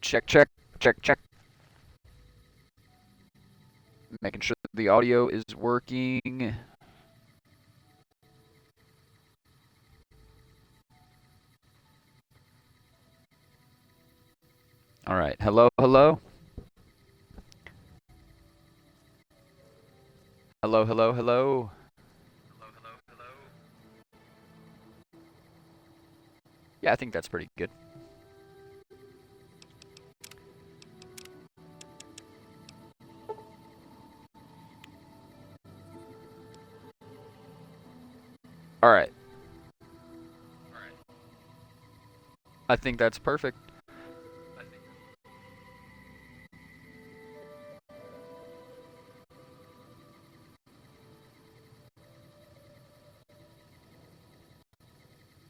Check, check, check, check. Making sure the audio is working. All right. Hello, hello. Hello, hello, hello. Yeah, I think that's pretty good. All right. I think that's perfect.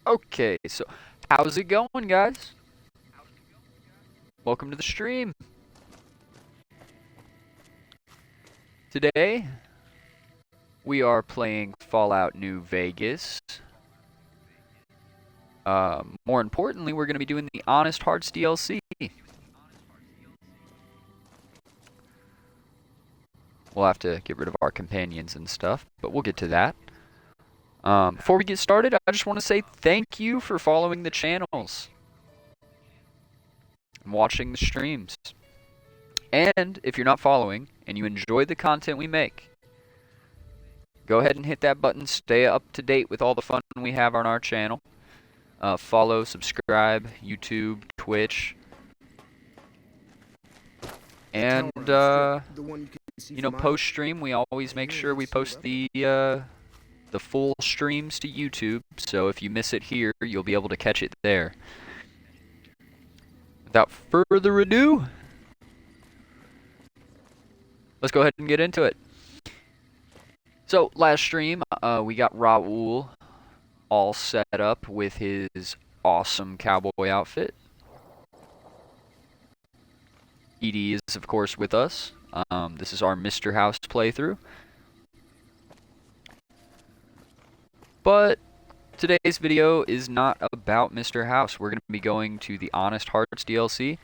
Okay, so how's it going, guys? Welcome to the stream. Today, we are playing Fallout New Vegas. More importantly, we're going to be doing the Honest Hearts DLC. We'll have to get rid of our companions and stuff, but we'll get to that. Before we get started, I just want to say thank you for following the channels and watching the streams. And if you're not following and you enjoy the content we make, go ahead and hit that button. Stay up to date with all the fun we have on our channel. Follow, subscribe, YouTube, Twitch. And, post-stream, we always make sure we post the full streams to YouTube. So if you miss it here, you'll be able to catch it there. Without further ado, let's go ahead and get into it. So, last stream, we got Raul all set up with his awesome cowboy outfit. Edie is, of course, with us. This is our Mr. House playthrough. But today's video is not about Mr. House. We're going to be going to the Honest Hearts DLC.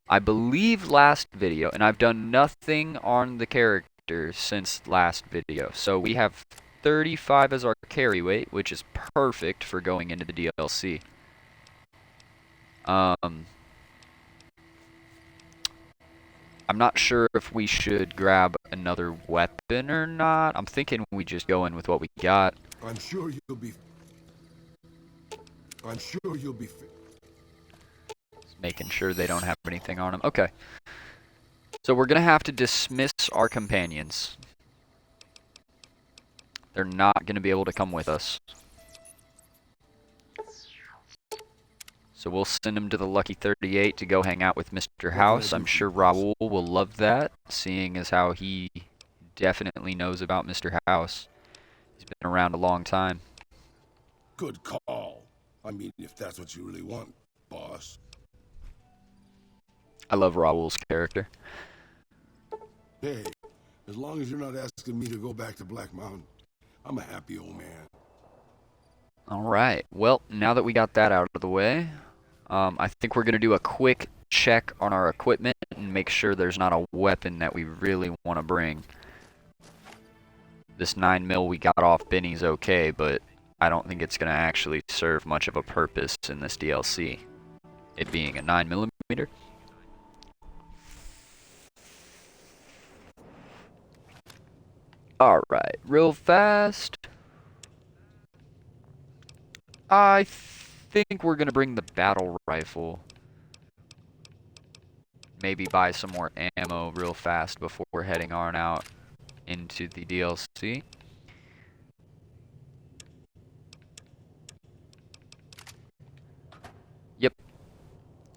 I believe last video, and I've done nothing on the character since last video. So we have 35 as our carry weight, which is perfect for going into the DLC. I'm not sure if we should grab another weapon or not. I'm thinking we just go in with what we got. I'm sure you'll be Just making sure they don't have anything on them. Okay. So we're going to have to dismiss our companions. They're not going to be able to come with us. So we'll send him to the Lucky 38 to go hang out with Mr. House. I'm sure Raul will love that, seeing as how he definitely knows about Mr. House. He's been around a long time. Good call. I mean, if that's what you really want, boss. I love Raul's character. Hey, as long as you're not asking me to go back to Black Mountain, I'm a happy old man. Alright, well, now that we got that out of the way, I think we're going to do a quick check on our equipment and make sure there's not a weapon that we really want to bring. This 9mm we got off Benny's okay, but I don't think it's going to actually serve much of a purpose in this DLC. It being a 9mm. Alright, real fast. I think we're going to bring the battle rifle. Maybe buy some more ammo real fast before we're heading on out into the DLC. Yep.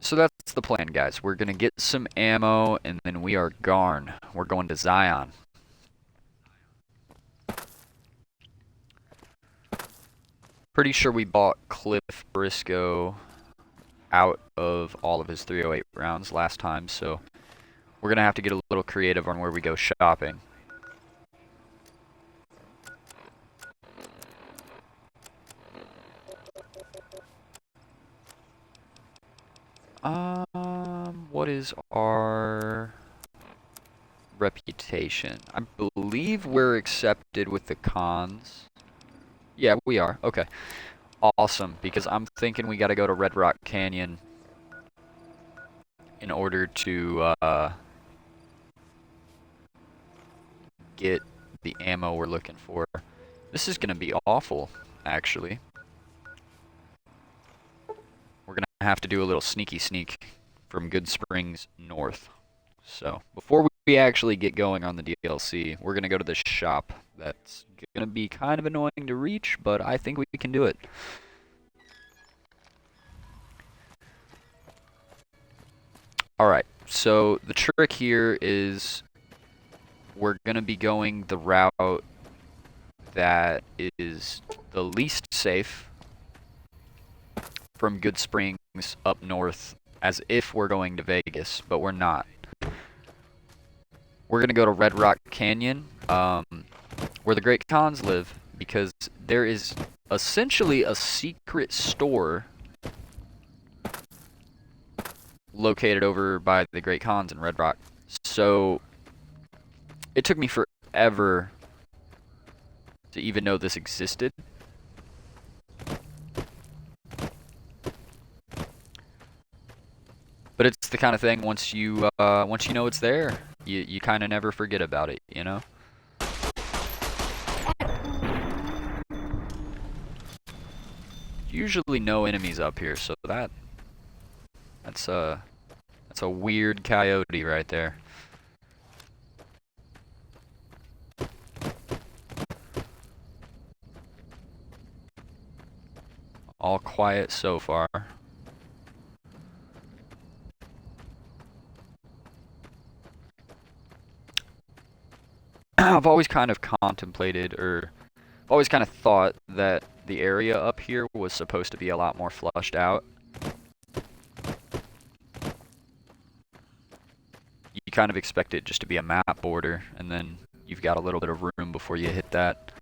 So that's the plan, guys. We're going to get some ammo, and then we are gone. We're going to Zion. Pretty sure we bought Cliff Briscoe out of all of his 308 rounds last time, so we're going to have to get a little creative on where we go shopping. What is our reputation? I believe we're accepted with the cons. Yeah, we are. Okay. Awesome, because I'm thinking we gotta go to Red Rock Canyon in order to, get the ammo we're looking for. This is gonna be awful, actually. We're gonna have to do a little sneaky sneak from Good Springs north. So, before we actually get going on the DLC, we're gonna go to this shop that's gonna be kind of annoying to reach, but I think we can do it. Alright, so the trick here is we're gonna be going the route that is the least safe from Good Springs up north, as if we're going to Vegas, but we're not. We're gonna go to Red Rock Canyon, where the Great Khans live, because there is essentially a secret store located over by the Great Khans in Red Rock. So it took me forever to even know this existed. But it's the kind of thing, once you know it's there, you kind of never forget about it, you know? Usually no enemies up here, so that's a weird coyote right there. All quiet so far. I've always kind of contemplated, or always kind of thought that the area up here was supposed to be a lot more flushed out. You kind of expect it just to be a map border, and then you've got a little bit of room before you hit that.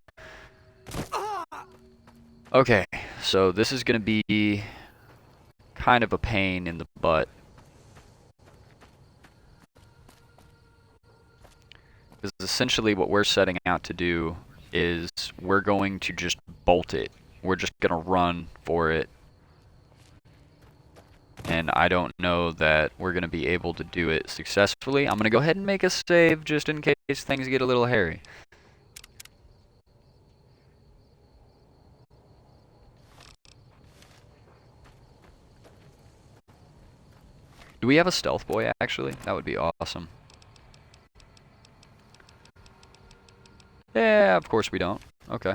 Okay, so this is going to be kind of a pain in the butt. Because essentially what we're setting out to do is we're going to just bolt it. We're just going to run for it. And I don't know that we're going to be able to do it successfully. I'm going to go ahead and make a save just in case things get a little hairy. Do we have a stealth boy, actually? That would be awesome. Yeah, of course we don't. Okay.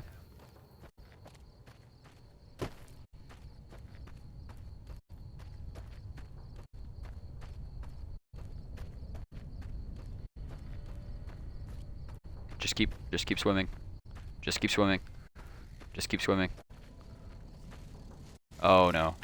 Just keep swimming. Just keep swimming. Just keep swimming. Oh no.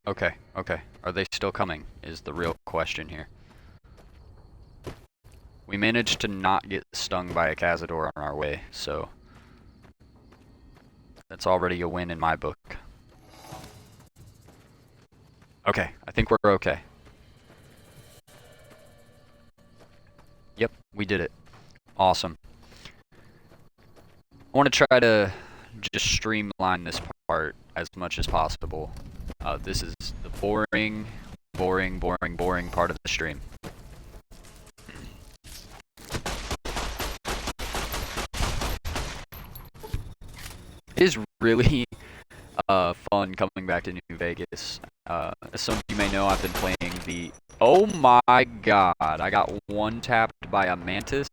Okay, okay. Are they still coming? Is the real question here. We managed to not get stung by a Cazador on our way, so that's already a win in my book. Okay, I think we're okay. Yep, we did it. Awesome. I want to try to just streamline this part as much as possible. This is the boring part of the stream. It is really fun coming back to New Vegas. As some of you may know, I've been playing the... Oh my god, I got one tapped by a mantis.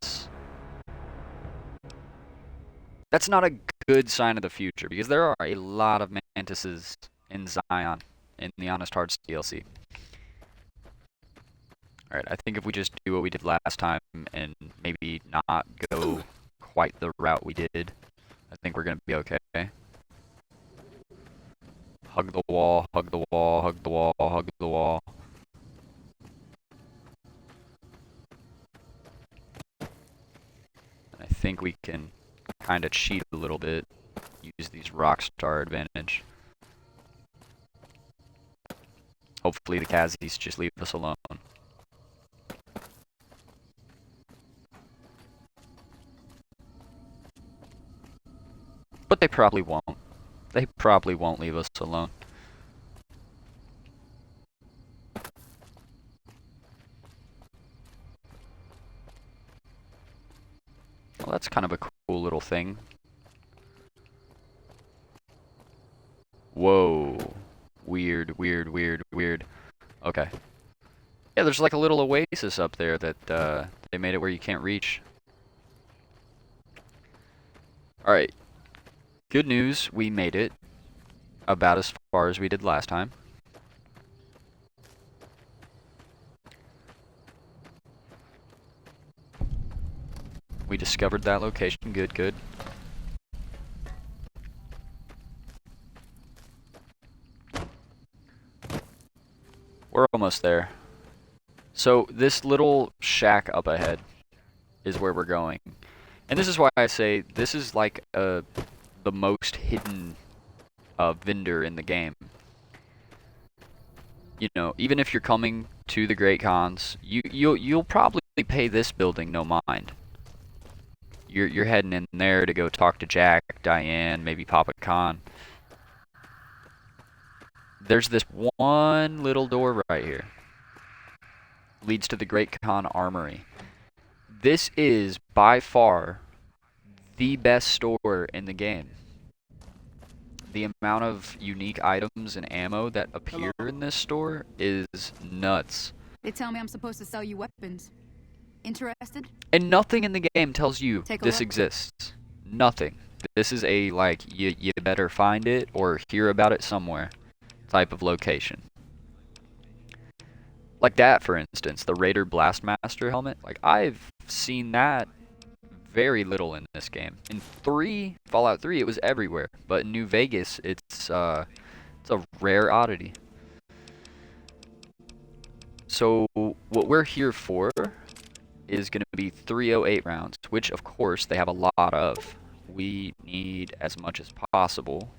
That's not a good sign of the future, because there are a lot of mantises in Zion, in the Honest Hearts DLC. Alright, I think if we just do what we did last time, and maybe not go quite the route we did, I think we're gonna be okay. Hug the wall, hug the wall, hug the wall, hug the wall. think we can kind of cheat a little bit. Use these Rockstar advantage. Hopefully the Kazis just leave us alone. But they probably won't. They probably won't leave us alone. Well, that's kind of a cool little thing. Whoa. Weird, weird, weird, weird. Okay. Yeah, there's like a little oasis up there that they made it where you can't reach. Alright. Good news, we made it about as far as we did last time. We discovered that location. Good, good. We're almost there. So this little shack up ahead is where we're going. And this is why I say this is like the most hidden vendor in the game. You know, even if you're coming to the Great Khans, you'll probably pay this building no mind. You're heading in there to go talk to Jack, Diane, maybe Papa Khan. There's this one little door right here. Leads to the Great Khan Armory. This is by far the best store in the game. The amount of unique items and ammo that appear in this store is nuts. They tell me I'm supposed to sell you weapons. Interested? And nothing in the game tells you this look. exists. Nothing. This is a, like, you better find it or hear about it somewhere type of location. Like that, for instance, the Raider Blastmaster helmet. Like, I've seen that very little in this game. In Fallout 3, it was everywhere. But in New Vegas, it's a rare oddity. So, what we're here for is going to be 308 rounds, which, of course, they have a lot of. We need as much as possible.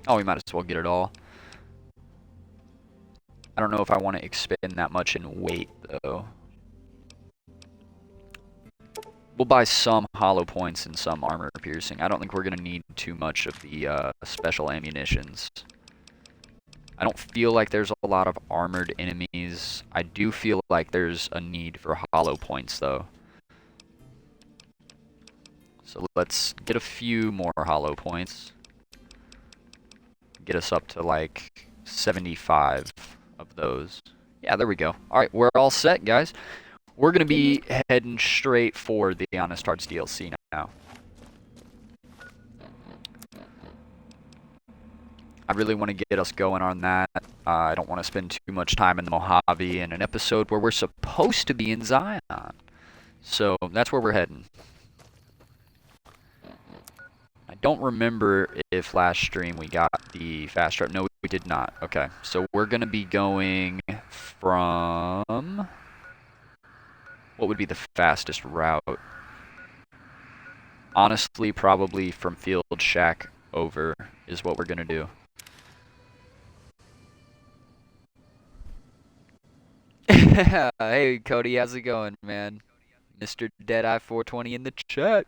Oh, we might as well get it all. I don't know if I want to expend that much in weight, though. We'll buy some hollow points and some armor piercing. I don't think we're going to need too much of the special ammunitions. I don't feel like there's a lot of armored enemies. I do feel like there's a need for hollow points, though. So let's get a few more hollow points. Get us up to like 75 of those. Yeah, there we go. Alright, we're all set, guys. We're going to be heading straight for the Honest Hearts DLC now. I really want to get us going on that. I don't want to spend too much time in the Mojave in an episode where we're supposed to be in Zion. So that's where we're heading. I don't remember if last stream we got the fast travel. No, we did not. Okay, so we're going to be going from... What would be the fastest route? Honestly, probably from Field Shack over is what we're going to do. Hey, Cody, how's it going, man? Mr. Deadeye 420 in the chat.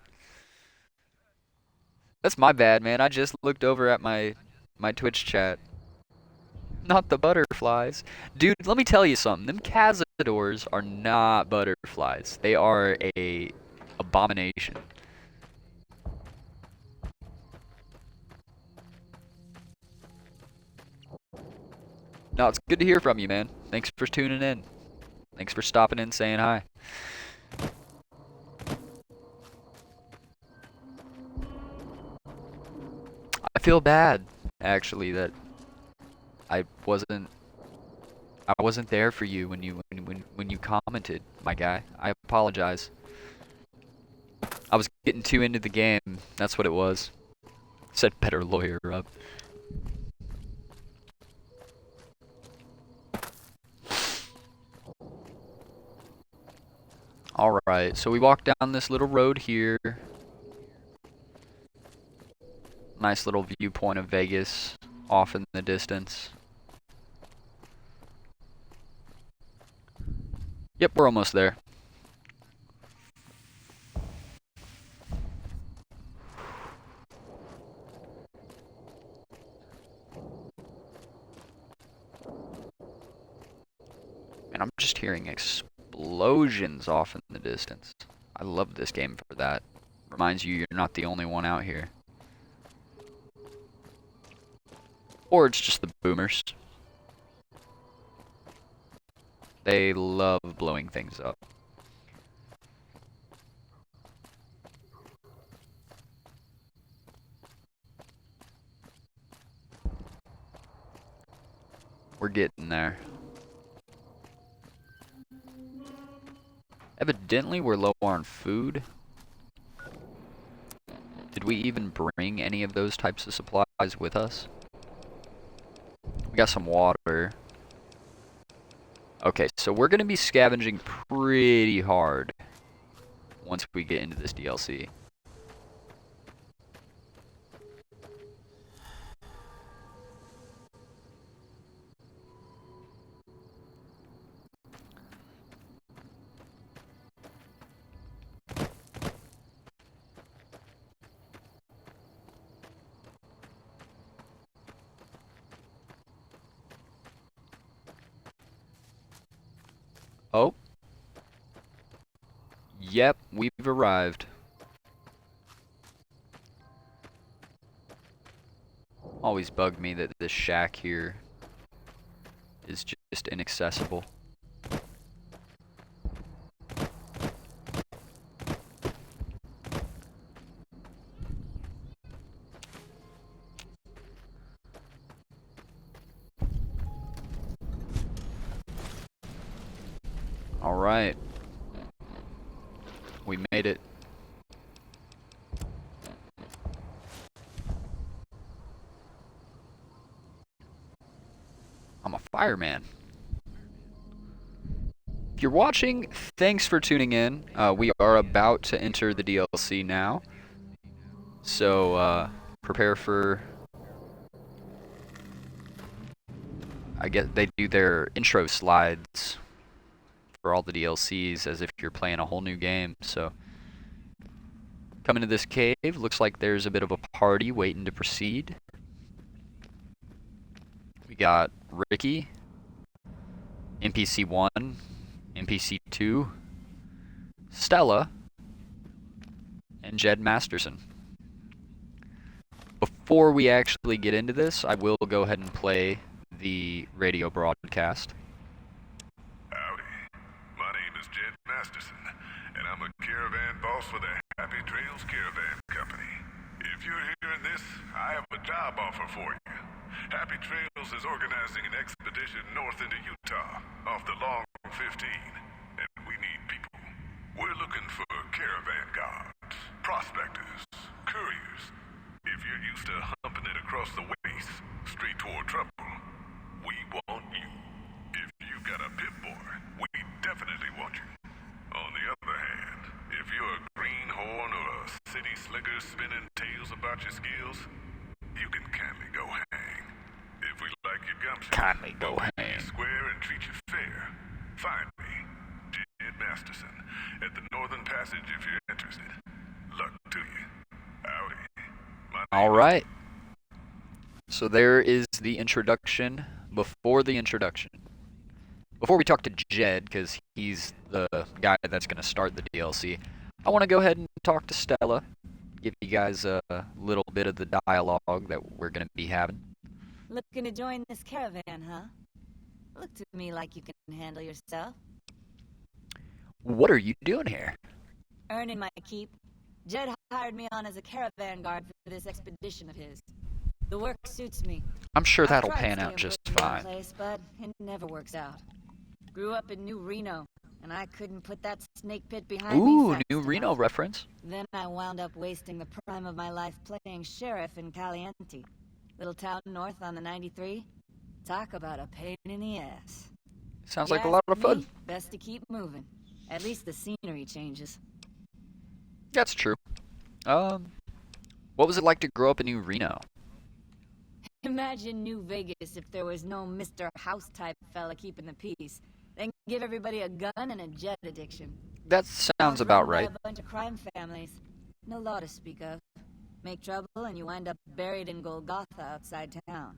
That's my bad, man. I just looked over at my Twitch chat. Not the butterflies. Dude, let me tell you something. Them Cazadors are not butterflies. They are a abomination. No, it's good to hear from you, man. Thanks for tuning in. Thanks for stopping in and saying hi. I feel bad, actually, that I wasn't there for you when you commented, my guy. I apologize. I was getting too into the game. That's what it was. Said better lawyer up. Alright, so we walk down this little road here. Nice little viewpoint of Vegas off in the distance. Yep, we're almost there. And I'm just hearing explosions off in the distance. I love this game for that. Reminds you you're not the only one out here. Or it's just the boomers. They love blowing things up. We're getting there. Evidently, we're low on food. Did we even bring any of those types of supplies with us? We got some water. Okay, so we're going to be scavenging pretty hard once we get into this DLC. Oh. Yep, we've arrived. Always bugged me that this shack here is just inaccessible. Alright. We made it. I'm a fireman. If you're watching, thanks for tuning in. We are about to enter the DLC now. So, prepare for... I guess they do their intro slides for all the DLCs as if you're playing a whole new game. So, coming to this cave, looks like there's a bit of a party waiting to proceed. We got Ricky, NPC 1, NPC 2, Stella, and Jed Masterson. Before we actually get into this, I will go ahead and play the radio broadcast. Howdy. My name is Jed Masterson, and I'm a caravan boss for the Happy Trails Caravan Company. If you're hearing this, I have a job offer for you. Happy Trails is organizing an expedition north into Utah, off the Long 15, and we need people. We're looking for caravan guards, prospectors, couriers. If you're used to humping it across the waste, straight toward trouble, we want you. If you got a Pip-Boy, we definitely want you. On the other hand, if you're a greenhorn or a city slicker spinning tales about your skills, you can kindly go hang. If we like your gumption, Kindly go we'll hang. be square and treat you fair. Find me, Jed Masterson, at the Northern Passage if you're interested. Luck to you. Howdy. My name Alright. So there is the introduction. Before the introduction, before we talk to Jed, because he's the guy that's going to start the DLC, I want to go ahead and talk to Stella, give you guys a little bit of the dialogue that we're going to be having. Looking to join this caravan, huh? Look to me like you can handle yourself. What are you doing here? Earning my keep. Jed hired me on as a caravan guard for this expedition of his. The work suits me. I'm sure I've that'll tried pan staying out just put in one fine. Place, but it never works out. Grew up in New Reno, and I couldn't put that snake pit behind me Ooh, fast New enough. Reno reference. Then I wound up wasting the prime of my life playing sheriff in Caliente. Little town north on the 93. Talk about a pain in the ass. Sounds You like a ask lot of fun. me, best to keep moving. At least the scenery changes. That's true. What was it like to grow up in New Reno? Imagine New Vegas if there was no Mr. House-type fella keeping the peace. Then give everybody a gun and a jet addiction. That sounds about right. A bunch of crime families. No law to speak of. Make trouble and you wind up buried in Golgotha outside town.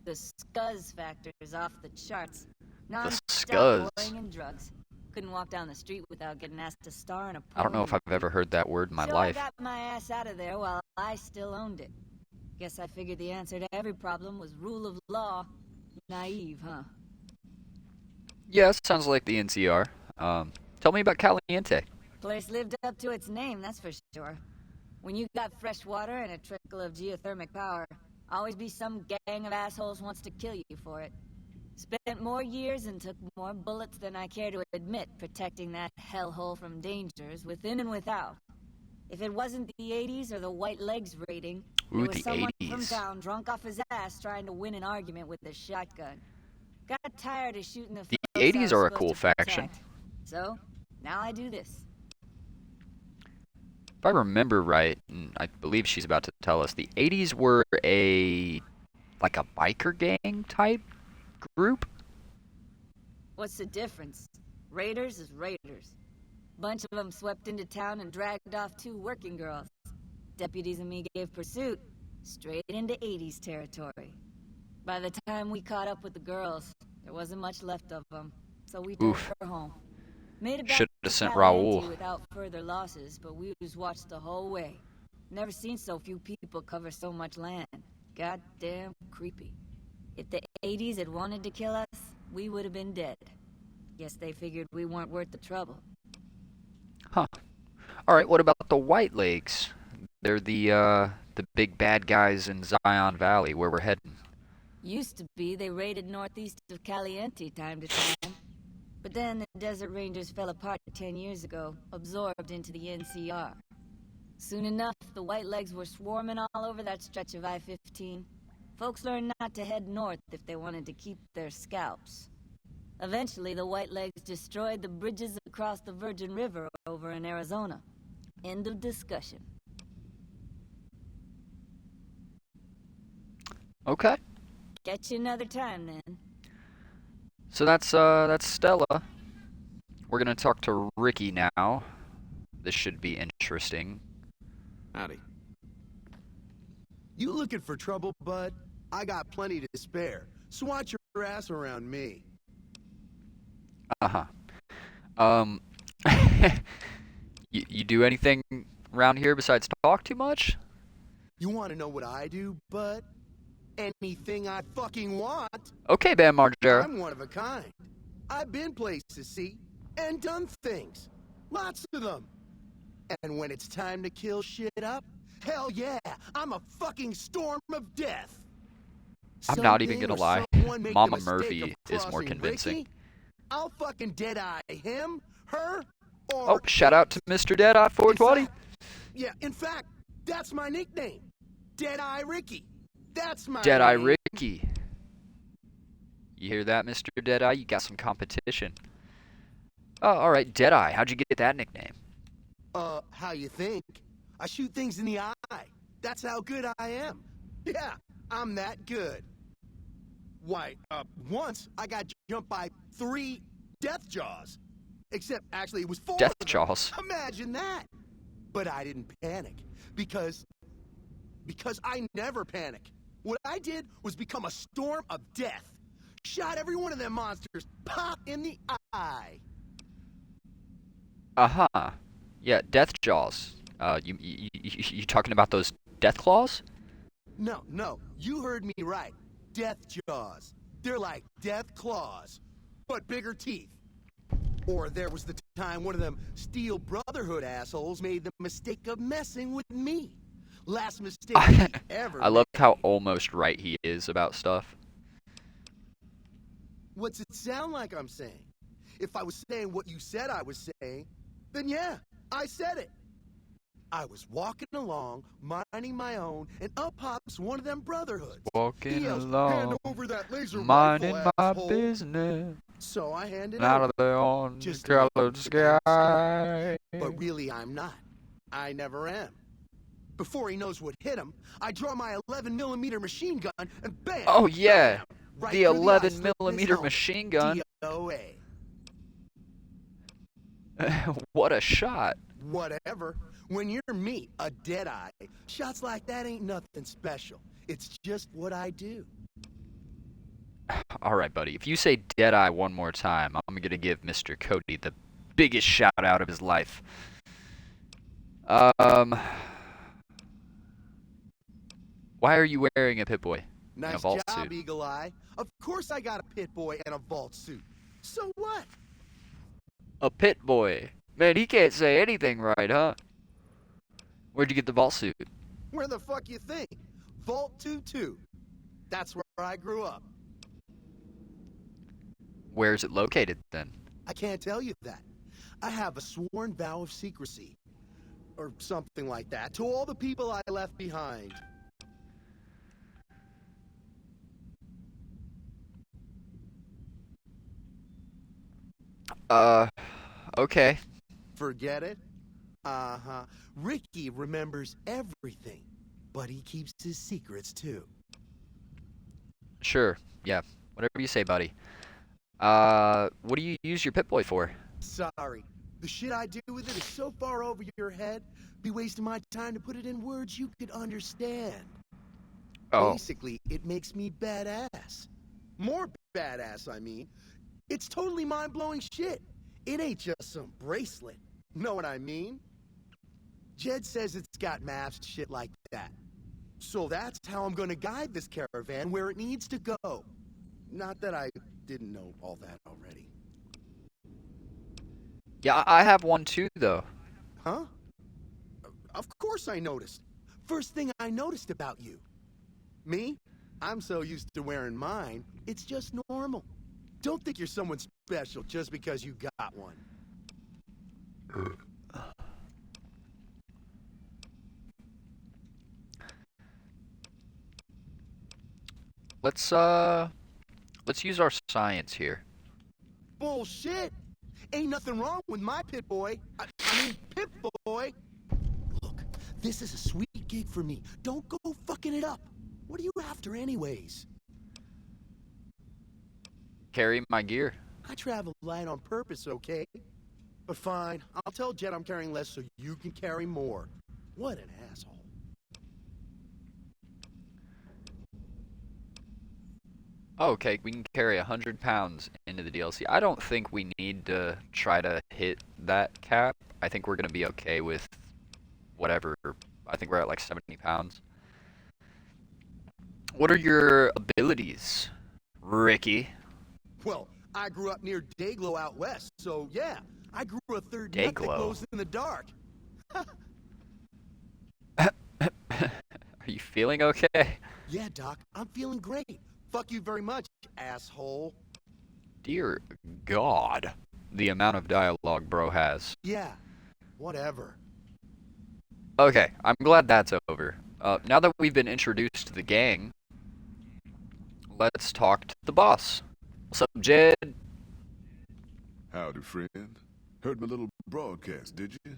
The scuzz factor is off the charts. Non-stop scuzz. whoring and drugs. Couldn't walk down the street without getting asked to star in a I don't know if I've ever heard that word in my life. I got my ass out of there while I still owned it. Guess I figured the answer to every problem was rule of law. Naive, huh? Yeah, sounds like the NCR. Tell me about Caliente. Place lived up to its name, that's for sure. When you got fresh water and a trickle of geothermal power, always be some gang of assholes wants to kill you for it. Spent more years and took more bullets than I care to admit protecting that hellhole from dangers within and without. If it wasn't the 80s or the White Legs raiding, there was someone from town drunk off his ass trying to win an argument with a shotgun. Got tired of shooting the 80s are a cool faction. So, now I do this. If I remember right, and I believe she's about to tell us, the 80s were like a biker gang type group? What's the difference? Raiders is raiders. Bunch of them swept into town and dragged off 2 working girls. Deputies and me gave pursuit, straight into 80s territory. By the time we caught up with the girls, there wasn't much left of them, so we took her home. Made it back Should to have sent Caliente Raul. without further losses, but we just watched the whole way. Never seen so few people cover so much land. Goddamn creepy. If the 80s had wanted to kill us, we would have been dead. Guess they figured we weren't worth the trouble. Huh. Alright, what about the White Legs? They're the big bad guys in Zion Valley, where we're heading. Used to be they raided northeast of Caliente time to time. But then the Desert Rangers fell apart 10 years ago, absorbed into the NCR. Soon enough, the White Legs were swarming all over that stretch of I-15. Folks learned not to head north if they wanted to keep their scalps. Eventually, the White Legs destroyed the bridges across the Virgin River over in Arizona. End of discussion. Okay. Catch you another time, then. So that's Stella. We're gonna talk to Ricky now. This should be interesting. Howdy. You looking for trouble, bud? I got plenty to spare. So watch your ass around me. Uh-huh. You do anything around here besides talk too much? You want to know what I do, bud? Anything I fucking want. Okay, Bam Margera. I'm one of a kind. I've been places, see, and done things. Lots of them. And when it's time to kill shit up, hell yeah, I'm a fucking storm of death. I'm not even Something gonna or lie. someone make the Mama mistake Murphy of is more crossing convincing. Ricky, I'll fucking dead-eye him, her, or... Oh, shout out to Mr. Deadeye 420. In fact, that's my nickname. Deadeye Ricky. That's my Deadeye name. Ricky. You hear that, Mr. Deadeye? You got some competition. Oh, alright, Deadeye. How'd you get that nickname? How you think? I shoot things in the eye. That's how good I am. Yeah, I'm that good. Why, once I got jumped by 3 death jaws. Except, actually, it was 4 Death of them. jaws. Imagine that. But I didn't panic, because I never panic. What I did was become a storm of death. Shot every one of them monsters pop in the eye. Uh-huh. Yeah, Death Jaws. You talking about those Death Claws? No, you heard me right. Death jaws. They're like death claws, but bigger teeth. Or there was the time one of them Steel Brotherhood assholes made the mistake of messing with me. Last mistake he ever I love made. how almost right he is about stuff. What's it sound like I'm saying? If I was saying what you said I was saying, then yeah, I said it. I was walking along, minding my own, and up pops one of them brotherhoods. Walking He yells, along, "Hand over that laser minding rifle, my asshole." business. So I handed Out over. of there on the Just colored looked at that sky. But really, I'm not. I never am. Before he knows what hit him, I draw my 11mm machine gun and bam! Oh yeah, Right the through the eyes, 11mm his machine gun. DOA. What a shot. Whatever. When you're me, a deadeye, shots like that ain't nothing special. It's just what I do. All right, buddy. If you say Deadeye one more time, I'm gonna give Mr. Cody the biggest shout out of his life. Why are you wearing a Pip-Boy in a Nice vault job, suit? Eagle Eye. Of course I got a pit boy and a vault suit. So what? A Pit Boy. Man, he can't say anything right, huh? Where'd you get the vault suit? Where the fuck you think? Vault 22. That's where I grew up. Where's it located then? I can't tell you that. I have a sworn vow of secrecy. Or something like that. To all the people I left behind. Okay. Forget it? Uh-huh. Ricky remembers everything. But he keeps his secrets too. Sure. Yeah. Whatever you say, buddy. What do you use your Pip-Boy for? Sorry. The shit I do with it is so far over your head, be wasting my time to put it in words you could understand. Oh. Basically, it makes me badass. More badass, I mean. It's totally mind-blowing shit. It ain't just some bracelet. Know what I mean? Jed says it's got maps and shit like that. So that's how I'm gonna guide this caravan where it needs to go. Not that I didn't know all that already. Yeah, I have one too, though. Huh? Of course I noticed. First thing I noticed about you. Me? I'm so used to wearing mine, it's just normal. Don't think you're someone special just because you got one. Let's use our science here. Bullshit! Ain't nothing wrong with my pit boy. I mean, Pip Boy. Look, this is a sweet gig for me. Don't go fucking it up. What are you after anyways? Carry my gear. I travel light on purpose, okay? But fine, I'll tell Jet I'm carrying less so you can carry more. What an asshole. Okay, we can carry 100 pounds into the DLC. I don't think we need to try to hit that cap. I think we're going to be okay with whatever. I think we're at like 70 pounds. What are your abilities, Ricky? Well, I grew up near Dayglow out west, so yeah. I grew a third nut that Dayglow? glows in the dark. Are you feeling okay? Yeah, Doc, I'm feeling great. Fuck you very much, asshole. Dear God, the amount of dialogue bro has. Yeah, whatever. Okay, I'm glad that's over. Now that we've been introduced to the gang, let's talk to the boss. What's up, Jed? Howdy, friend. Heard my little broadcast, did you?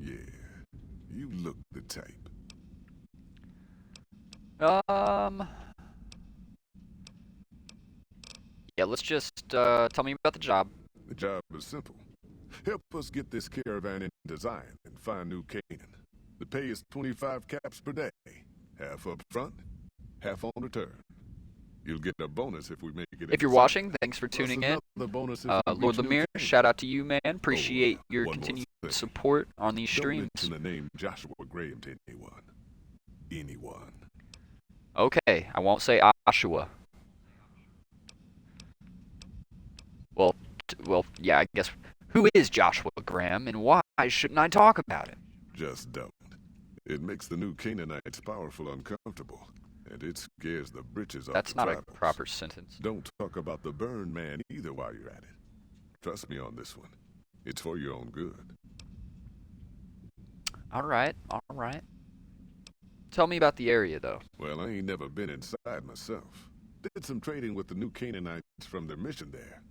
Yeah, you look the type. Yeah, let's just, tell me about the job. The job is simple. Help us get this caravan in design and find new Canaan. The pay is 25 caps per day. Half up front, half on return. You'll get a bonus if we make it. If you're watching, thanks for tuning in. Bonus if we Lord reach new Lemire, Canaan. shout out to you, man. Appreciate your one more continued thing. support on these Don't streams. mention the name Joshua Graham to anyone. Anyone. Okay, I won't say Joshua. Well, yeah, I guess. Who is Joshua Graham, and why shouldn't I talk about him? Just don't. It makes the new Canaanites powerful uncomfortable, and it scares the britches off That's the not a tribals. proper sentence. Don't talk about the burn man either while you're at it. Trust me on this one. It's for your own good. Alright, alright. Tell me about the area, though. Well, I ain't never been inside myself. Did some trading with the new Canaanites from their mission there.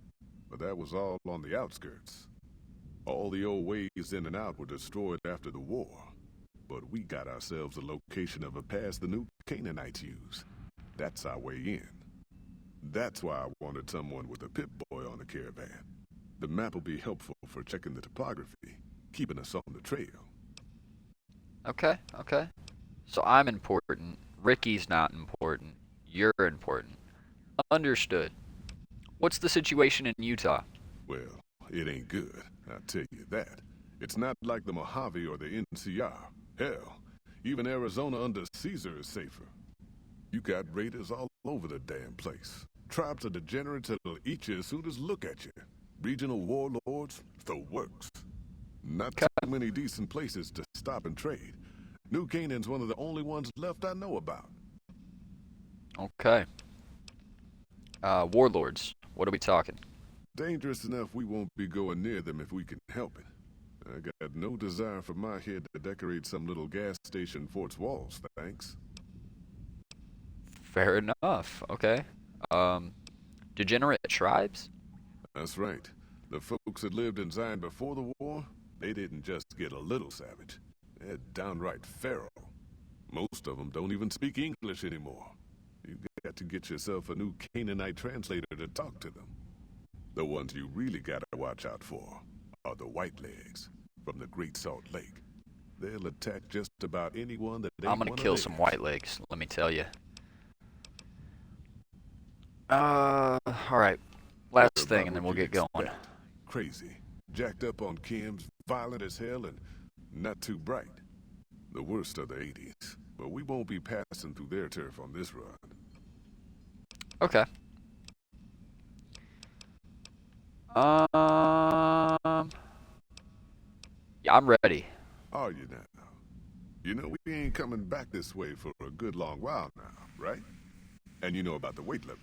But that was all on the outskirts. All the old ways in and out were destroyed after the war. But we got ourselves a location of a pass the new Canaanites use. That's our way in. That's why I wanted someone with a Pip-Boy on the caravan. The map will be helpful for checking the topography, keeping us on the trail. Okay, okay. So I'm important. Ricky's not important. You're important. Understood. What's the situation in Utah? Well, it ain't good, I'll tell you that. It's not like the Mojave or the NCR. Hell, even Arizona under Caesar is safer. You got raiders all over the damn place. Tribes of degenerates that'll eat you as soon as look at you. Regional warlords, the works. Not too many decent places to stop and trade. New Canaan's one of the only ones left I know about. Okay. Warlords. What are we talking? Dangerous enough we won't be going near them if we can help it. I got no desire for my head to decorate some little gas station fort's walls, thanks. Fair enough. Okay. Degenerate tribes? That's right. The folks that lived in Zion before the war, they didn't just get a little savage. They're downright feral. Most of them don't even speak English anymore. You got to get yourself a new Canaanite translator to talk to them. The ones you really gotta watch out for are the Whitelegs from the Great Salt Lake. They'll attack just about anyone that ain't I'm gonna one of kill theirs. some Whitelegs, let me tell you. Alright. Last They're thing, about and then what we'll you'd get going. expect. Crazy. Jacked up on chems, violent as hell, and not too bright. The worst of the 80s. But we won't be passing through their turf on this run. Okay. Yeah, I'm ready. Are you now? You know we ain't coming back this way for a good long while now, right? And you know about the weight limit.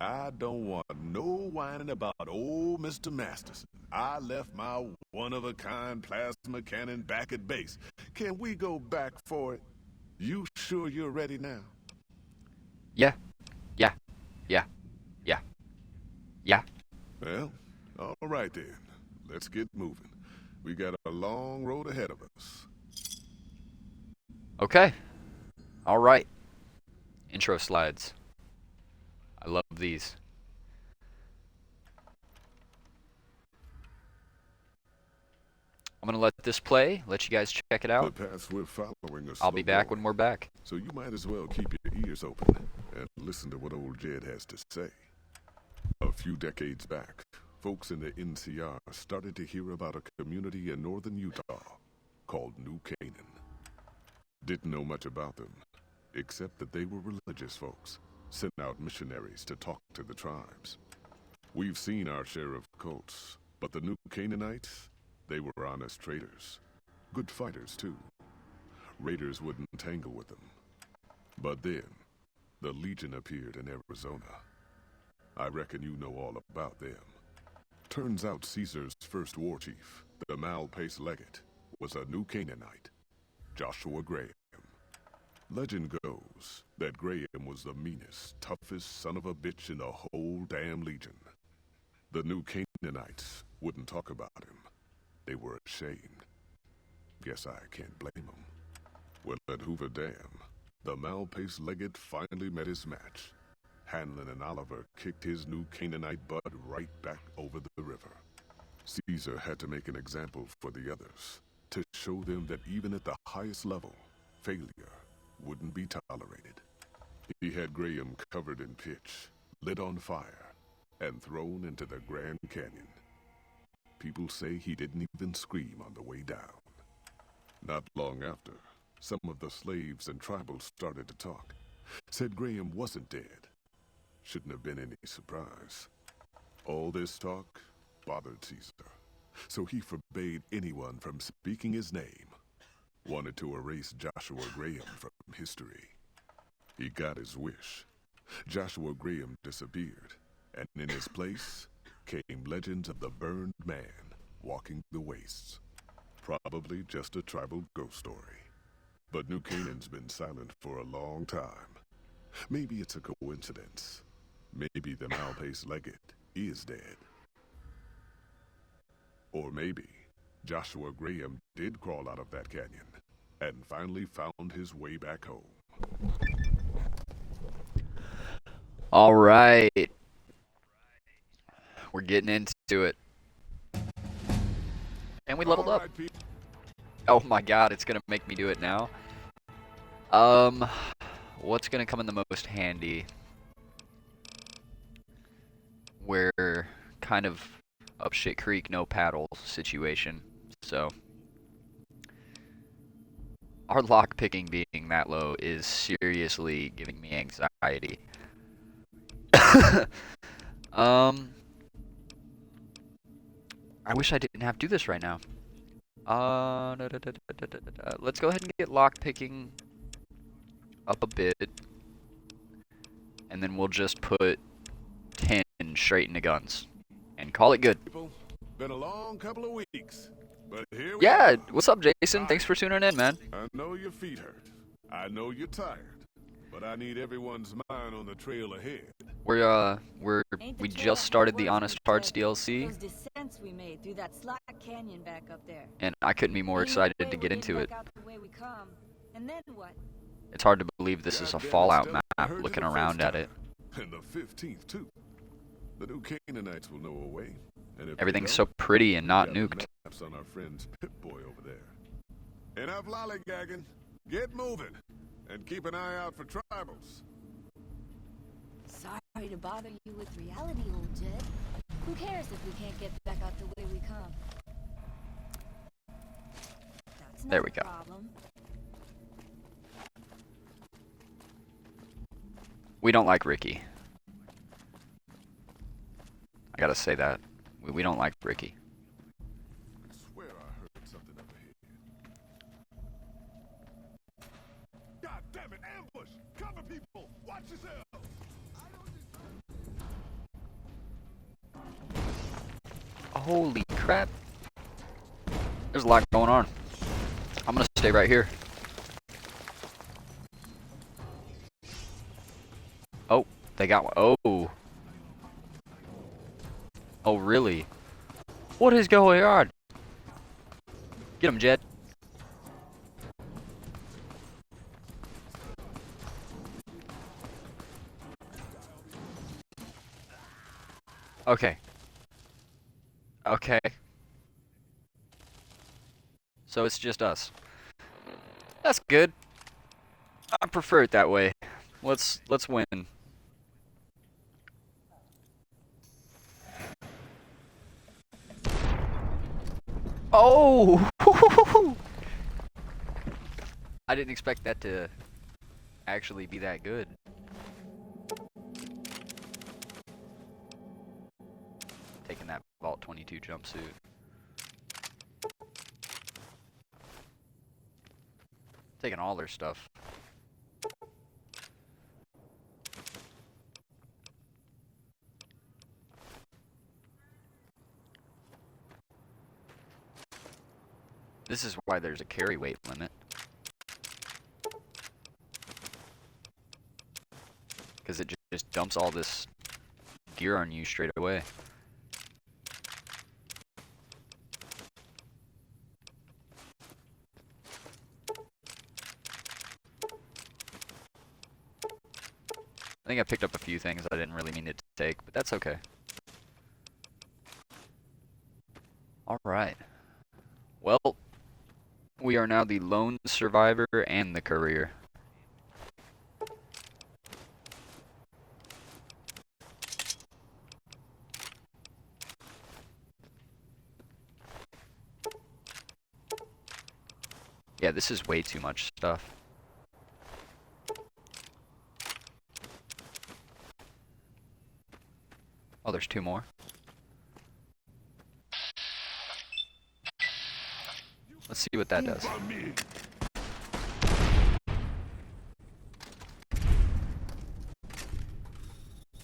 I don't want no whining about old Mr. Masterson. I left my one-of-a-kind plasma cannon back at base. Can we go back for it? You sure you're ready now? Yeah. Yeah. Yeah. Yeah. Yeah. Well, all right then. Let's get moving. We got a long road ahead of us. Okay. Alright. Intro slides. I love these. I'm gonna let this play, let you guys check it out. The paths we're following are I'll be slow back going, when we're back. so you might as well keep your ears open and listen to what old Jed has to say. A few decades back, folks in the NCR started to hear about a community in northern Utah called New Canaan. Didn't know much about them, except that they were religious folks, sent out missionaries to talk to the tribes. We've seen our share of cults, but the New Canaanites, they were honest traders. Good fighters, too. Raiders wouldn't tangle with them. But then, the Legion appeared in Arizona. I reckon you know all about them. Turns out Caesar's first war chief, the Malpais Legate, was a New Canaanite, Joshua Graham. Legend goes that Graham was the meanest, toughest son of a bitch in the whole damn Legion. The New Canaanites wouldn't talk about him. They were ashamed. Guess I can't blame them. Well, at Hoover Dam, the Malpais Legate finally met his match. Hanlon and Oliver kicked his New Canaanite bud right back over the river. Caesar had to make an example for the others, to show them that even at the highest level, failure wouldn't be tolerated. He had Graham covered in pitch, lit on fire, and thrown into the Grand Canyon. People say he didn't even scream on the way down. Not long after, some of the slaves and tribals started to talk. Said Graham wasn't dead. Shouldn't have been any surprise. All this talk bothered Caesar, so he forbade anyone from speaking his name. Wanted to erase Joshua Graham from history. He got his wish. Joshua Graham disappeared, and in his place came legends of the burned man walking the wastes. Probably just a tribal ghost story. But New Canaan's been silent for a long time. Maybe it's a coincidence. Maybe the Malpace Legate is dead. Or maybe Joshua Graham did crawl out of that canyon and finally found his way back home. All right. We're getting into it. And we leveled up. Alright, Pete. Oh my god, it's gonna make me do it now. What's gonna come in the most handy? We're kind of up shit creek, no paddle situation. So our lock picking being that low is seriously giving me anxiety. I wish I didn't have to do this right now. Let's go ahead and get lock picking up a bit, and then we'll just put 10 straight into guns and call it good. People, been a long couple of weeks, but here we Yeah, are. what's up, Jason? Thanks for tuning in, man. I know your feet hurt. I know you're tired. But I need everyone's mind on the trail ahead. We Ain't the trail just started the worth Honest it, Hearts Ted? DLC, Those descents we made through that slot canyon back up there. and I couldn't be more Ain't no excited way to we're get getting into it. back out the way we come. And then what? It's hard to believe this is a Goddamn, Fallout still map, heard you looking the around first at it. time. And the 15th, too. The new Canaanites will know a way. And if they Everything's so don't, pretty and not we got nuked. maps on our friend's Pip-Boy over there. Enough lollygagging. Get moving. And keep an eye out for tribals. Sorry to bother you with reality, old Jed. Who cares if we can't get back out the way we come? That's not There we a go. problem. We don't like Ricky. I gotta say that. We don't like Ricky. I swear I heard something up ahead. God damn it, ambush! Cover people! Watch yourselves! Holy crap. There's a lot going on. I'm gonna stay right here. Oh, they got one. Oh. Oh, really? What is going on? Get him, Jed. Okay. Okay. So it's just us. That's good. I prefer it that way. Let's win. Oh! I didn't expect that to actually be that good. Taking that Vault 22 jumpsuit. Taking all their stuff. This is why there's a carry weight limit. Because it just dumps all this gear on you straight away. I think I picked up a few things I didn't really mean to take, but that's okay. Alright. Well, we are now the lone survivor and the courier. Yeah, this is way too much stuff. Oh, there's two more. Let's see what that does.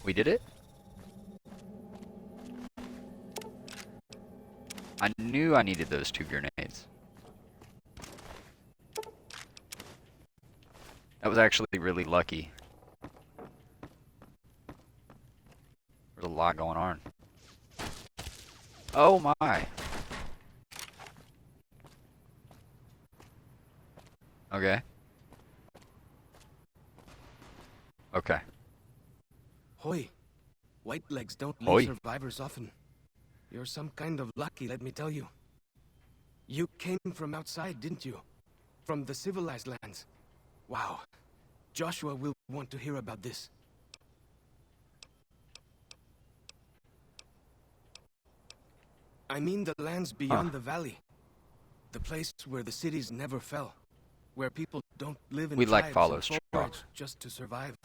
We did it? I knew I needed those two grenades. That was actually really lucky. There's a lot going on. Oh my. Okay. Okay. Hoy. Whitelegs don't leave Hoy. survivors often. You're some kind of lucky, let me tell you. You came from outside, didn't you? From the civilized lands. Wow. Joshua will want to hear about this. I mean the lands beyond the valley. The place where the cities never fell. Where people don't live in We like tribes follows, and Charles. forage just to survive.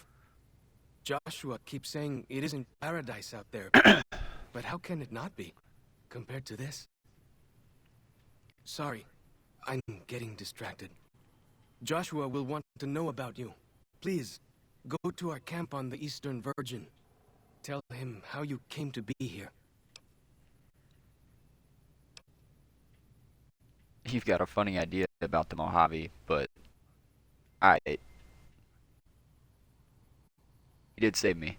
Joshua keeps saying it isn't paradise out there. But how can it not be, compared to this? Sorry, I'm getting distracted. Joshua will want to know about you. Please, go to our camp on the Eastern Virgin. Tell him how you came to be here. You've got a funny idea about the Mojave, but alright. He did save me.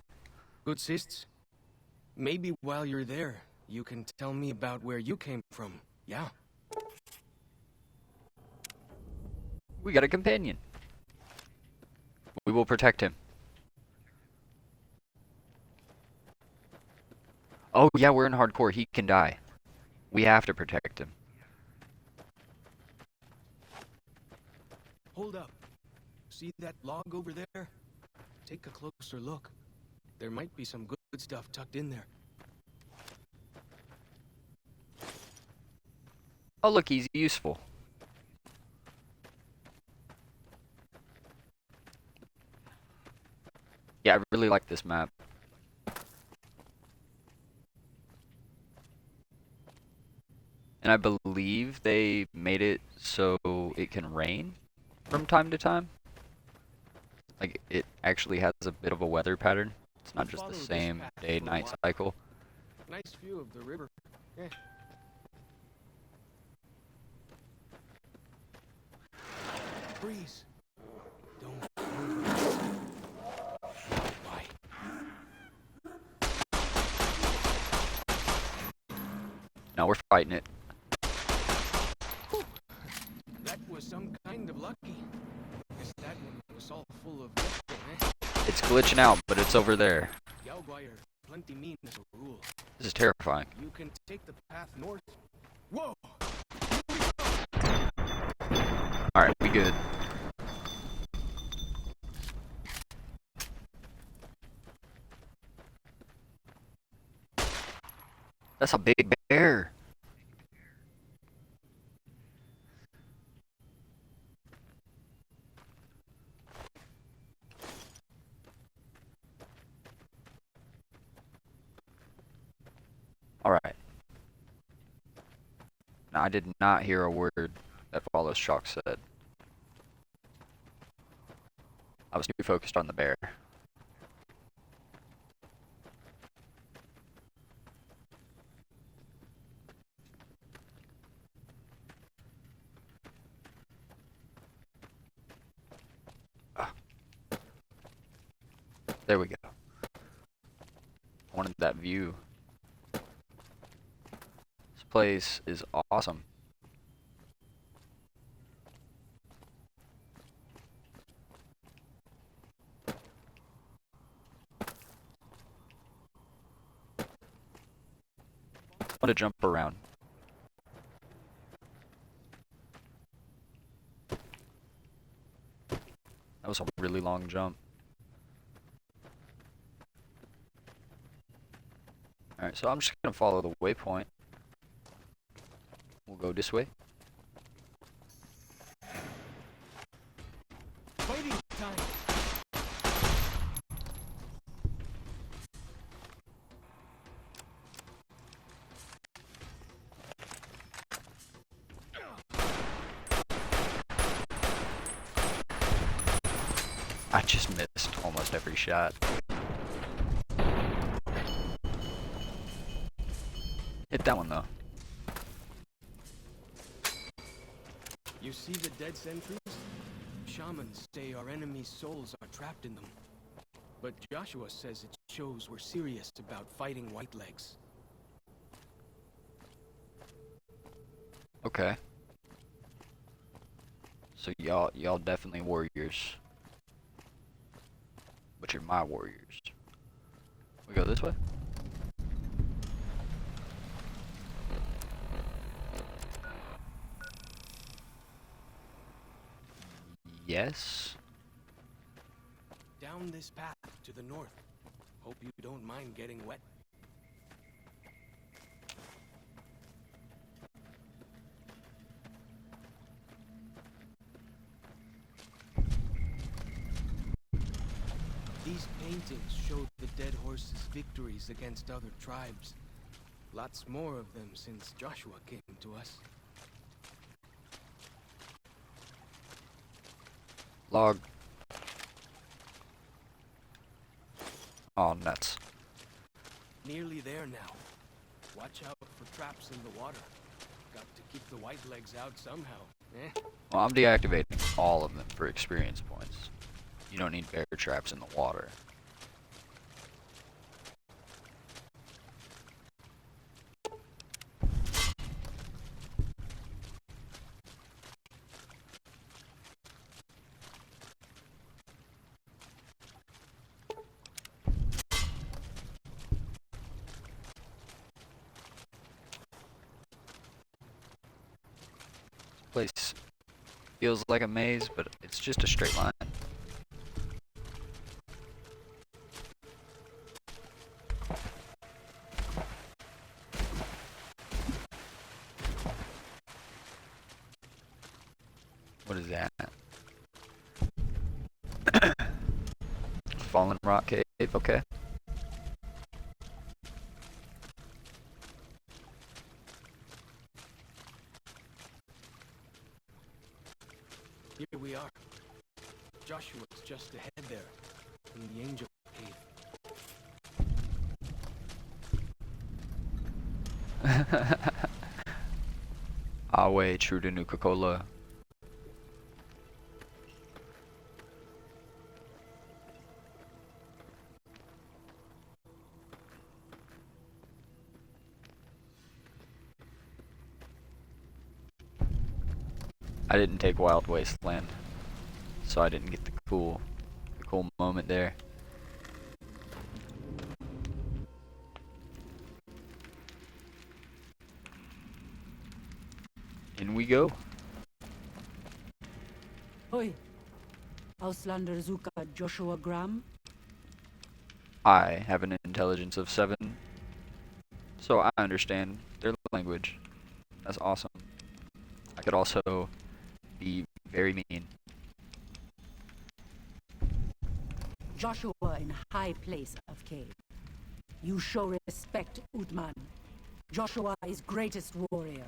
Good sis. Maybe while you're there, you can tell me about where you came from, yeah? We got a companion. We will protect him. Oh yeah, we're in hardcore. He can die. We have to protect him. Hold up. See that log over there? Take a closer look. There might be some good stuff tucked in there. Oh look, he's useful. Yeah, I really like this map. And I believe they made it so it can rain from time to time. Like, it actually has a bit of a weather pattern. It's not just the Follow this same path for a day-night while. cycle. Nice view of the river. Eh. Breeze. Don't move. Why? Now we're fighting it. That was some kind of lucky. Guess that one was all full of nectar, It's glitching out, but it's over there. Yaoguai are plenty mean as a rule. This is terrifying. You can take the path north. Whoa! Alright, we good. That's a big bear. Alright. Now, I did not hear a word that Follows Shock said. I was too focused on the bear. Ah. There we go. I wanted that view. This place is awesome. I want to jump around. That was a really long jump. Alright, so I'm just gonna follow the waypoint. We'll go this way. Fighting time! I just missed almost every shot. Hit that one though. You see the dead sentries? Sean shamans say our enemies' souls are trapped in them. But Joshua says it shows we're serious about fighting Whitelegs. Okay. So y'all definitely warriors. But you're my warriors. We go this way? Yes. Down this path to the north. Hope you don't mind getting wet. These paintings show the dead horse's victories against other tribes. Lots more of them since Joshua came to us. Log. Oh, nuts. Nearly there now. Watch out for traps in the water. Got to keep the Whitelegs out somehow, eh? Well, I'm deactivating all of them for experience points. You don't need bear traps in the water. Place feels like a maze, but it's just a straight line. What is that? Fallen rock cave, okay. Here we are. Joshua's just ahead there, in the Angel Cave. Awe, true to Nuka-Cola. I didn't take Wild Wasteland, so I didn't get the cool moment there. In we go. Oi, Auslander Zuka Joshua Graham? I have an intelligence of 7, so I understand their language. That's awesome. I could also be very mean. Joshua in high place of cave. You show respect, Utman. Joshua is greatest warrior.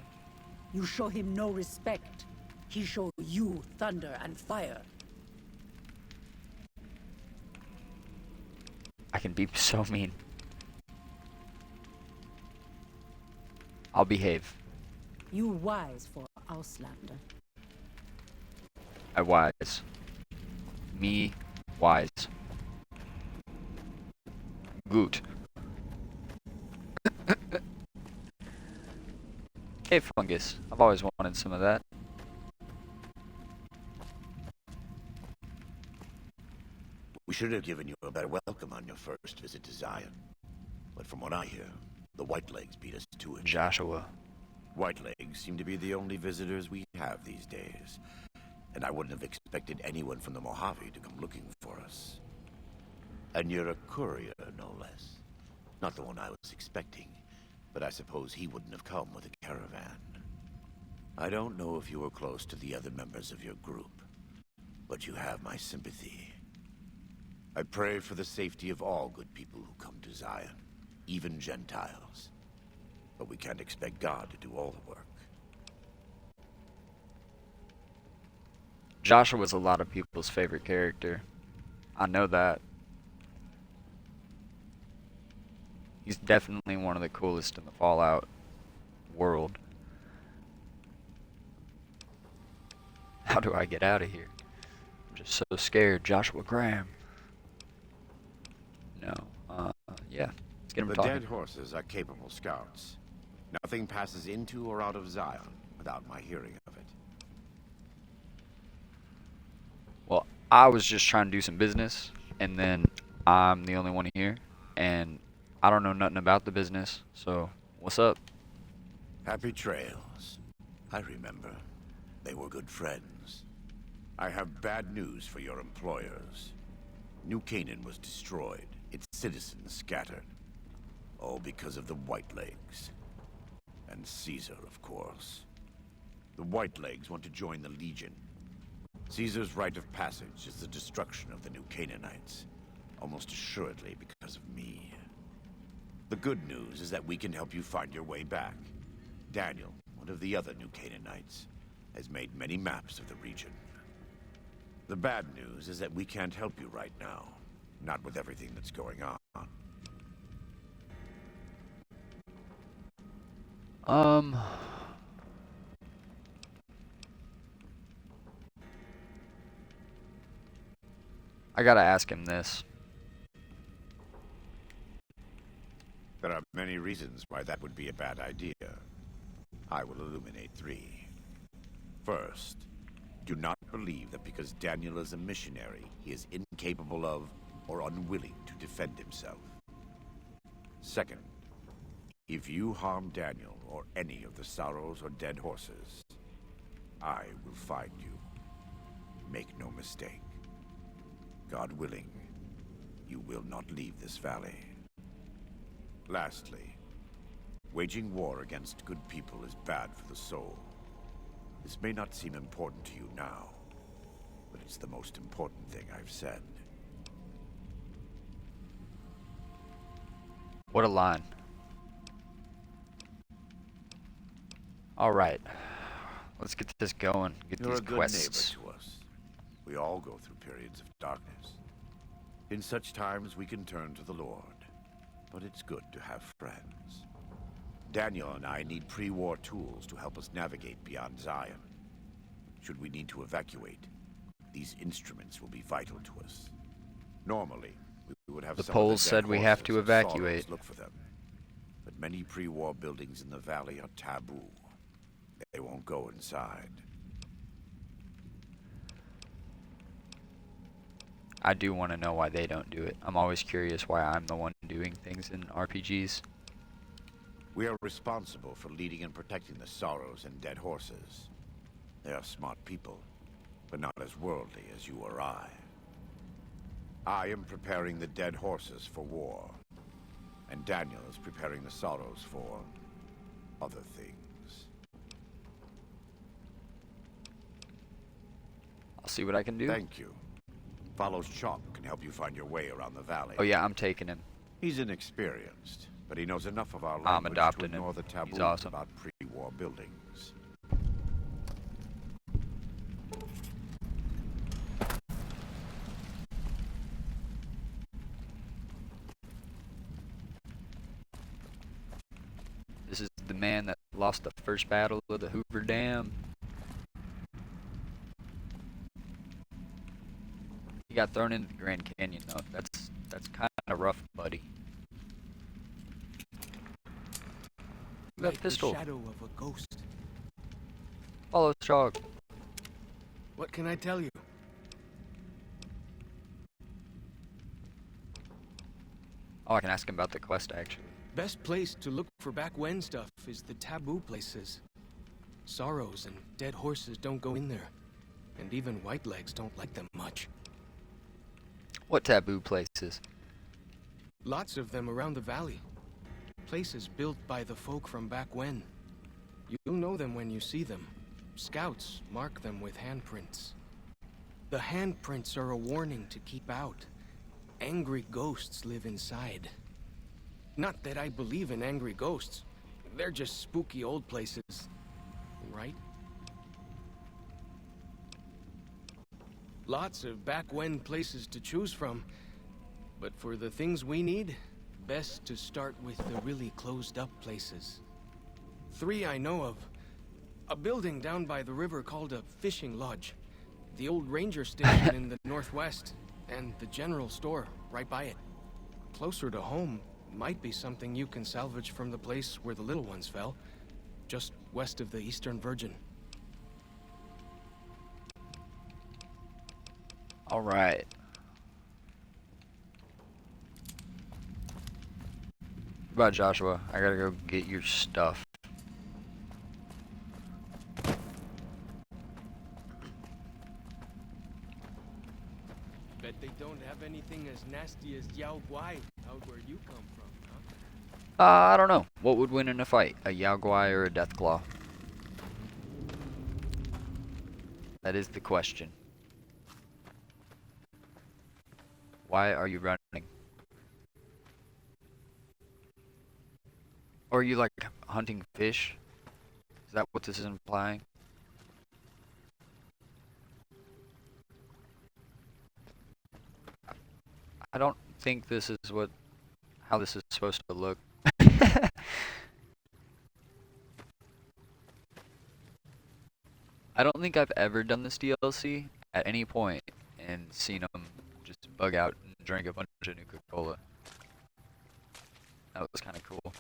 You show him no respect. He show you thunder and fire. I can be so mean. I'll behave. You wise for Auslander. I wise. Me wise. Gut. Hey, fungus. I've always wanted some of that. We should have given you a better welcome on your first visit to Zion. But from what I hear, the Whitelegs beat us to it. Joshua. Whitelegs seem to be the only visitors we have these days. And I wouldn't have expected anyone from the Mojave to come looking for us. And you're a courier, no less. Not the one I was expecting, but I suppose he wouldn't have come with a caravan. I don't know if you were close to the other members of your group, but you have my sympathy. I pray for the safety of all good people who come to Zion, even Gentiles. But we can't expect God to do all the work. Joshua was a lot of people's favorite character. I know that. He's definitely one of the coolest in the Fallout world. How do I get out of here? I'm just so scared. Joshua Graham. No. Yeah. Let's get him The talking. dead horses are capable scouts. Nothing passes into or out of Zion without my hearing of it. Well, I was just trying to do some business, and then I'm the only one here, and I don't know nothing about the business, so what's up? Happy trails. I remember. They were good friends. I have bad news for your employers. New Canaan was destroyed, its citizens scattered. All because of the Whitelegs. And Caesar, of course. The Whitelegs want to join the Legion. Caesar's rite of passage is the destruction of the New Canaanites. Almost assuredly because of me. The good news is that we can help you find your way back. Daniel, one of the other New Canaanites, has made many maps of the region. The bad news is that we can't help you right now. Not with everything that's going on. I gotta ask him this. There are many reasons why that would be a bad idea. I will illuminate 3. First, do not believe that because Daniel is a missionary, he is incapable of or unwilling to defend himself. Second, if you harm Daniel or any of the Sorrows or dead horses, I will find you. Make no mistake. God willing, you will not leave this valley. Lastly, waging war against good people is bad for the soul. This may not seem important to you now, but it's the most important thing I've said. What a line. Alright. Let's get this going. Get You're these a good quests. neighbor to us. We all go through periods of darkness. In such times, we can turn to the Lord. But it's good to have friends. Daniel and I need pre-war tools to help us navigate beyond Zion. Should we need to evacuate, these instruments will be vital to us. Normally, we would have The some of polls dead said we have horses to and Sorrows evacuate. look for them. But many pre-war buildings in the valley are taboo. They won't go inside. I do want to know why they don't do it. I'm always curious why I'm the one doing things in RPGs. We are responsible for leading and protecting the Sorrows and dead horses. They are smart people, but not as worldly as you or I. I am preparing the dead horses for war, and Daniel is preparing the Sorrows for other things. I'll see what I can do. Thank you. Follow Chomp can help you find your way around the valley. Oh yeah, I'm taking him. He's inexperienced, but he knows enough of our I'm language to adopting him. ignore the taboos He's awesome. about pre-war buildings. This is the man that lost the first battle of the Hoover Dam. He got thrown into the Grand Canyon though. That's kind of rough, buddy. That Like pistol. the shadow of a ghost. Follow Chalk. What can I tell you? Oh, I can ask him about the quest actually. Best place to look for back when stuff is the taboo places. Sorrows and dead horses don't go in there. And even Whitelegs don't like them much. What taboo places? Lots of them around the valley. Places built by the folk from back when. You'll know them when you see them. Scouts mark them with handprints. The handprints are a warning to keep out. Angry ghosts live inside. Not that I believe in angry ghosts. They're just spooky old places. Right? Lots of back when places to choose from. But for the things we need, best to start with the really closed up places. 3 I know of. A building down by the river called a fishing lodge. the old ranger station in the northwest, and the general store right by it. Closer to home might be something you can salvage from the place where the little ones fell, just west of the Eastern Virgin. All right. Goodbye, Joshua. I gotta go get your stuff. Bet they don't have anything as nasty as Yao Guai out where you come from, huh? I don't know. What would win in a fight? A Yao Guai or a Deathclaw? That is the question. Why are you running? Or are you like hunting fish? Is that what this is implying? I don't think this is how this is supposed to look. I don't think I've ever done this DLC at any point and seen them just bug out and drink a bunch of Nuka-Cola. That was kind of cool.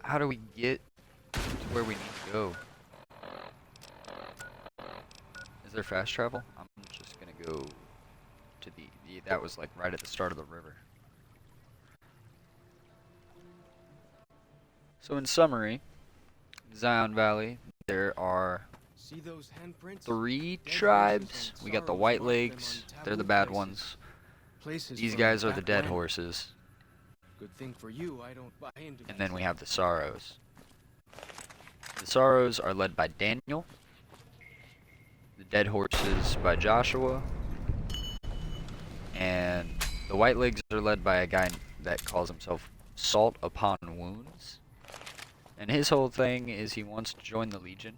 How do we get to where we need to go? Is there fast travel? I'm just gonna go to the that was like right at the start of the river. So in summary, Zion Valley, there are See those handprints? 3 Dead tribes. horses and We got the sorrows White mark them Legs, on they're the taboo bad places. ones. Places These from guys are the back dead when. horses. Good thing for you, I don't buy into And that then we stuff. have the Sorrows. The Sorrows are led by Daniel. The Dead Horses by Joshua. And the White Legs are led by a guy that calls himself Salt Upon Wounds. And his whole thing is he wants to join the Legion.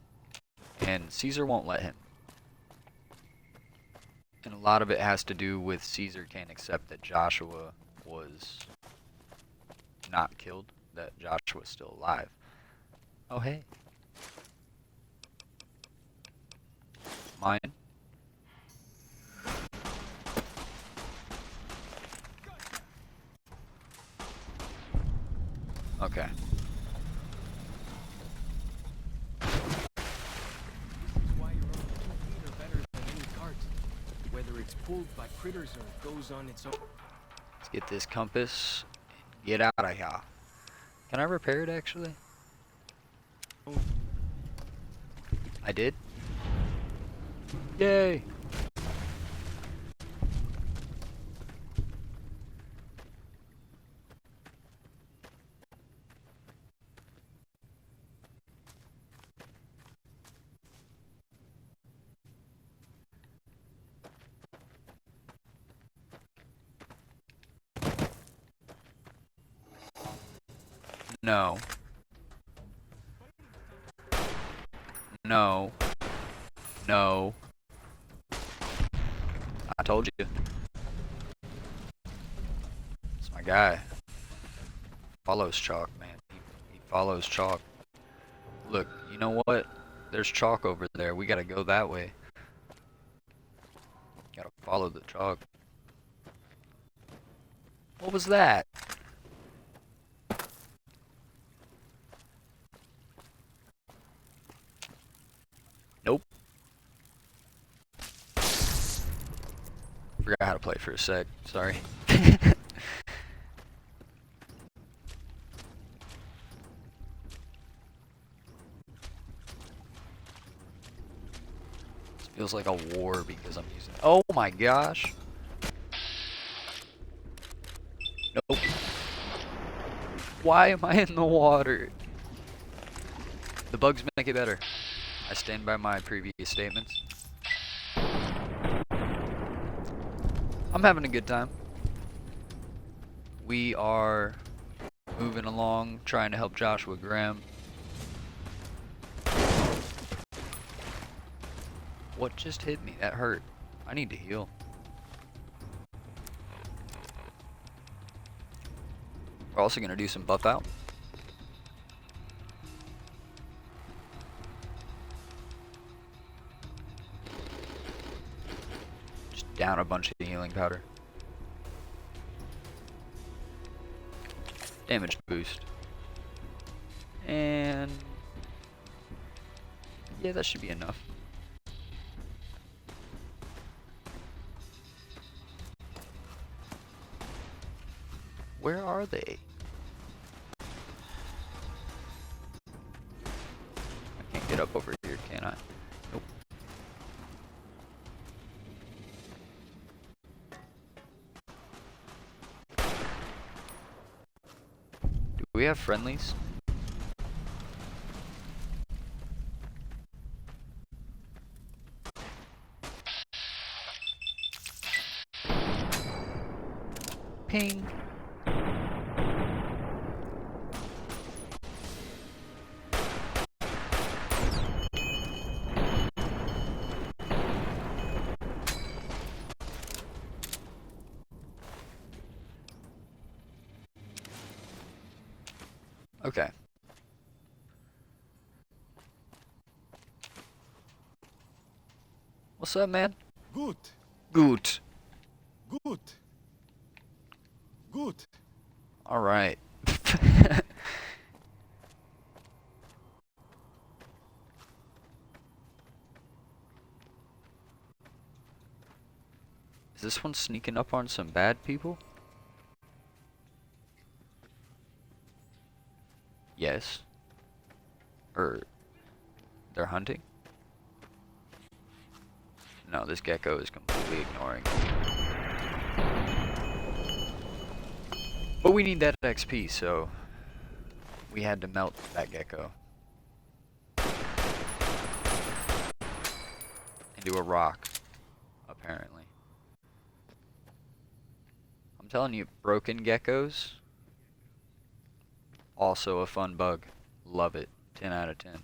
And Caesar won't let him. And a lot of it has to do with Caesar can't accept that Joshua was not killed, that Joshua's still alive. Oh, hey. Mine. Okay. Why your own 2 feet are better than any cart. Whether it's pulled by critters or goes on its own. Let's get this compass and get out of here. Can I repair it actually? I did? Yay! No. No. No. I told you. It's my guy. Follows chalk, man. He follows chalk. Look, you know what? There's chalk over there. We gotta go that way. Gotta follow the chalk. What was that? Nope. Forgot how to play for a sec. Sorry. This feels like a war because I'm using. Oh my gosh. Nope. Why am I in the water? The bugs make it better. I stand by my previous statements. I'm having a good time. We are moving along, trying to help Joshua Graham. What just hit me? That hurt. I need to heal. We're also going to do some buff out. down a bunch of healing powder. Damage boost. And yeah, that should be enough. Where are they? I can't get up over here, can I? Nope. Do we have friendlies? Ping. Okay. What's up, man? Good. Good. Good. Good. All right. Is this one sneaking up on some bad people? Yes. Or they're hunting? No, this gecko is completely ignoring me. But we need that XP, so we had to melt that gecko into a rock, apparently. I'm telling you, broken geckos, also a fun bug. Love it. 10 out of 10.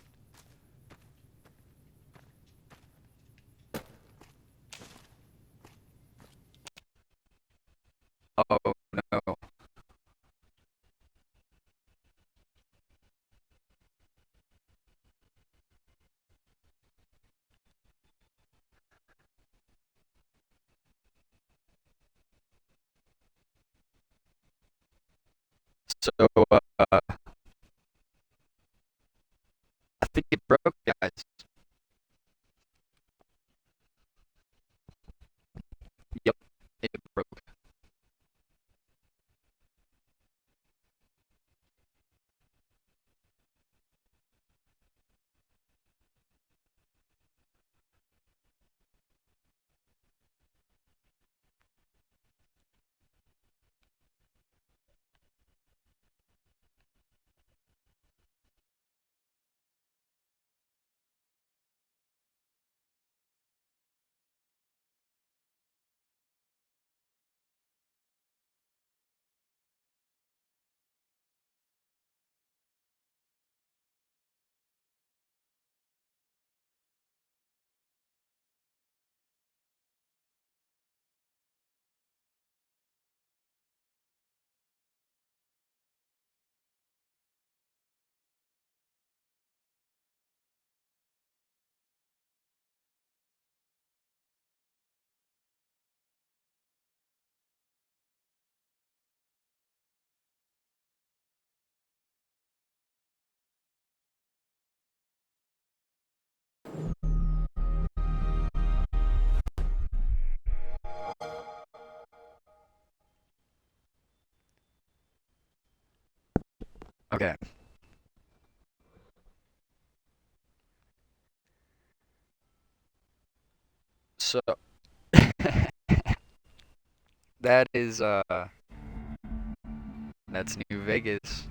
Oh no. So, I think it broke, guys. Yep, it broke. Okay. So, that is, that's New Vegas.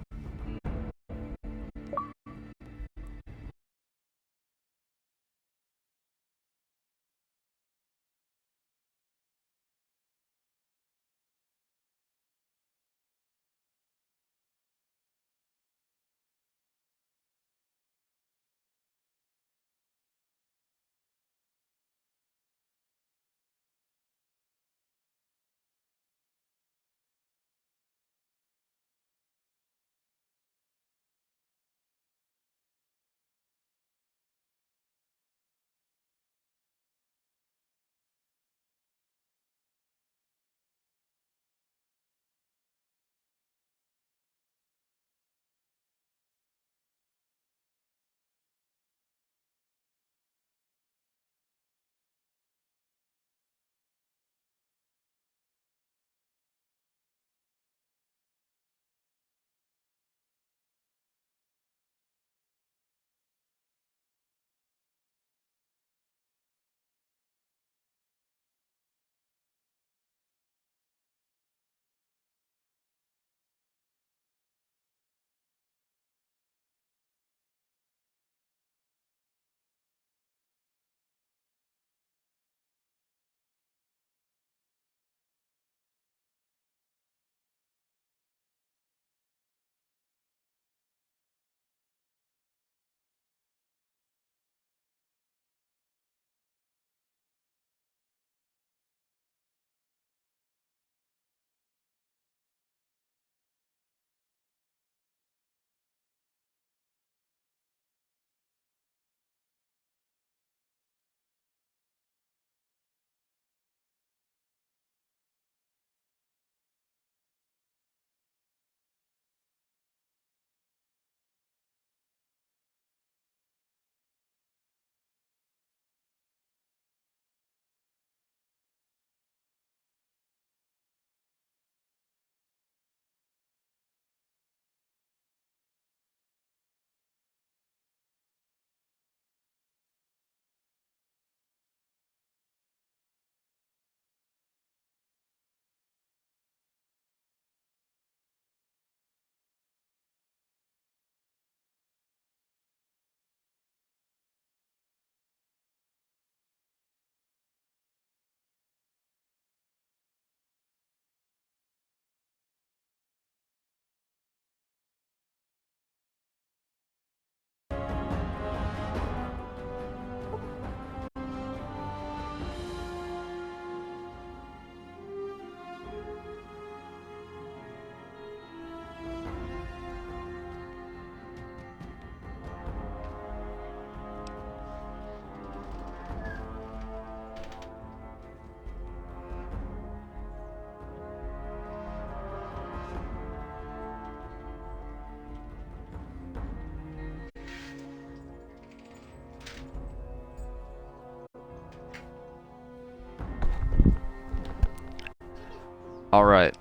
Alright.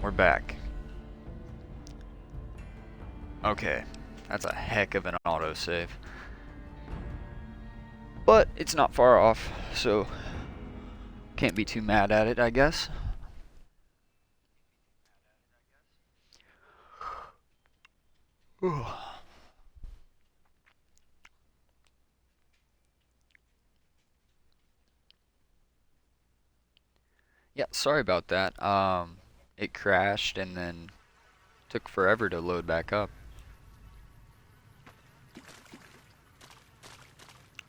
We're back. Okay. That's a heck of an autosave. But it's not far off, so can't be too mad at it, I guess. Ooh. Yeah, sorry about that. It crashed and then took forever to load back up.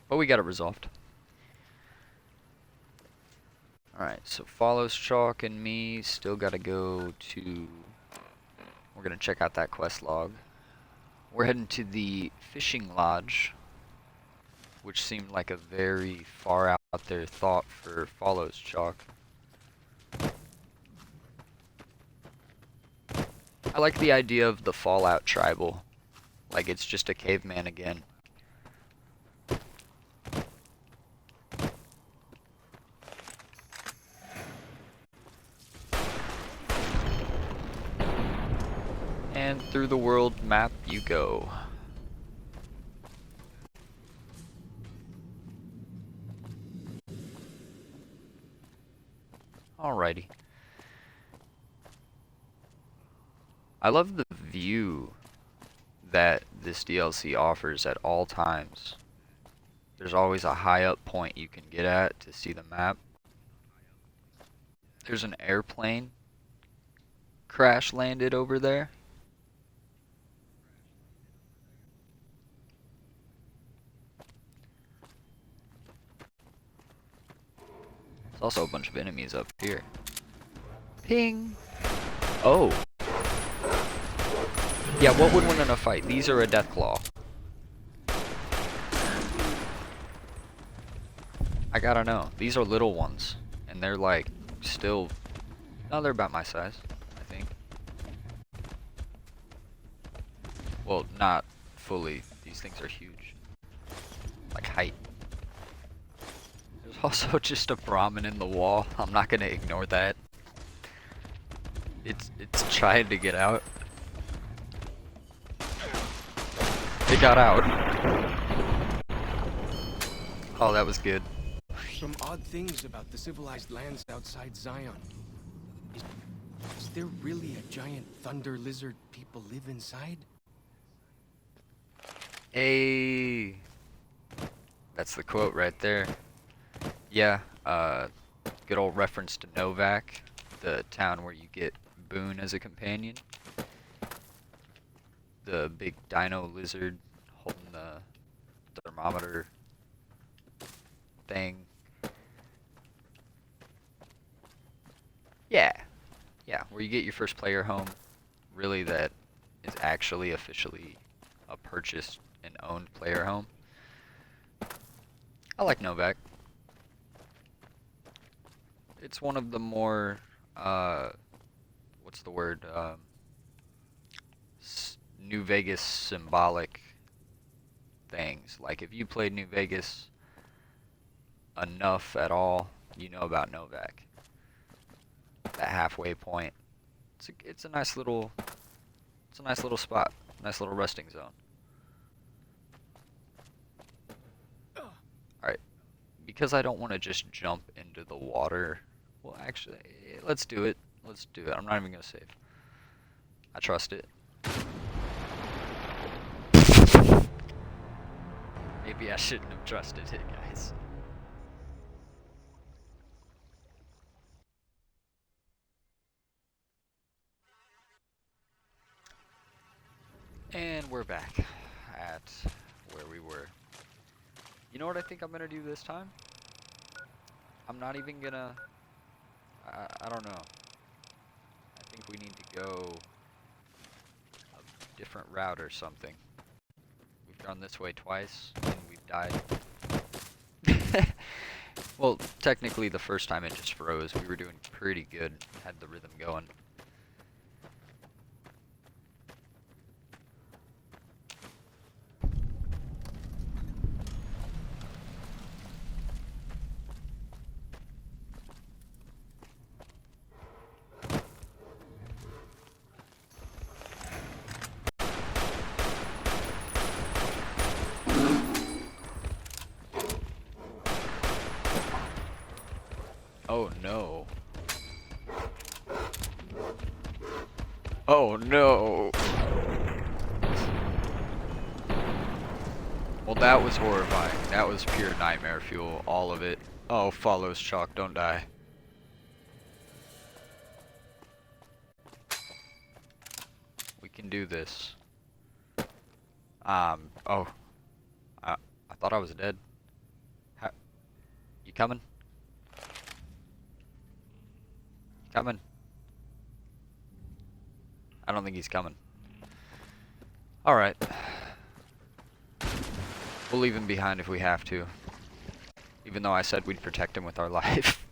But we got it resolved. Alright, so Follows Chalk and me still gotta go to... We're gonna check out that quest log. We're heading to the fishing lodge, which seemed like a very far out there thought for Follows Chalk. I like the idea of the Fallout tribal. Like it's just a caveman again. And through the world map you go. Alrighty. I love the view that this DLC offers at all times. There's always a high up point you can get at to see the map. There's an airplane crash landed over there. There's also a bunch of enemies up here. Ping! Oh! Yeah, what would win in a fight? These are a Deathclaw. I gotta know. These are little ones. And they're like, still... No, they're about my size, I think. Well, not fully. These things are huge. Like height. There's also just a Brahmin in the wall. I'm not gonna ignore that. It's trying to get out. It got out. Oh, that was good. Some odd things about the civilized lands outside Zion. Is there really a giant thunder lizard people live inside? Hey, that's the quote right there. Yeah, good old reference to Novak, the town where you get Boone as a companion. The big dino lizard holding the thermometer thing. Yeah, where you get your first player home, really that is actually officially a purchased and owned player home. I like Novak. It's one of the more, what's the word, New Vegas symbolic things. Like if you played New Vegas enough at all, you know about Novak. That halfway point. It's a nice little spot. Nice little resting zone. Alright. Because I don't want to just jump into the water. Well, actually, let's do it. Let's do it. I'm not even going to save. I trust it. Maybe I shouldn't have trusted it, guys. And we're back at where we were. You know what I think I'm gonna do this time? I'm not even gonna... I don't know. I think we need to go a different route or something. We've gone this way twice, and we've died. Well, technically the first time it just froze. We were doing pretty good, had the rhythm going. Oh no. Well, that was horrifying. That was pure nightmare fuel, all of it. Oh, follows Chalk, don't die. We can do this. Oh. I thought I was dead. You coming? Coming? I don't think he's coming. Alright. We'll leave him behind if we have to. Even though I said we'd protect him with our life.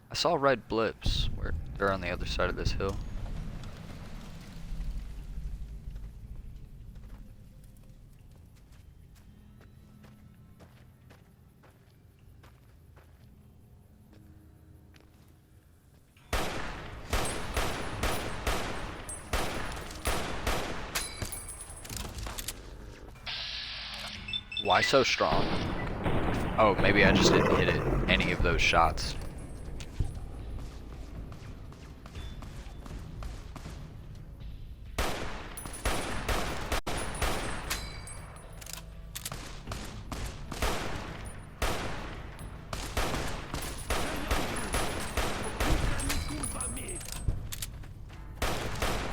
I saw red blips. Where they're on the other side of this hill. Why so strong? Oh, maybe I just didn't hit it. Any of those shots.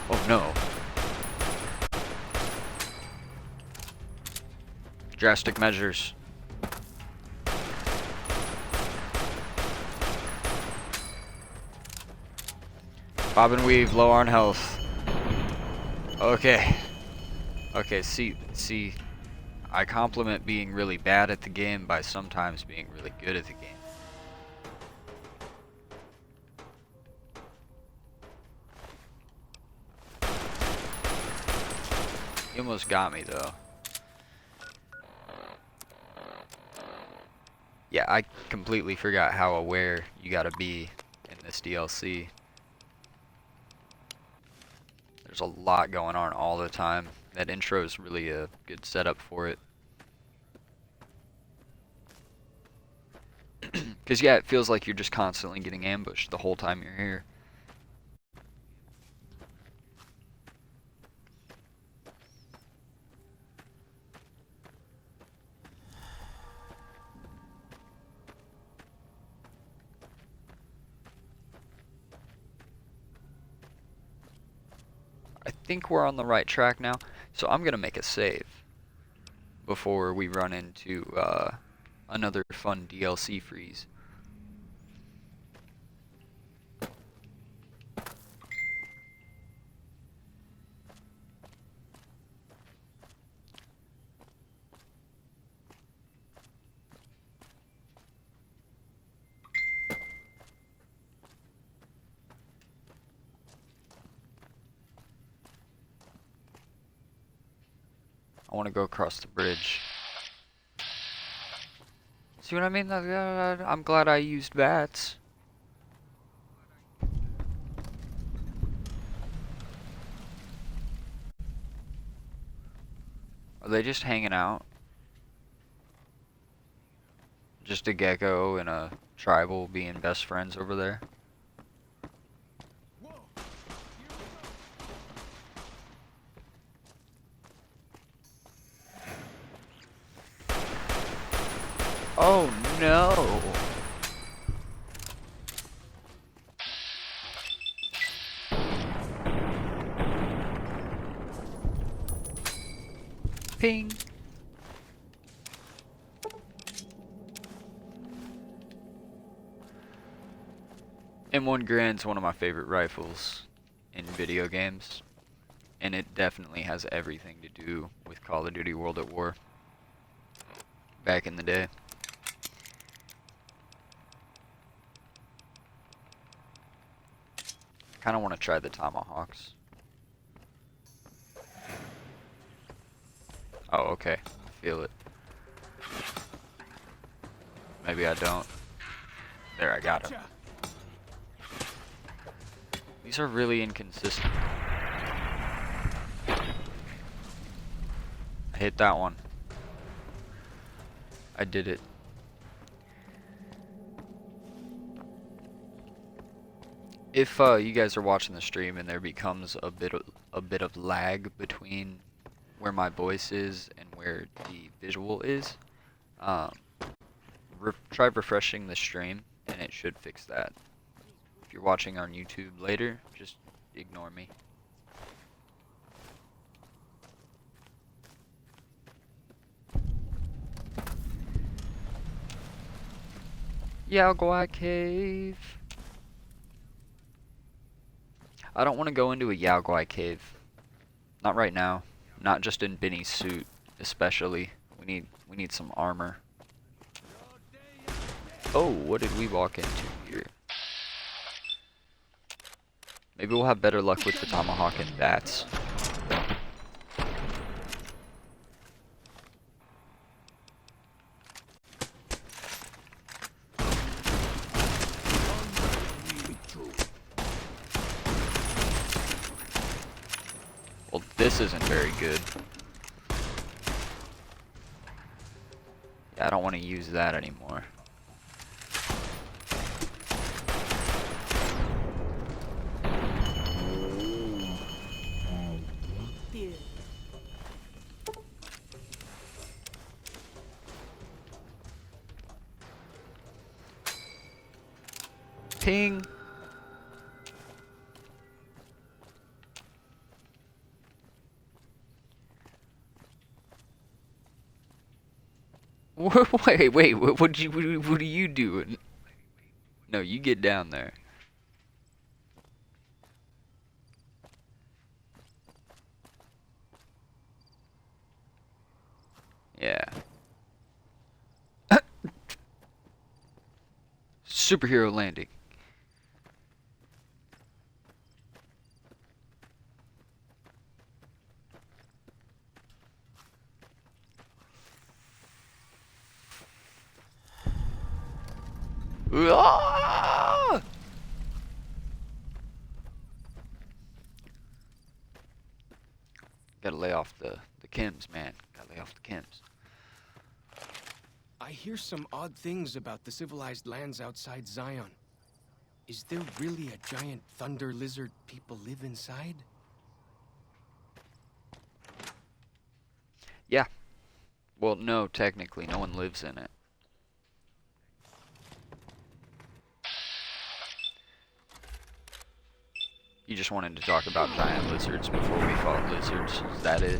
Oh no. Drastic measures. Bob and weave, low on health. Okay. Okay, see, I compliment being really bad at the game by sometimes being really good at the game. He almost got me though. Yeah, I completely forgot how aware you gotta be in this DLC. There's a lot going on all the time. That intro is really a good setup for it. Because yeah, it feels like you're just constantly getting ambushed the whole time you're here. I think we're on the right track now, so I'm gonna make a save before we run into another fun DLC freeze. I want to go across the bridge. See what I mean? I'm glad I used bats. Are they just hanging out? Just a gecko and a tribal being best friends over there? Oh no! Ping! M1 Garand's one of my favorite rifles in video games, and it definitely has everything to do with Call of Duty World at War back in the day. Kind of want to try the tomahawks. Oh, okay. I feel it. Maybe I don't. There, I got him. These are really inconsistent. I hit that one. I did it. If you guys are watching the stream and there becomes a bit of lag between where my voice is and where the visual is, try refreshing the stream and it should fix that. If you're watching on YouTube later, just ignore me. Yaogwai Cave. I don't want to go into a Yaogwai Cave. Not right now. Not just in Benny's suit, especially. We need some armor. Oh, what did we walk into here? Maybe we'll have better luck with the tomahawk and bats. Well, this isn't very good. Yeah, I don't want to use that anymore. Ping. Wait, what are you doing? No, you get down there. Yeah. Superhero landing. Ah! Gotta lay off the chems, man. Gotta lay off the chems. I hear some odd things about the civilized lands outside Zion. Is there really a giant thunder lizard people live inside? Yeah. Well, no, technically, no one lives in it. You just wanted to talk about giant lizards before we fought lizards. Is that it?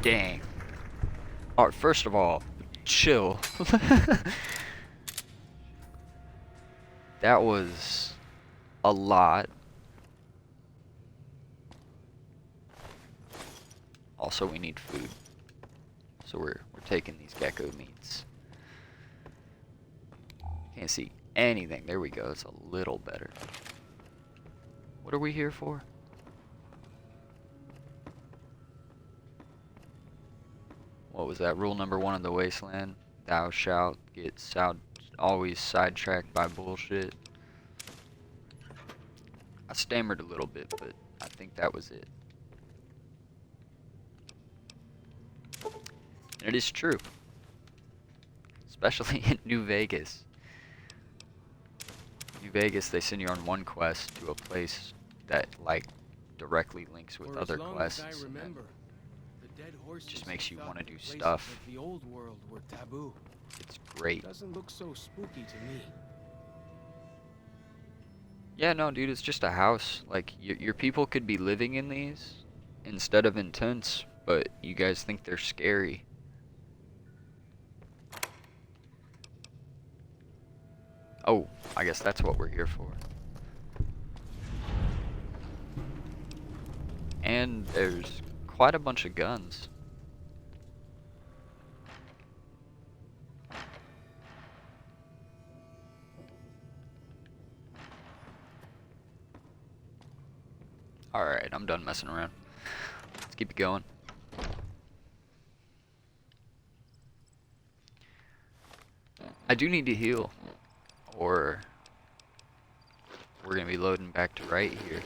Dang. Alright, first of all, chill. That was a lot. Also, we need food. So we're taking these gecko meats. Can't see anything. There we go. It's a little better. What are we here for? What was that? Rule number 1 of the wasteland. Thou shalt get always sidetracked by bullshit. I stammered a little bit, but I think that was it. And it is true. Especially in New Vegas. New Vegas, they send you on one quest to a place that, like, directly links with other quests. As I remember, the dead horses just makes you want to do places stuff. of the old world were taboo. It's great. Doesn't look so spooky to me. Yeah, no, dude, it's just a house. Like, your people could be living in these instead of in tents, but you guys think they're scary. Oh, I guess that's what we're here for. And there's quite a bunch of guns. Alright, I'm done messing around. Let's keep it going. I do need to heal. Or we're gonna be loading back to right here.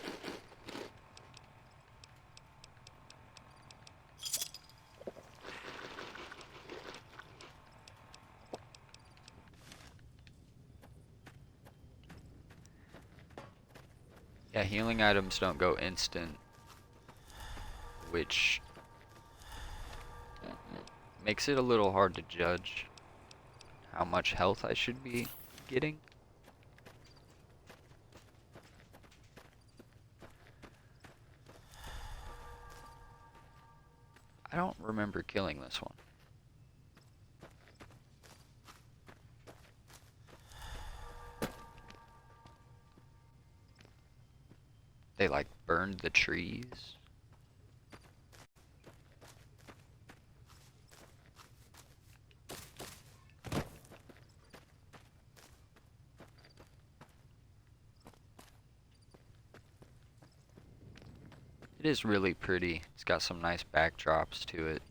Yeah, healing items don't go instant, which makes it a little hard to judge how much health I should be getting. I don't remember killing this one. They like burned the trees. It is really pretty. It's got some nice backdrops to it.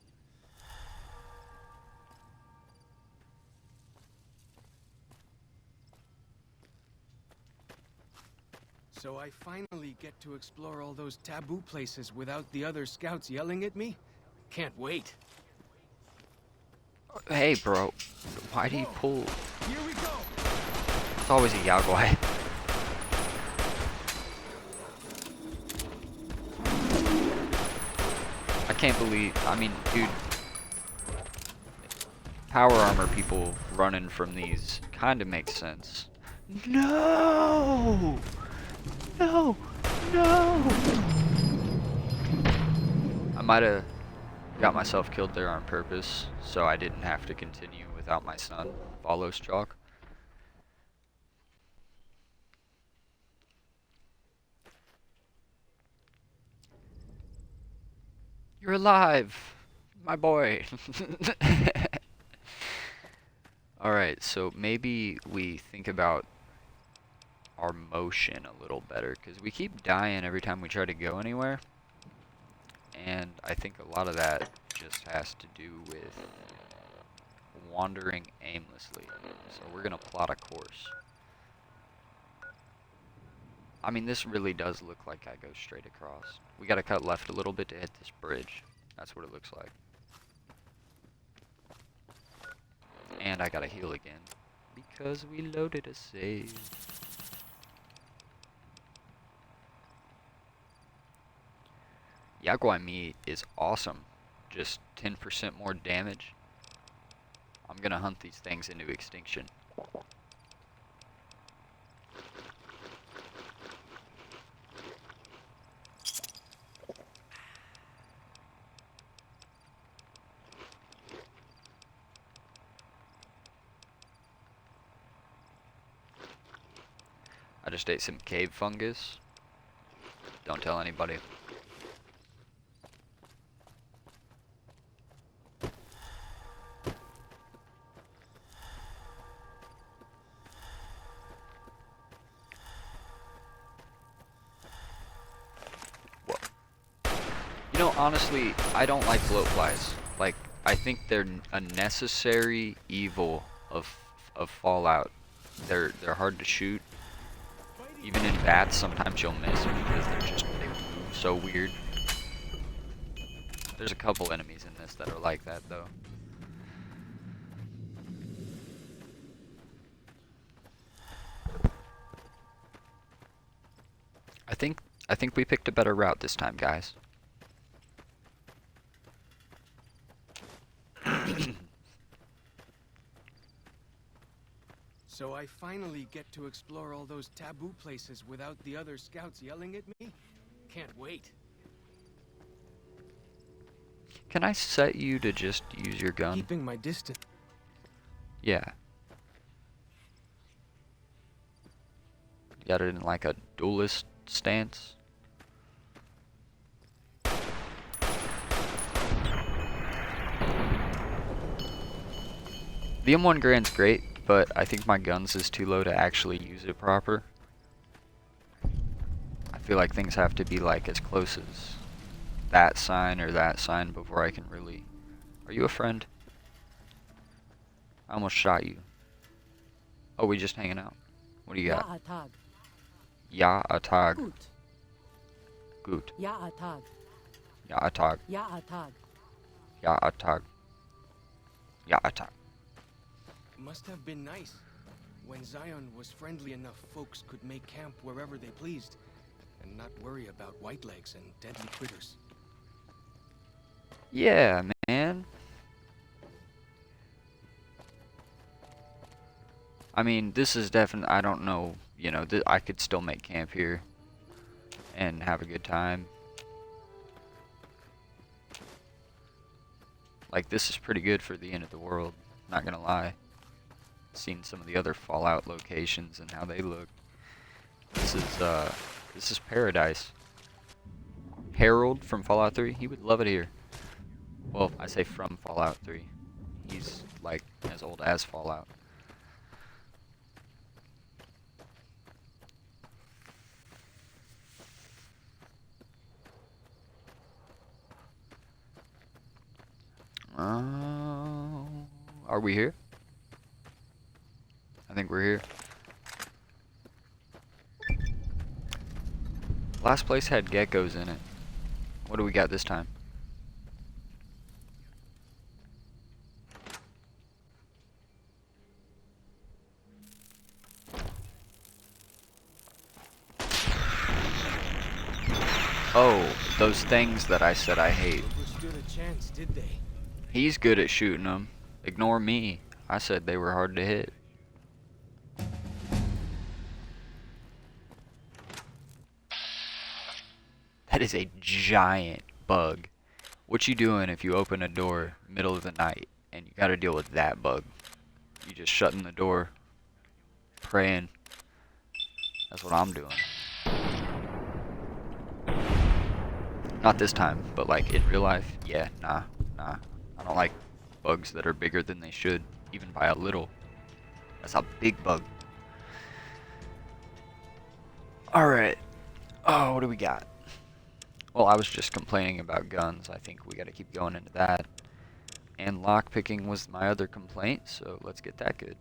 So I finally get to explore all those taboo places without the other scouts yelling at me? Can't wait. Hey, bro. Why do you pull? Here we go! It's always a Yaguai. I can't believe, I mean, dude, power armor people running from these kind of makes sense. No! No! No! I might have got myself killed there on purpose, so I didn't have to continue without my son, Follows Chalk. You're alive, my boy. Alright, so maybe we think about our motion a little better, because we keep dying every time we try to go anywhere. And I think a lot of that just has to do with wandering aimlessly. So we're going to plot a course. I mean, this really does look like I go straight across. We gotta cut left a little bit to hit this bridge. That's what it looks like. And I gotta heal again, because we loaded a save. Yaguai meat is awesome. Just 10% more damage. I'm gonna hunt these things into extinction. I just ate some cave fungus. Don't tell anybody. Whoa. You know, honestly, I don't like bloatflies. Like, I think they're a necessary evil of Fallout. They're hard to shoot. Even in bats, sometimes you'll miss because they move so weird. There's a couple enemies in this that are like that, though. I think we picked a better route this time, guys. So I finally get to explore all those taboo places without the other scouts yelling at me? Can't wait. Can I set you to just use your gun? Keeping my distance. Yeah. You got it in like a duelist stance. The M1 Grand's great, but I think my guns is too low to actually use it proper. I feel like things have to be like as close as that sign or that sign before I can really... Are you a friend? I almost shot you. Oh, we just hanging out. What do you got? Ja Atag. Gut. Gut. Ja Atag. Ja Atag. Ja Atag. Ja Atag. Ja Atag. Must have been nice. When Zion was friendly enough, folks could make camp wherever they pleased, and not worry about whitelegs and deadly critters. Yeah, man. I mean, this is definitely, I don't know, you know, I could still make camp here and have a good time. Like, this is pretty good for the end of the world, not gonna lie. Seen some of the other Fallout locations and how they look. This is paradise. Harold from Fallout 3, he would love it here. Well, I say from Fallout 3. He's like as old as Fallout. Are we here? I think we're here. Last place had geckos in it. What do we got this time? Oh, those things that I said I hate. Never stood a chance, did they? He's good at shooting them. Ignore me. I said they were hard to hit. That is a giant bug. What you doing if you open a door middle of the night and you gotta deal with that bug? You just shutting the door, praying. That's what I'm doing. Not this time, but like in real life, yeah, nah. I don't like bugs that are bigger than they should, even by a little. That's a big bug. Alright. Oh, what do we got? Well, I was just complaining about guns. I think we gotta keep going into that. And lockpicking was my other complaint, so let's get that good.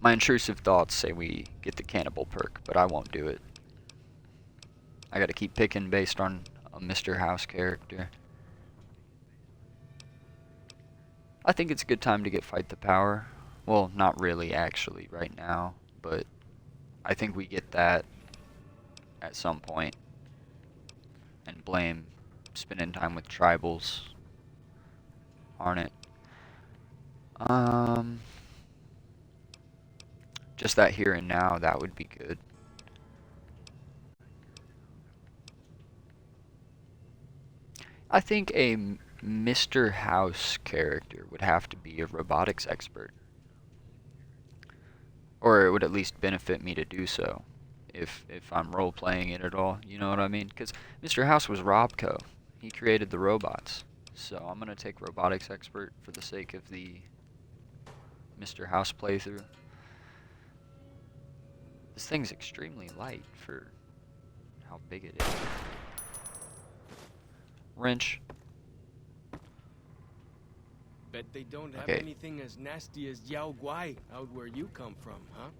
My intrusive thoughts say we get the cannibal perk, but I won't do it. I gotta keep picking based on a Mr. House character. I think it's a good time to get Fight the Power. Well, not really actually right now, but I think we get that at some point. And blame spending time with tribals. Aren't it? Just that here and now, that would be good. I think a Mr. House character would have to be a robotics expert. Or it would at least benefit me to do so. If I'm role-playing it at all, you know what I mean? Because Mr. House was Robco. He created the robots. So I'm going to take robotics expert for the sake of the Mr. House playthrough. This thing's extremely light for how big it is. Wrench. Bet they don't have anything as nasty as Yao Guai out where you come from, huh?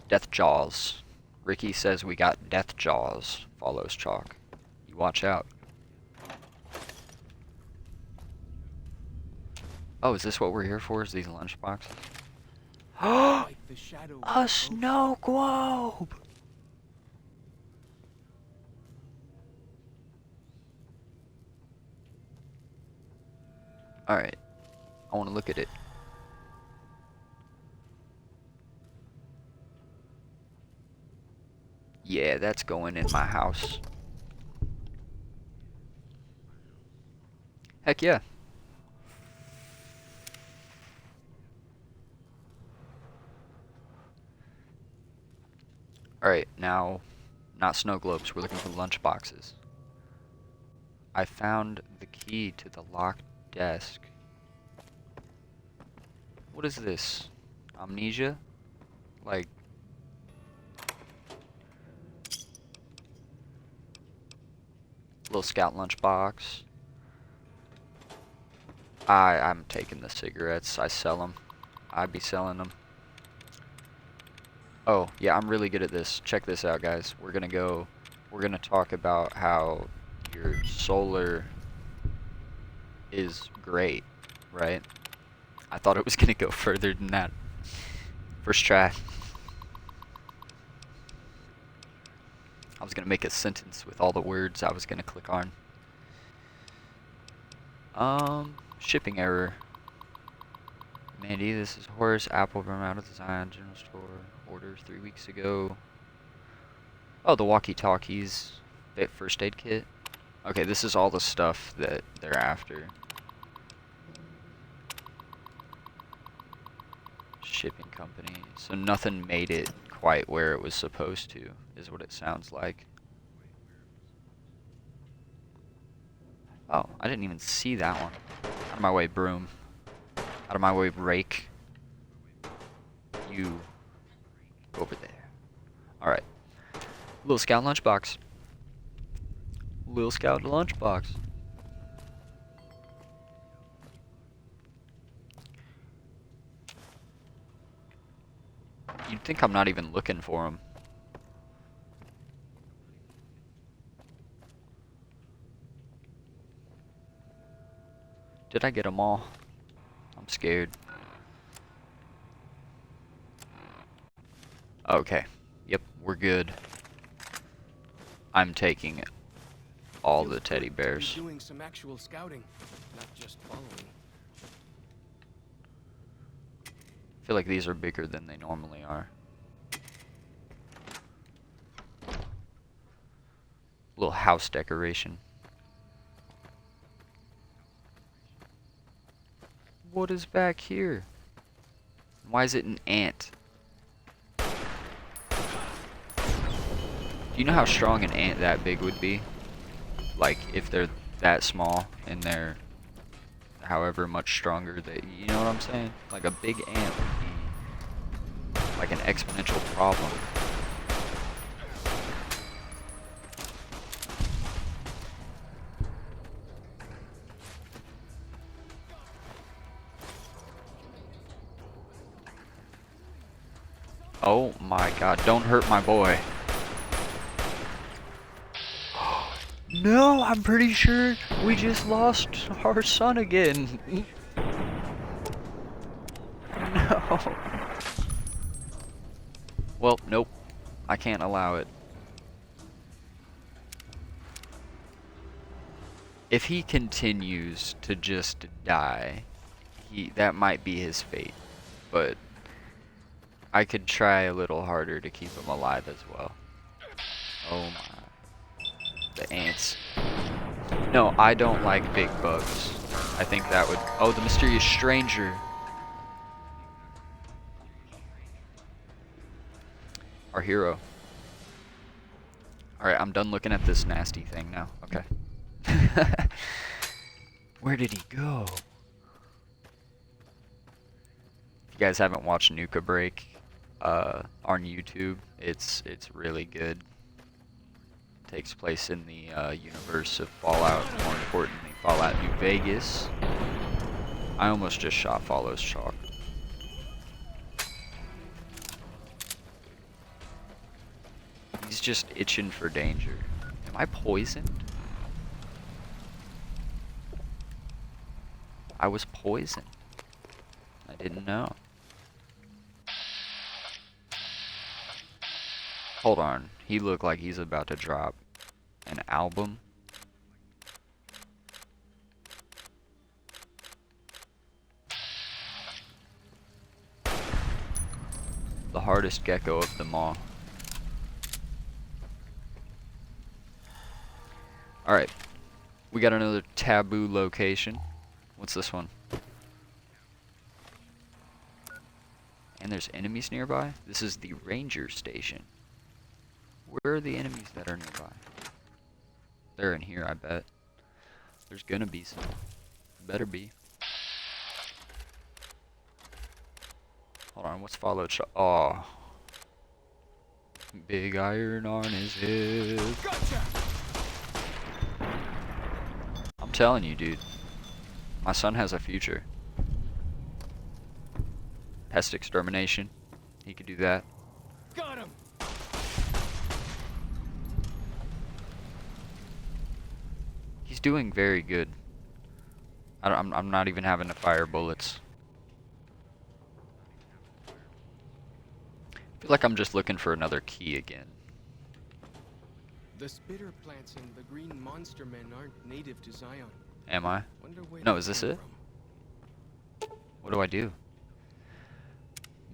Death Jaws. Ricky says we got Death Jaws. Follows Chalk. You watch out. Oh, is this what we're here for? Is these lunch boxes? Like the shadow A snow globe! Alright. I want to look at it. Yeah, that's going in my house. Heck yeah. Alright, now, not snow globes, we're looking for lunch boxes. I found the key to the locked desk. What is this? Amnesia? Like... little scout lunch box. I'm taking the cigarettes. I sell them. I be selling them. Oh, yeah, I'm really good at this. Check this out, guys. We're gonna talk about how your solar is great, right? I thought it was gonna go further than that. First try. I was gonna make a sentence with all the words I was gonna click on. Shipping error. Mandy, this is Horace Applebaum out of the Zion General Store. Order 3 weeks ago. Oh, the walkie-talkies. First aid kit. Okay, this is all the stuff that they're after. Shipping company. So nothing made it quite where it was supposed to, is what it sounds like. Oh, I didn't even see that one. Out of my way, broom. Out of my way, rake. You go over there. Alright. Little Scout lunchbox. Little Scout lunchbox. You'd think I'm not even looking for them. Did I get them all? I'm scared. Okay. Yep, we're good. I'm taking all the teddy bears. Doing some actual scouting, not just following. I feel like these are bigger than they normally are. Little house decoration. What is back here? Why is it an ant? Do you know how strong an ant that big would be? Like, if they're that small and they're however much stronger that, you know what I'm saying? Like a big ant would be like an exponential problem. Oh my god, don't hurt my boy. No, I'm pretty sure we just lost our son again. No. Well, nope. I can't allow it. If he continues to just die, that might be his fate. But I could try a little harder to keep him alive as well. Oh my. The ants. No, I don't like big bugs. I think that would... Oh, the mysterious stranger. Our hero. Alright, I'm done looking at this nasty thing now. Okay. Where did he go? If you guys haven't watched Nuka Break on YouTube, it's really good. Takes place in the universe of Fallout, more importantly, Fallout New Vegas. I almost just shot Follows Chalk. He's just itching for danger. Am I poisoned? I was poisoned. I didn't know. Hold on. He looked like he's about to drop an album. The hardest gecko of them all. Alright. We got another taboo location. What's this one? And there's enemies nearby? This is the ranger station. Where are the enemies that are nearby? They're in here, I bet. There's gonna be some. Better be. Hold on, what's followed? Oh. Big iron on his head. Gotcha! I'm telling you, dude. My son has a future. Pest extermination. He could do that. Got him! He's doing very good. I'm not even having to fire bullets. I feel like I'm just looking for another key again. The spitter plants in the green monster men aren't native to Zion. Am I? Wonder where No, they is this came it? from. What do I do?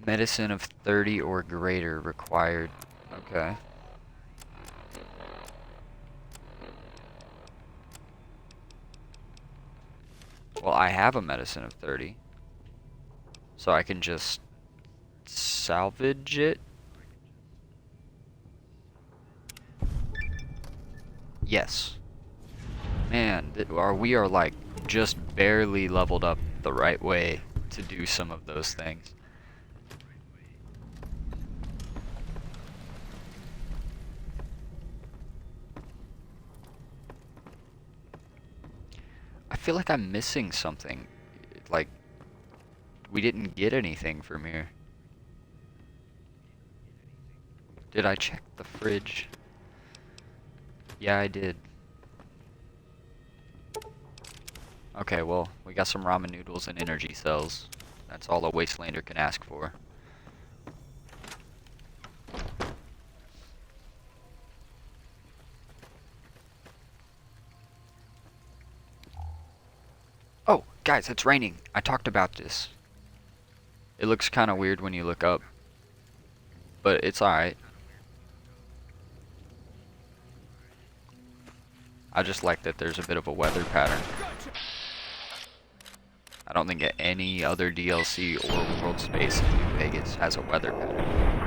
Medicine of 30 or greater required. Okay. Well, I have a medicine of 30. So I can just salvage it. Yes. Man, we are like just barely leveled up the right way to do some of those things. I feel like I'm missing something. Like, we didn't get anything from here. Did I check the fridge? Yeah, I did. Okay, well, we got some ramen noodles and energy cells. That's all a Wastelander can ask for. Oh, guys, it's raining. I talked about this. It looks kind of weird when you look up, but it's alright. I just like that there's a bit of a weather pattern. I don't think any other DLC or World Space in New Vegas has a weather pattern.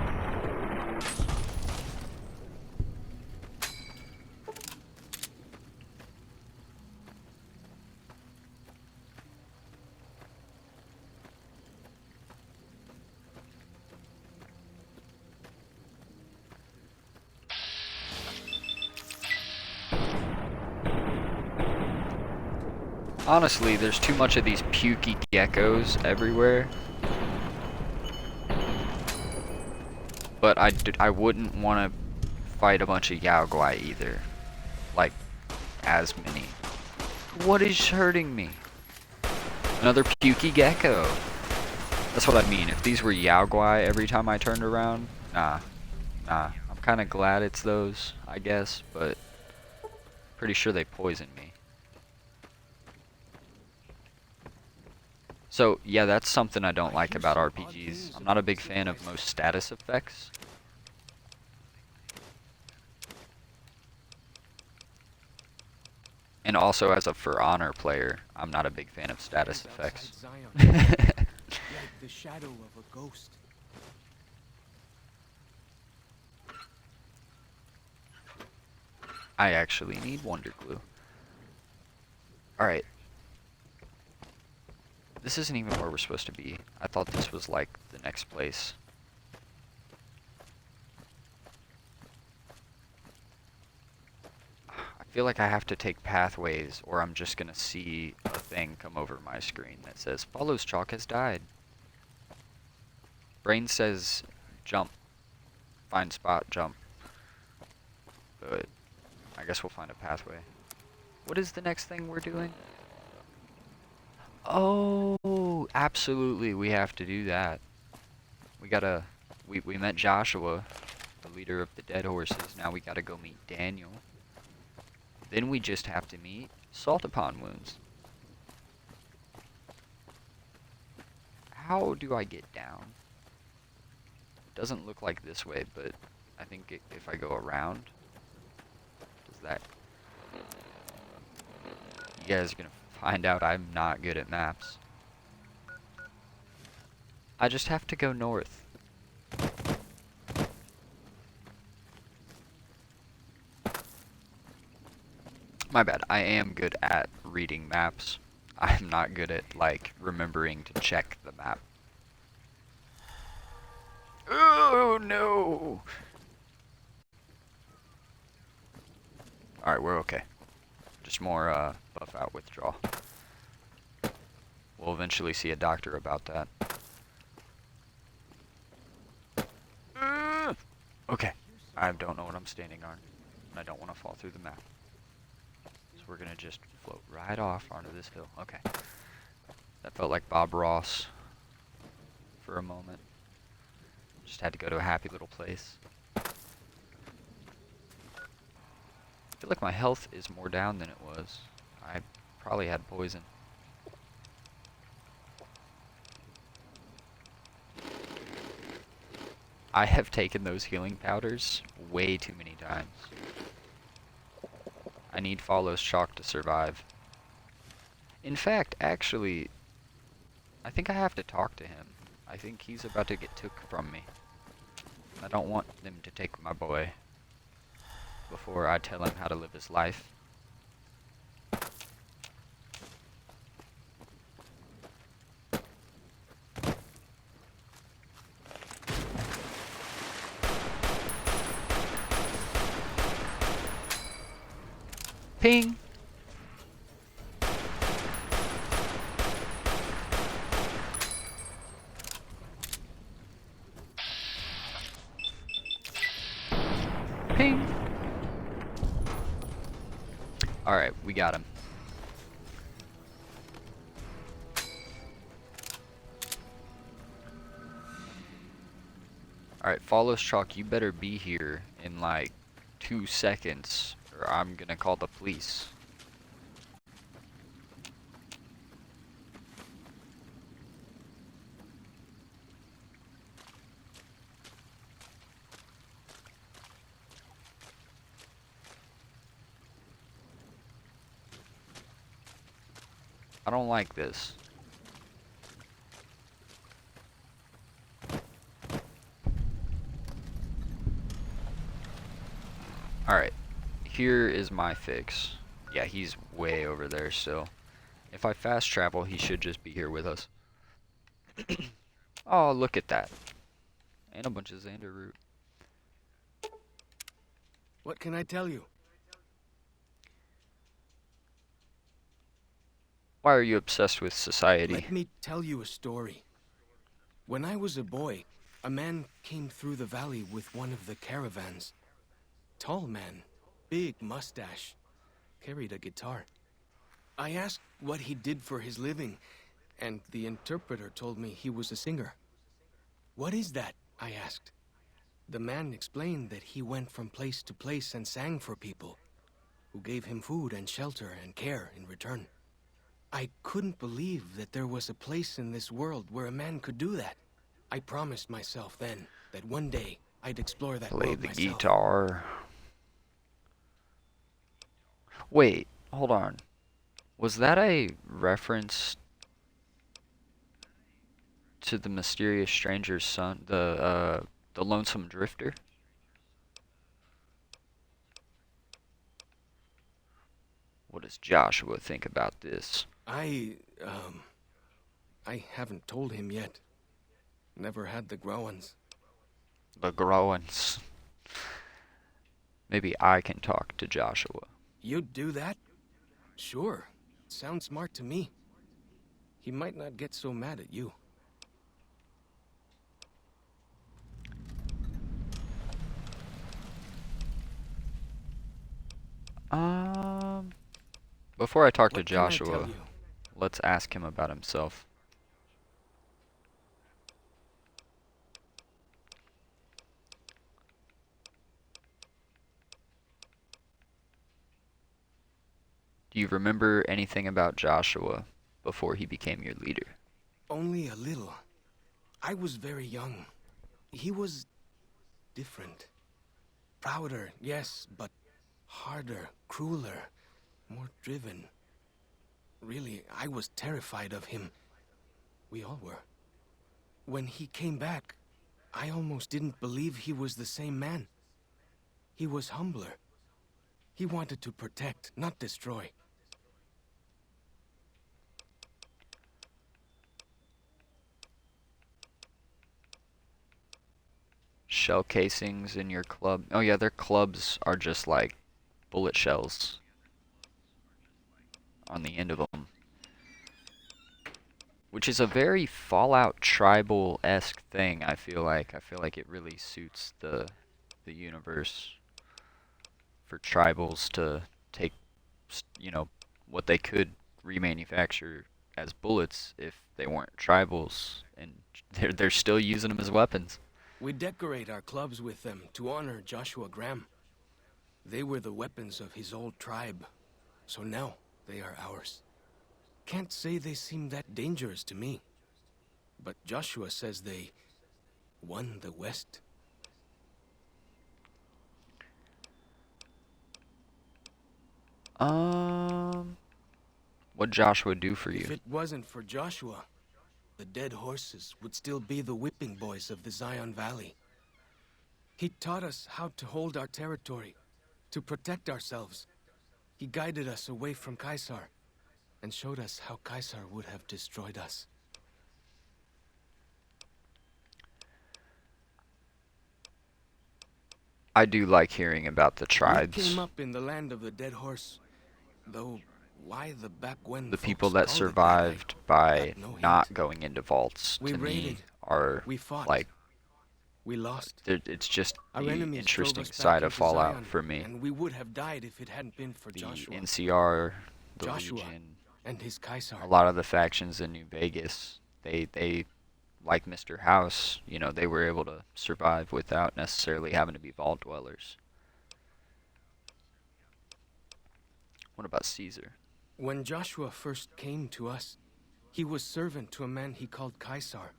Honestly, there's too much of these pukey geckos everywhere. But I wouldn't want to fight a bunch of Yao Guai either. Like, as many. What is hurting me? Another pukey gecko. That's what I mean. If these were Yao Guai every time I turned around, nah. I'm kind of glad it's those, I guess, but pretty sure they poison me. So, yeah, that's something I don't like about RPGs. I'm not a big fan of most status effects. And also, as a For Honor player, I'm not a big fan of status effects. Like the shadow of a ghost. I actually need Wonder Glue. Alright. This isn't even where we're supposed to be. I thought this was like the next place. I feel like I have to take pathways or I'm just gonna see a thing come over my screen that says Follows Chalk has died. Brain says jump. Find spot, jump. But I guess we'll find a pathway. What is the next thing we're doing? Oh, absolutely, we have to do that. We gotta, we met Joshua, the leader of the Dead Horses. Now we gotta go meet Daniel. Then we just have to meet Salt Upon Wounds. How do I get down? It doesn't look like this way, but I think if I go around, does that... You guys are gonna find out I'm not good at maps. I just have to go north. My bad. I am good at reading maps. I'm not good at, like, remembering to check the map. Oh, no! Alright, we're okay. Just more, buff out withdrawal. We'll eventually see a doctor about that. Okay. I don't know what I'm standing on. And I don't want to fall through the map. So we're going to just float right off onto this hill. Okay. That felt like Bob Ross for a moment. Just had to go to a happy little place. I feel like my health is more down than it was. I probably had poison. I have taken those healing powders way too many times. I need Follows Chalk to survive. In fact, actually, I think I have to talk to him. I think he's about to get took from me. I don't want them to take my boy before I tell him how to live his life. Ping! Ping! Alright, we got him. Alright, Follows Chalk, you better be here in like 2 seconds, or I'm gonna call the police. I don't like this. Alright, here is my fix. Yeah, he's way over there still. If I fast travel, he should just be here with us. Oh, look at that. And a bunch of Xander root. What can I tell you? Why are you obsessed with society? Let me tell you a story. When I was a boy, a man came through the valley with one of the caravans. Tall man, big mustache, carried a guitar. I asked what he did for his living, and the interpreter told me he was a singer. What is that? I asked. The man explained that he went from place to place and sang for people, who gave him food and shelter and care in return. I couldn't believe that there was a place in this world where a man could do that. I promised myself then that one day I'd explore that Play world the myself. guitar. Wait, hold on. Was that a reference to the mysterious stranger's son, the lonesome drifter? What does Joshua think about this? I haven't told him yet. Never had the Growans. The Growans. Maybe I can talk to Joshua. You'd do that? Sure. Sounds smart to me. He might not get so mad at you. Before I talk to What can I Joshua, tell you? let's ask him about himself. Do you remember anything about Joshua before he became your leader? Only a little. I was very young. He was different. Prouder, yes, but harder, crueler, more driven. Really, I was terrified of him. We all were. When he came back, I almost didn't believe he was the same man. He was humbler. He wanted to protect, not destroy. Shell casings in your club. Oh yeah, their clubs are just like bullet shells on the end of them. which is a very Fallout tribal-esque thing. I feel like it really suits the universe for tribals to take, you know, what they could remanufacture as bullets if they weren't tribals, and they're still using them as weapons. We decorate our clubs with them to honor Joshua Graham. They were the weapons of his old tribe, so now they are ours. Can't say they seem that dangerous to me, but Joshua says they won the West. What'd Joshua do for you? If it wasn't for Joshua, the dead horses would still be the whipping boys of the Zion Valley. He taught us how to hold our territory, to protect ourselves. He guided us away from Caesar, and showed us how Caesar would have destroyed us. I do like hearing about the tribes. We came up in the land of the dead horse, though why the back when The folks people that called it survived that, I by got no not hint. going into vaults, We to me, raided, are we fought, like, we lost. it's just Our the enemies interesting drove us back side of into Fallout Zion, for me. and we would have died if it hadn't been for The Joshua. NCR, the Joshua Legion, and his Caesar. a lot of the factions in New Vegas, they like Mr. House, you know, they were able to survive without necessarily having to be vault dwellers. What about Caesar? When Joshua first came to us, he was servant to a man he called Caesar.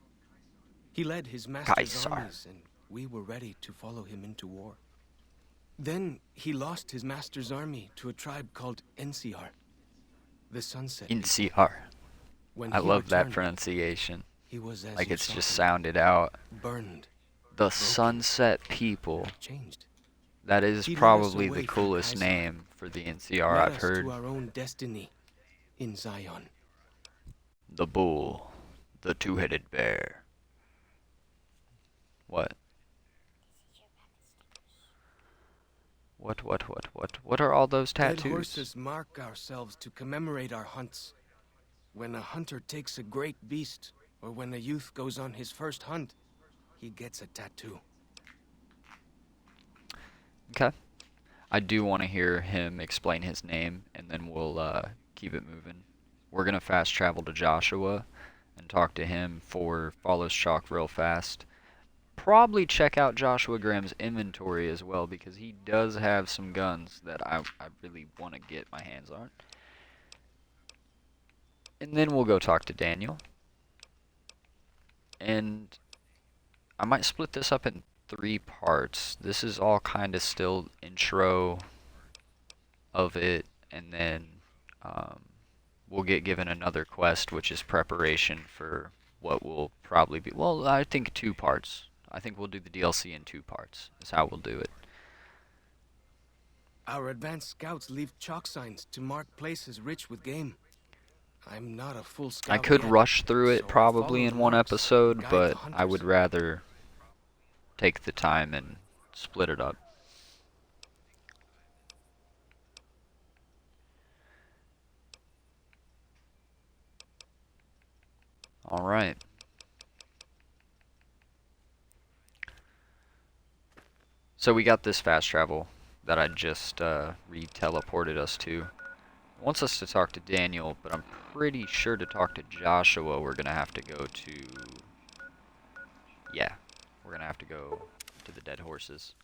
He led his master's Caesar. armies, and we were ready to follow him into war. Then he lost his master's army to a tribe called NCR, the Sunset People. NCR. When I he love that returned, pronunciation. he was as Like you it's saw just him, sounded out. burned, The Sunset People. changed. That is He led us probably away the from coolest Caesar. name for the NCR Led I've us heard. to our own destiny in Zion. The bull. The two-headed bear. What? What are all those Dead tattoos? horses mark ourselves to commemorate our hunts. When a hunter takes a great beast, or when a youth goes on his first hunt, he gets a tattoo. Okay. I do want to hear him explain his name, and then we'll keep it moving. We're going to fast travel to Joshua and talk to him for Follows Chalk real fast. Probably check out Joshua Graham's inventory as well, because he does have some guns that I really want to get my hands on. And then we'll go talk to Daniel. And I might split this up in 3 parts. This is all kind of still intro of it, and then we'll get given another quest, which is preparation for what will probably be, well, I think 2 parts. I think we'll do the DLC in 2 parts, is how we'll do it. Our advanced scouts leave chalk signs to mark places rich with game. I'm not a full scout I could yet, rush through so it I probably follow in the one marks, episode, guide but the I would hunters. rather take the time and split it up. Alright. So we got this fast travel that I just re-teleported us to. It wants us to talk to Daniel, but I'm pretty sure to talk to Joshua we're going to have to go to... Yeah, we're going to have to go to the dead horses.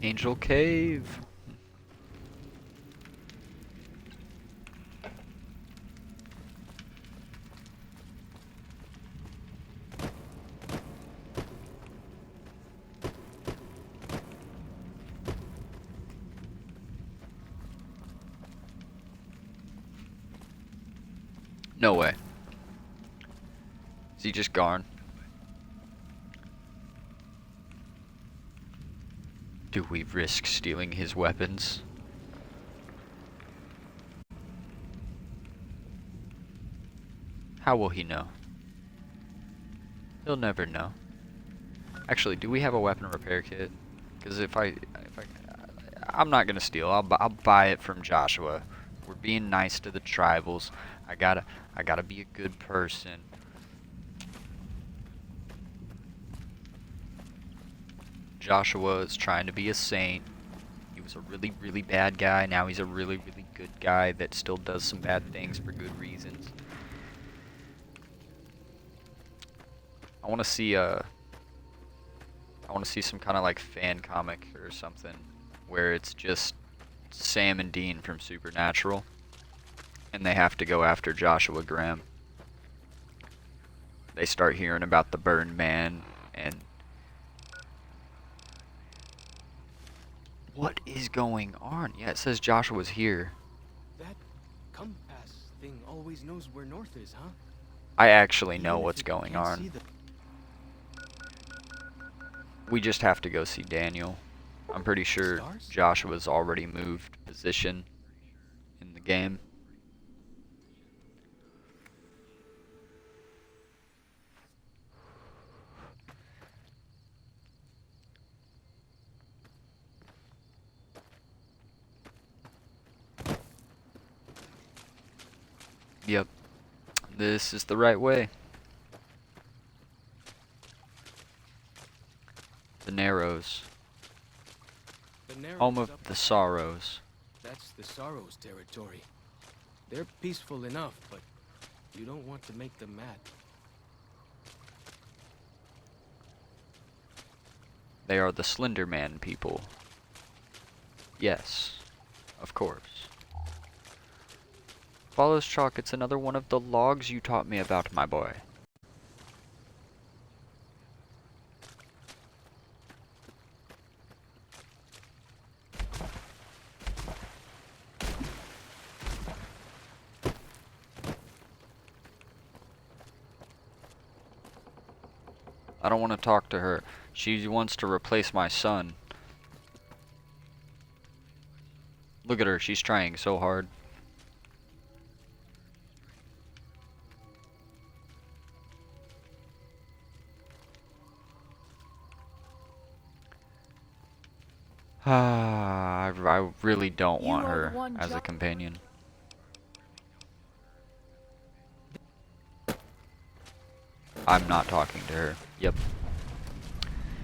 Angel Cave. No way. Is he just gone? Do we risk stealing his weapons? How will he know? He'll never know. Actually, do we have a weapon repair kit? Because I'm not gonna steal. I'll buy it from Joshua. We're being nice to the tribals. I gotta be a good person. Joshua is trying to be a saint. He was a really, really bad guy. Now he's a really, really good guy that still does some bad things for good reasons. I want to see some kind of like fan comic or something where it's just Sam and Dean from Supernatural, and they have to go after Joshua Graham. They start hearing about the Burned Man and what is going on? Yeah, it says Joshua's here. That compass thing always knows where north is, huh? I actually know Even what's if it going can't on. see the- We just have to go see Daniel. I'm pretty sure Stars? Joshua's already moved position in the game. Yep. This is the right way. The Narrows. The Narrows Home of up the Sorrows. That's the Sorrows territory. They're peaceful enough, but you don't want to make them mad. They are the Slender Man people. Yes, of course. Follows chalk, it's another one of the logs you taught me about, my boy. I don't want to talk to her. She wants to replace my son. Look at her, she's trying so hard. I really don't want her as a companion. I'm not talking to her. Yep.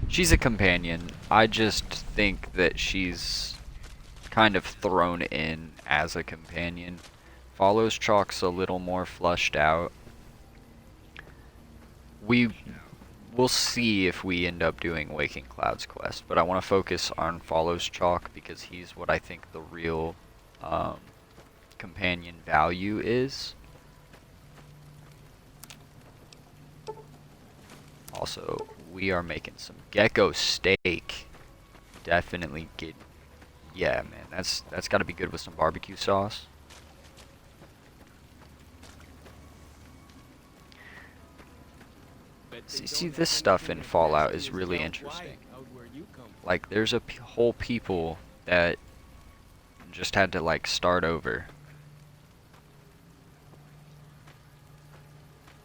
She's a companion. I just think that she's kind of thrown in as a companion. Follows Chalk's a little more flushed out. We'll see if we end up doing Waking Cloud's quest, but I want to focus on Follows Chalk because he's what I think the real companion value is. Also, we are making some gecko steak. Definitely get, yeah, man, that's got to be good with some barbecue sauce. See, this stuff in Fallout is really interesting. Like, there's a whole people that just had to, like, start over.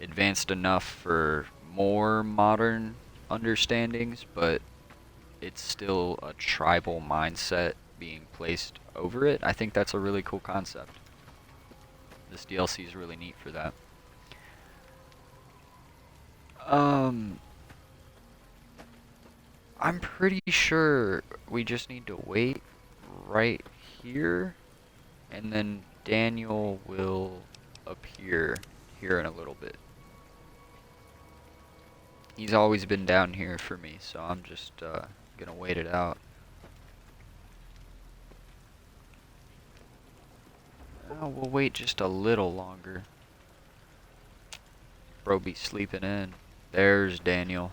Advanced enough for more modern understandings, but it's still a tribal mindset being placed over it. I think that's a really cool concept. This DLC is really neat for that. I'm pretty sure we just need to wait right here, and then Daniel will appear here in a little bit. He's always been down here for me, so I'm just gonna wait it out. We'll wait just a little longer. Bro be sleeping in. There's Daniel.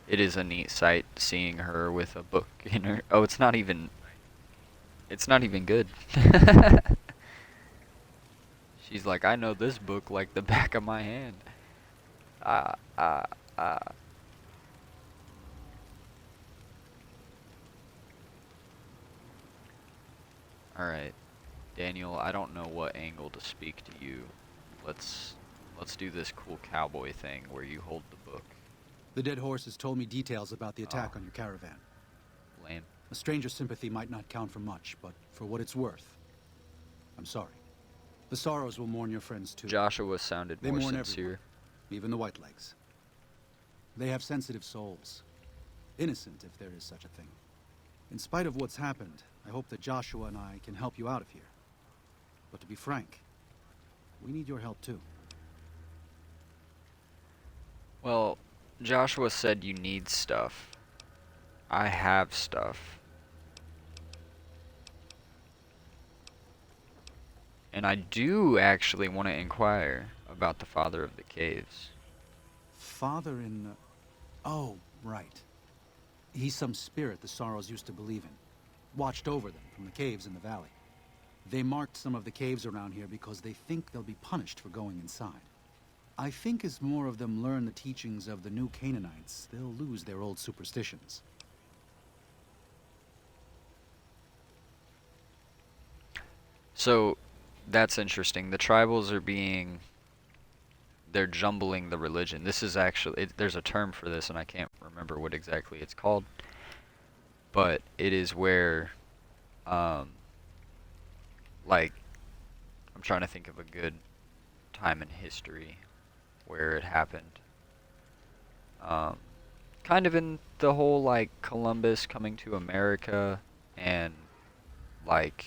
It is a neat sight seeing her with a book in her. Oh, it's not even good. She's like, I know this book like the back of my hand. Alright, Daniel, I don't know what angle to speak to you. let's do this cool cowboy thing where you hold the book. The dead horses told me details about the attack on your caravan. Lame. A stranger's sympathy might not count for much, but for what it's worth, I'm sorry. The Sorrows will mourn your friends too. Joshua sounded They more mourn sincere. everyone, even the Whitelegs. They have sensitive souls. Innocent, if there is such a thing. In spite of what's happened, I hope that Joshua and I can help you out of here. But to be frank, we need your help too. Well, Joshua said you need stuff. I have stuff. And I do actually want to inquire about the Father of the Caves. Father in... Oh, right. He's some spirit the Sorrows used to believe in. Watched over them from the caves in the valley. They marked some of the caves around here because they think they'll be punished for going inside. I think as more of them learn the teachings of the new Canaanites, they'll lose their old superstitions. So, that's interesting. The tribals are being... They're jumbling the religion. This is actually... there's a term for this, and I can't remember what exactly it's called. But it is where... like... I'm trying to think of a good time in history where it happened. Kind of in the whole, like, Columbus coming to America and, like,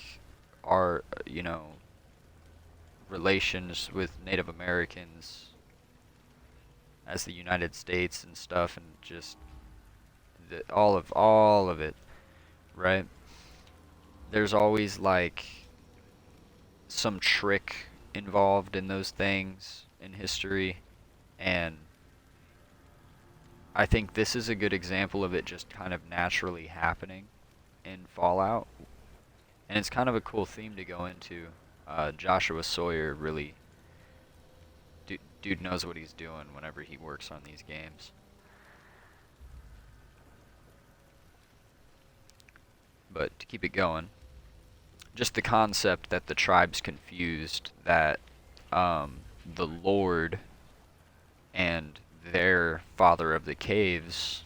our, you know, relations with Native Americans as the United States and stuff, and just all of it, right? There's always, like, some trick involved in those things in history, and I think this is a good example of it just kind of naturally happening in Fallout, and it's kind of a cool theme to go into. Joshua Sawyer really, dude knows what he's doing whenever he works on these games. But to keep it going, just the concept that the tribe's confused that the Lord and their Father of the Caves,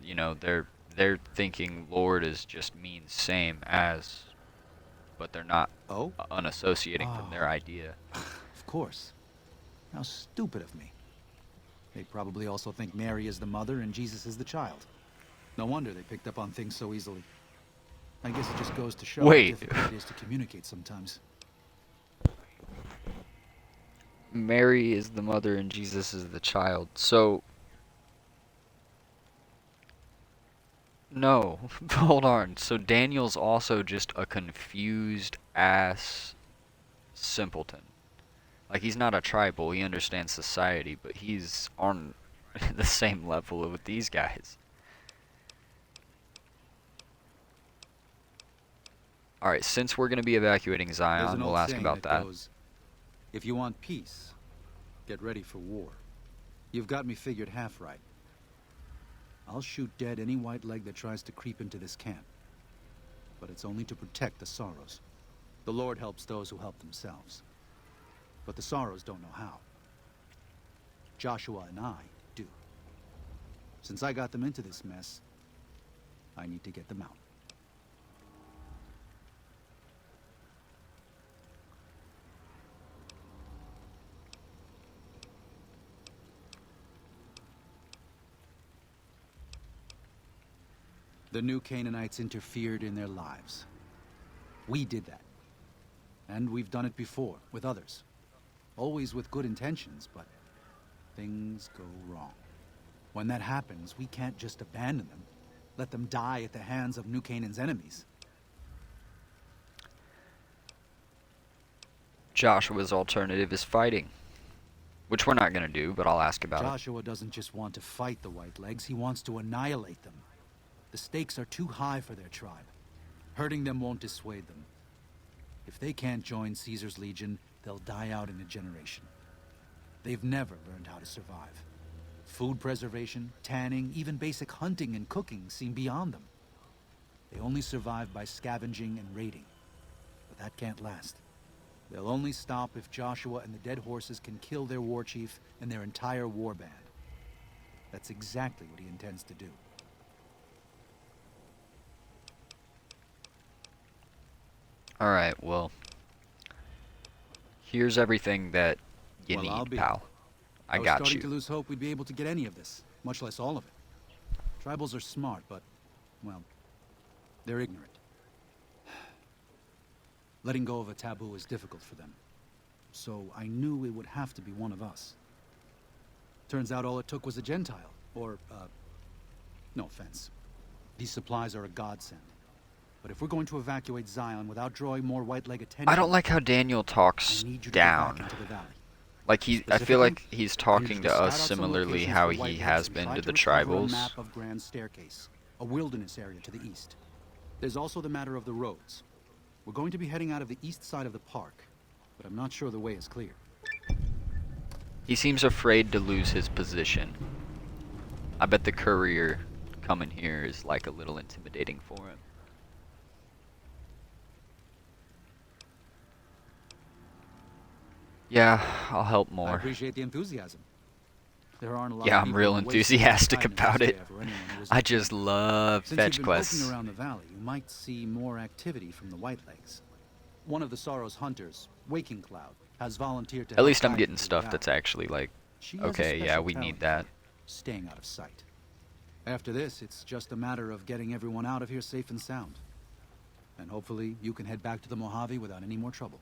you know, they're thinking Lord is just means same as, but they're not unassociating from their idea. Of course. How stupid of me. They probably also think Mary is the mother and Jesus is the child. No wonder they picked up on things so easily. I guess it just goes to show how difficult it is to communicate sometimes. Mary is the mother and Jesus is the child. So, no, hold on. So Daniel's also just a confused ass simpleton. Like, he's not a tribal, he understands society, but he's on the same level with these guys. Alright, since we're going to be evacuating Zion, we'll ask about that. Goes, if you want peace, get ready for war. You've got me figured half right. I'll shoot dead any white leg that tries to creep into this camp. But it's only to protect the Sorrows. The Lord helps those who help themselves. But the Sorrows don't know how. Joshua and I do. Since I got them into this mess, I need to get them out. The new Canaanites interfered in their lives. We did that. And we've done it before, with others. Always with good intentions, but things go wrong. When that happens, we can't just abandon them. Let them die at the hands of New Canaan's enemies. Joshua's alternative is fighting. Which we're not going to do, but I'll ask about it. Joshua doesn't just want to fight the Whitelegs, he wants to annihilate them. The stakes are too high for their tribe. Hurting them won't dissuade them. If they can't join Caesar's Legion, they'll die out in a generation. They've never learned how to survive. Food preservation, tanning, even basic hunting and cooking seem beyond them. They only survive by scavenging and raiding. But that can't last. They'll only stop if Joshua and the dead horses can kill their war chief and their entire war band. That's exactly what he intends to do. Alright, well, here's everything that you Well, I'll need, be. pal. I was got starting you. to lose hope we'd be able to get any of this, much less all of it. Tribals are smart, but, well, they're ignorant. Letting go of a taboo is difficult for them. So I knew it would have to be one of us. Turns out all it took was a Gentile, or, no offense. These supplies are a godsend. But if we're going to evacuate Zion without drawing more white leg attention... I don't like how Daniel talks I need you to get back down. into the valley. Like I feel Specifically, like he's I talking need to you scout us out some similarly locations how for he white has legs and been try to the recover a tribals. map of Grand Staircase, a wilderness area to the east. There's also the matter of the roads. We're going to be heading out of the east side of the park, but I'm not sure the way is clear. He seems afraid to lose his position. I bet the courier coming here is like a little intimidating for him. Yeah, I'll help I more. appreciate the enthusiasm. There aren't a lot Yeah, of I'm people real who waste enthusiastic time in about this it. area for anyone who I isn't just keen. love Since fetch you've been quests. poking around the valley, you might see more activity from the Whitelegs. One of the Sorrow's hunters, Waking Cloud, has volunteered to At help least I'm guide getting you through stuff the that's valley. actually like, She has a okay, yeah, special we talent need that. for staying out of sight. After this, it's just a matter of getting everyone out of here safe and sound. And hopefully, you can head back to the Mojave without any more trouble.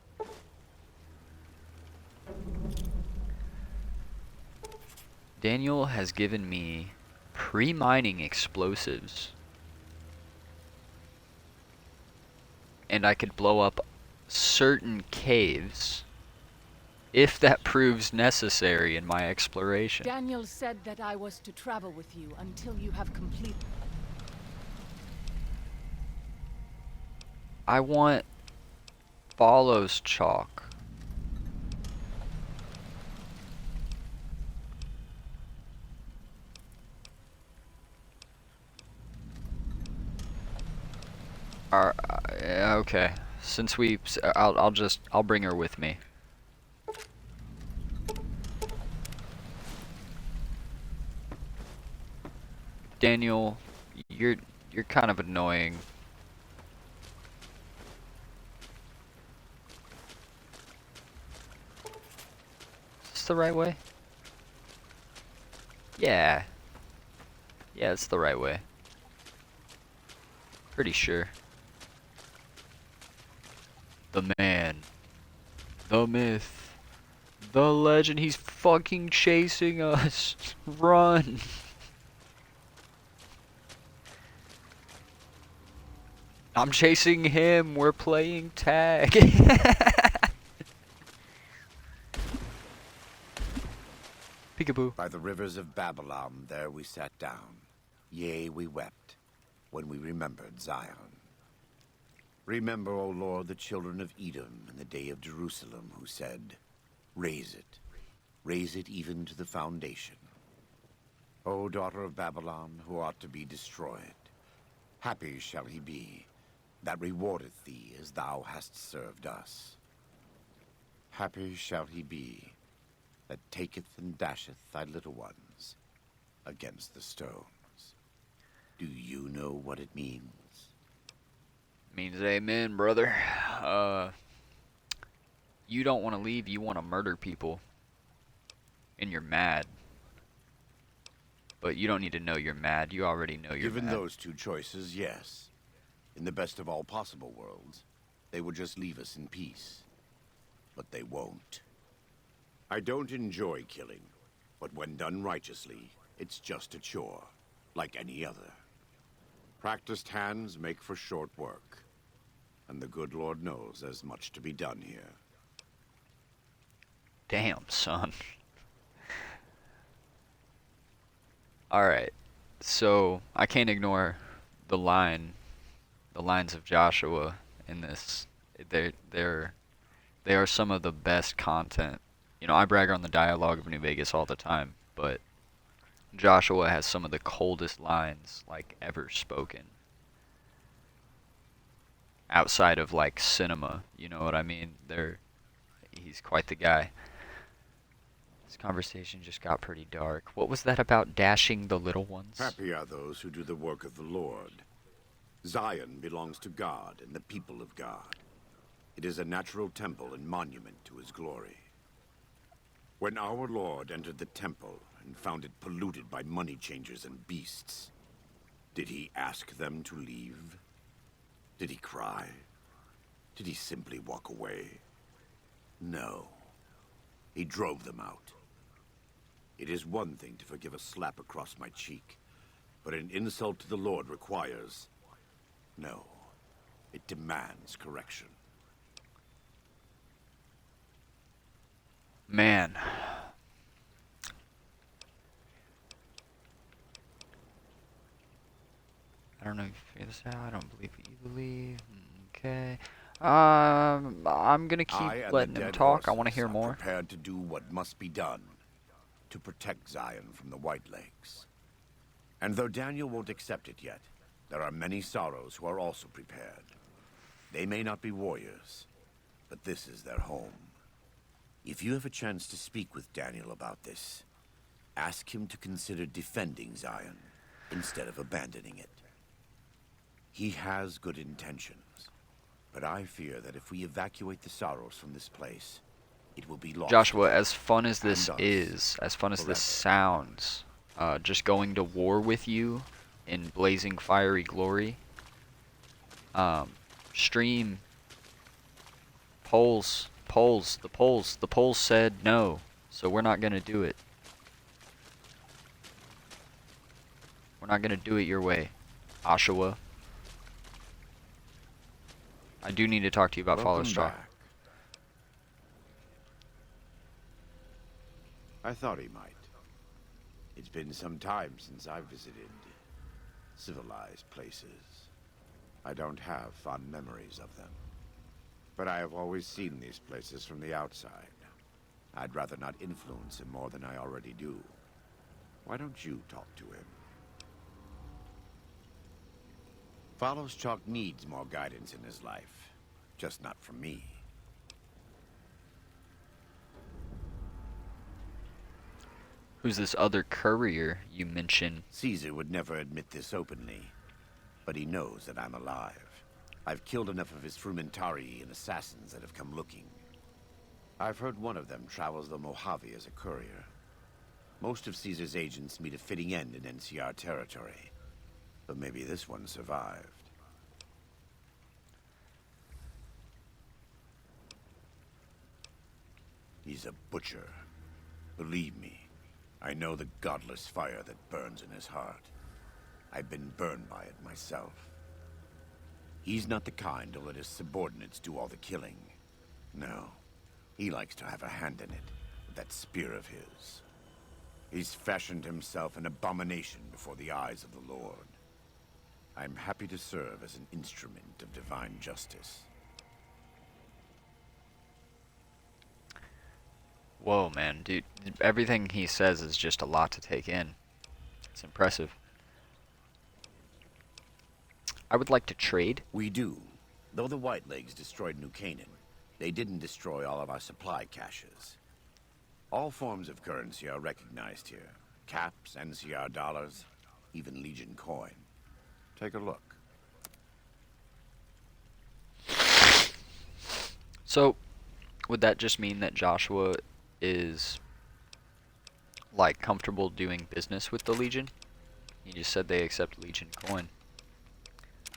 Daniel has given me pre-mining explosives. And I could blow up certain caves if that proves necessary in my exploration. Daniel said that I was to travel with you until you have completed... I want follows chalk. Okay. Since I'll bring her with me. Daniel, you're kind of annoying. Is this the right way? Yeah. Yeah, it's the right way. Pretty sure. The man. The myth. The legend. He's fucking chasing us. Run. I'm chasing him. We're playing tag. Peekaboo. By the rivers of Babylon, there we sat down. Yea, we wept, when we remembered Zion. Remember, O Lord, the children of Edom in the day of Jerusalem, who said, raise it even to the foundation. O daughter of Babylon, who ought to be destroyed, happy shall he be, that rewardeth thee as thou hast served us. Happy shall he be, that taketh and dasheth thy little ones against the stones. Do you know what it means? Means amen, brother. You don't want to leave, you want to murder people. And you're mad. But you don't need to know you're mad, you already know you're Given mad. those two choices, yes. In the best of all possible worlds, they would just leave us in peace. But they won't. I don't enjoy killing, but when done righteously, it's just a chore, like any other. Practiced hands make for short work, and the good Lord knows there's much to be done here. Damn, son. Alright, so I can't ignore the lines of Joshua in this. They are some of the best content. You know, I brag on the dialogue of New Vegas all the time, but Joshua has some of the coldest lines, like, ever spoken. Outside of, like, cinema, you know what I mean? He's quite the guy. This conversation just got pretty dark. What was that about dashing the little ones? Happy are those who do the work of the Lord. Zion belongs to God and the people of God. It is a natural temple and monument to his glory. When our Lord entered the temple and found it polluted by money changers and beasts, did he ask them to leave? Did he cry? Did he simply walk away? No. He drove them out. It is one thing to forgive a slap across my cheek, but an insult to the Lord requires... No. It demands correction. Man. I don't know if you figure this out. I don't believe what you believe. Okay. I'm gonna keep letting him talk. I want to hear more. Prepared to do what must be done to protect Zion from the Whitelegs. And though Daniel won't accept it yet, there are many sorrows who are also prepared. They may not be warriors, but this is their home. If you have a chance to speak with Daniel about this, ask him to consider defending Zion instead of abandoning it. He has good intentions, but I fear that if we evacuate the sorrows from this place, it will be lost. Joshua, as fun as this is, as fun as this sounds, just going to war with you in blazing fiery glory, stream, the polls said no, so we're not gonna do it. We're not gonna do it your way, Oshawa. I do need to talk to you about Fallow's Chalk. I thought he might. It's been some time since I've visited civilized places. I don't have fond memories of them. But I have always seen these places from the outside. I'd rather not influence him more than I already do. Why don't you talk to him? Fallow's Chalk needs more guidance in his life. Just not from me. Who's this other courier you mentioned? Caesar would never admit this openly, but he knows that I'm alive. I've killed enough of his Frumentarii and assassins that have come looking. I've heard one of them travels the Mojave as a courier. Most of Caesar's agents meet a fitting end in NCR territory, but maybe this one survived. He's a butcher. Believe me, I know the godless fire that burns in his heart. I've been burned by it myself. He's not the kind to let his subordinates do all the killing. No, he likes to have a hand in it, with that spear of his. He's fashioned himself an abomination before the eyes of the Lord. I'm happy to serve as an instrument of divine justice. Whoa, man, dude. Everything he says is just a lot to take in. It's impressive. I would like to trade. We do. Though the Whitelegs destroyed New Canaan, they didn't destroy all of our supply caches. All forms of currency are recognized here. Caps, NCR dollars, even Legion coin. Take a look. So, would that just mean that Joshua is, like, comfortable doing business with the Legion? He just said they accept Legion coin.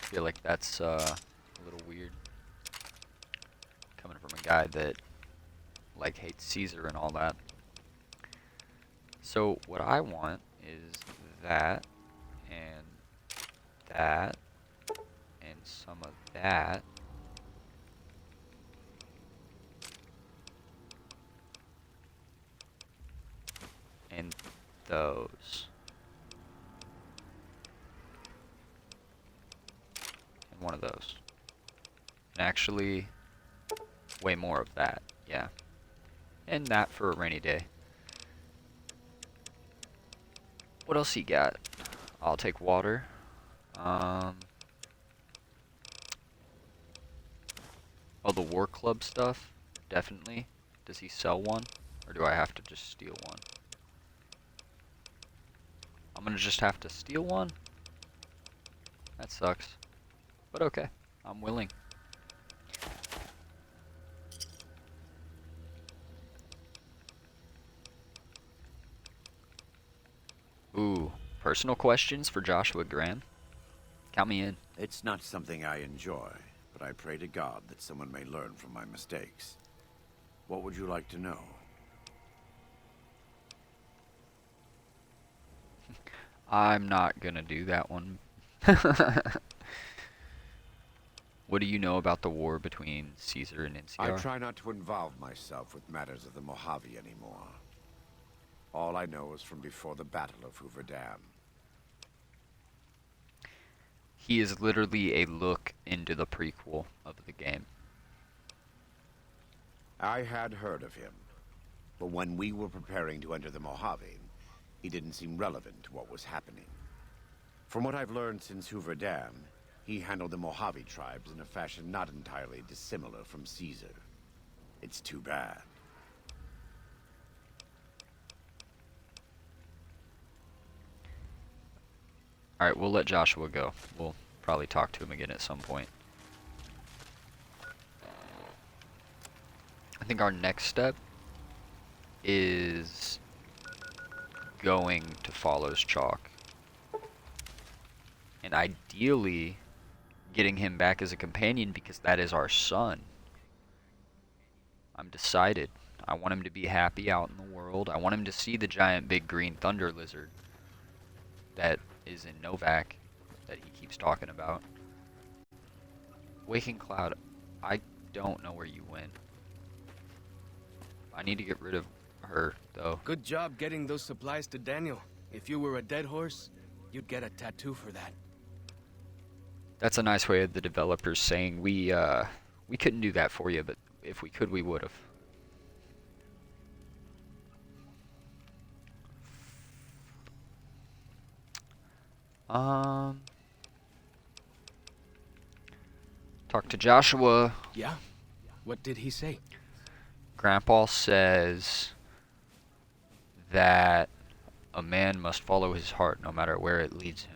I feel like that's a little weird, coming from a guy that, like, hates Caesar and all that. So, what I want is that, and that, and some of that. And those. And one of those. And actually, way more of that, yeah. And that for a rainy day. What else he got? I'll take water. Oh, the War Club stuff, definitely. Does he sell one? Or do I have to just steal one? I'm gonna just have to steal one? That sucks. But okay, I'm willing. Ooh, personal questions for Joshua Graham? Count me in. It's not something I enjoy, but I pray to God that someone may learn from my mistakes. What would you like to know? I'm not gonna do that one. What do you know about the war between Caesar and NCR? I try not to involve myself with matters of the Mojave anymore. All I know is from before the Battle of Hoover Dam. He is literally a look into the prequel of the game. I had heard of him, but when we were preparing to enter the Mojave, he didn't seem relevant to what was happening. From what I've learned since Hoover Dam, he handled the Mojave tribes in a fashion not entirely dissimilar from Caesar. It's too bad. Alright, we'll let Joshua go. We'll probably talk to him again at some point. I think our next step is going to Follows Chalk. And ideally, getting him back as a companion because that is our son. I'm decided. I want him to be happy out in the world. I want him to see the giant big green thunder lizard that is in Novak that he keeps talking about. Waking Cloud, I don't know where you went. I need to get rid of her, though. Good job getting those supplies to Daniel. If you were a dead horse, you'd get a tattoo for that. That's a nice way of the developers saying we couldn't do that for you, but if we could, we would have. Talk to Joshua. Yeah? What did he say? Grandpa says that a man must follow his heart no matter where it leads him.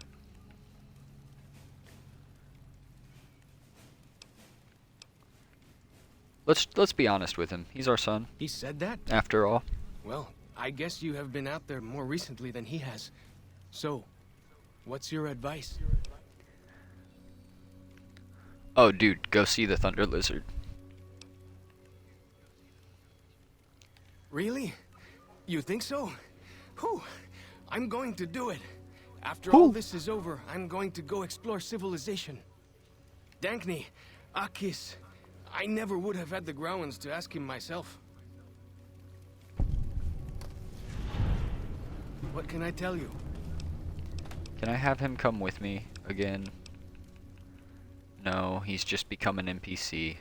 Let's be honest with him. He's our son, He said that? after all. Well, I guess you have been out there more recently than he has. So, what's your advice? Oh, dude, go see the Thunder Lizard. Really? You think so? Whew. I'm going to do it. After all this is over, I'm going to go explore civilization. Dankney, Akis, I never would have had the Growans to ask him myself. What can I tell you? Can I have him come with me again? No, he's just become an NPC.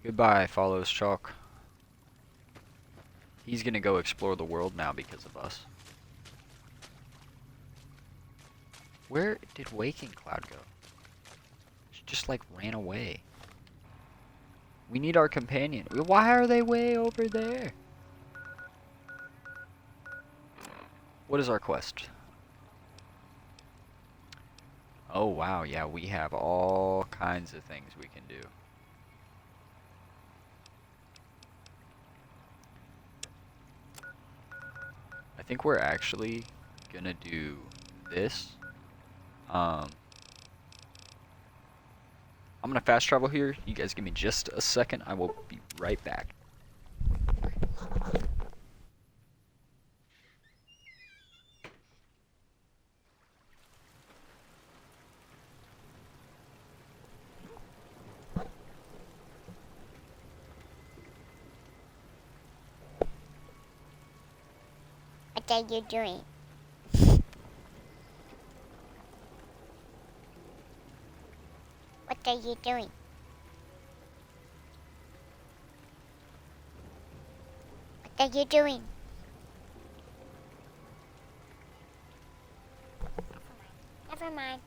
Goodbye, Follows Chalk. He's gonna go explore the world now because of us. Where did Waking Cloud go? She just like ran away. We need our companion. Why are they way over there? What is our quest? Oh wow, yeah, we have all kinds of things we can do. I think we're actually gonna do this. I'm gonna fast travel here. You guys give me just a second. I will be right back. What are you doing? What are you doing? What are you doing? Never mind.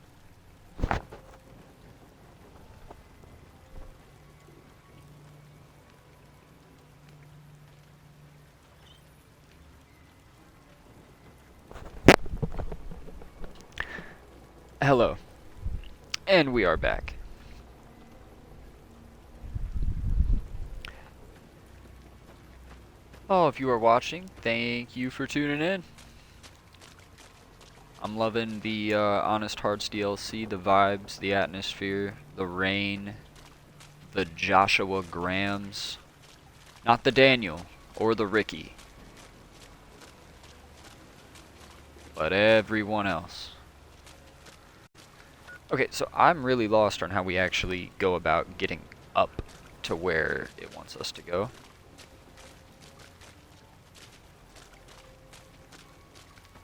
Hello, and we are back. Oh, if you are watching, thank you for tuning in. I'm loving the Honest Hearts DLC, the vibes, the atmosphere, the rain, the Joshua Grahams. Not the Daniel or the Ricky, but everyone else. Okay, so I'm really lost on how we actually go about getting up to where it wants us to go.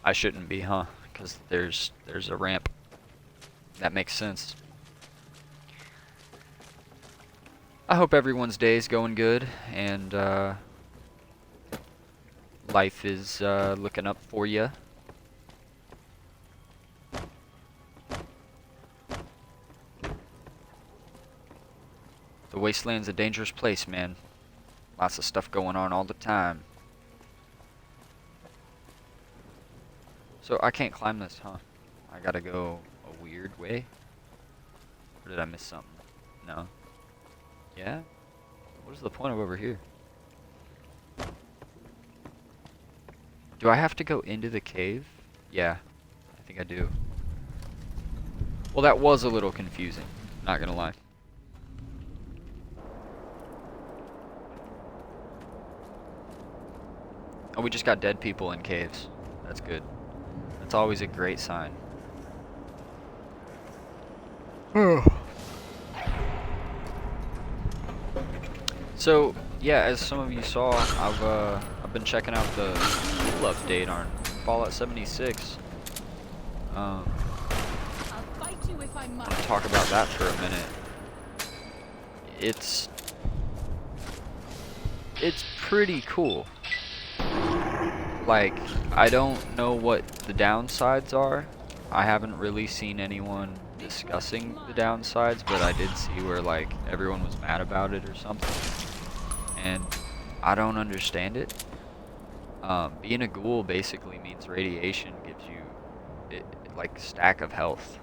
I shouldn't be, huh? Because there's a ramp. That makes sense. I hope everyone's day is going good and life is looking up for you. The Wasteland's a dangerous place, man. Lots of stuff going on all the time. So I can't climb this, huh? I gotta go a weird way? Or did I miss something? No. Yeah? What is the point of over here? Do I have to go into the cave? Yeah, I think I do. Well, that was a little confusing, not gonna lie. Oh, we just got dead people in caves. That's good. That's always a great sign. So, yeah, as some of you saw, I've been checking out the tool update on Fallout 76. I'll fight you if I must. I'll talk about that for a minute. It's pretty cool. Like, I don't know what the downsides are. I haven't really seen anyone discussing the downsides, but I did see where, like, everyone was mad about it or something. And I don't understand it. Being a ghoul basically means radiation gives you, like, stack of health.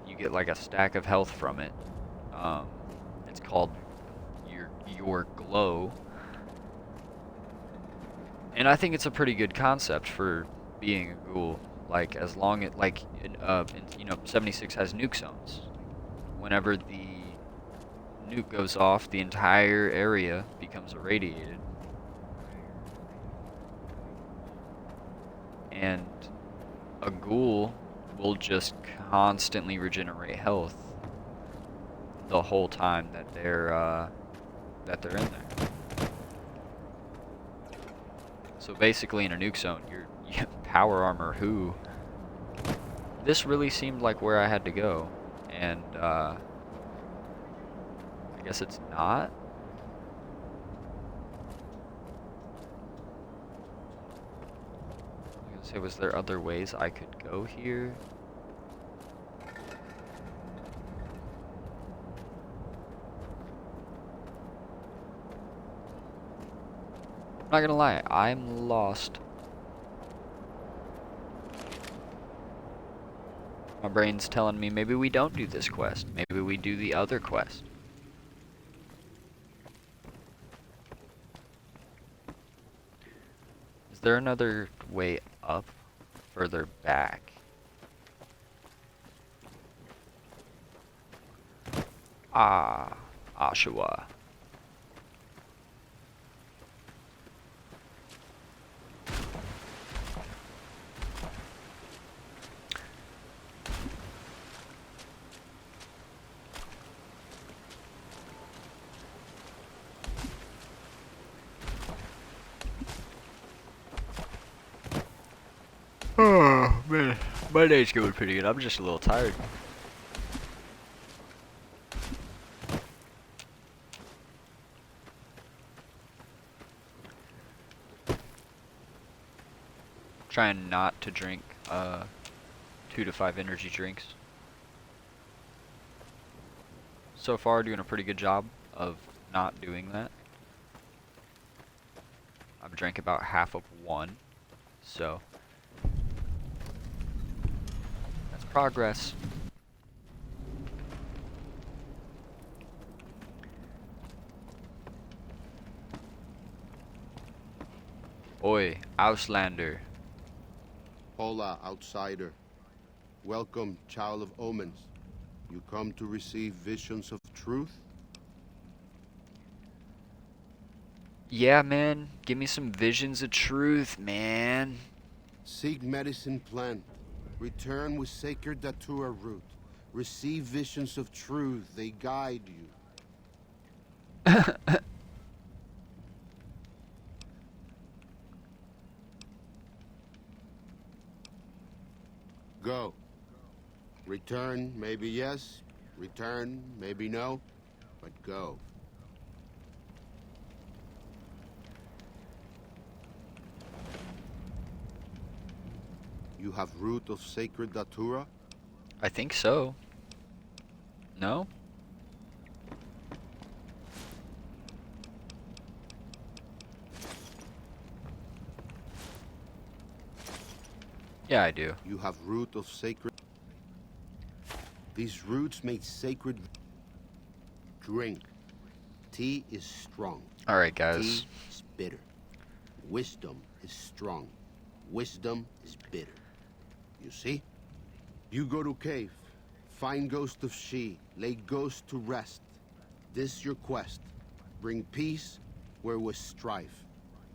You get, like, a stack of health from it. It's called your glow. And I think it's a pretty good concept for being a ghoul. Like, as long as, like, you know, 76 has nuke zones. Whenever the nuke goes off, the entire area becomes irradiated. And a ghoul will just constantly regenerate health the whole time that they're in there. So basically, in a nuke zone, you power armor who. This really seemed like where I had to go, and I guess it's not. I was gonna say, was there other ways I could go here? I'm not gonna lie, I'm lost. My brain's telling me maybe we don't do this quest. Maybe we do the other quest. Is there another way up? Further back? Ah, Oshawa. Oh, man. My day's going pretty good. I'm just a little tired. Trying not to drink 2 to 5 energy drinks. So far, doing a pretty good job of not doing that. I've drank about half of one, so progress. Oi, Auslander. Hola, outsider. Welcome, child of omens. You come to receive visions of truth? Yeah, man. Give me some visions of truth, man. Seek medicine plant. Return with sacred datura root. Receive visions of truth. They guide you. Go. Return, maybe yes. Return, maybe no. But go. You have root of sacred datura? I think so. No? Yeah, I do. You have root of sacred... These roots make sacred... Drink. Tea is strong. Alright, guys. Tea is bitter. Wisdom is strong. Wisdom is bitter. You see? You go to cave. Find ghost of she. Lay ghost to rest. This your quest. Bring peace where was strife.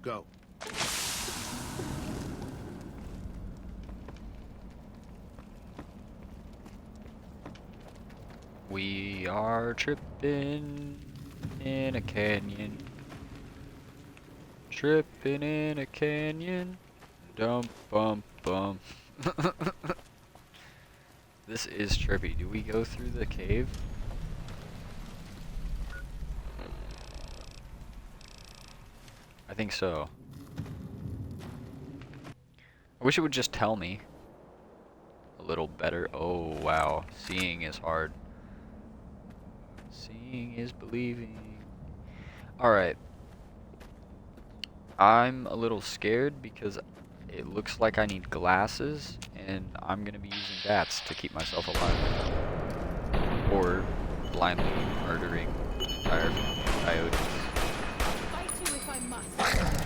Go. We are tripping in a canyon. Tripping in a canyon. Dum bum bum. This is trippy. Do we go through the cave? I think so. I wish it would just tell me a little better. Oh wow, seeing is hard. Seeing is believing. Alright. I'm a little scared because it looks like I need glasses, and I'm gonna be using bats to keep myself alive. Or blindly murdering entire coyotes. Fight you if I must.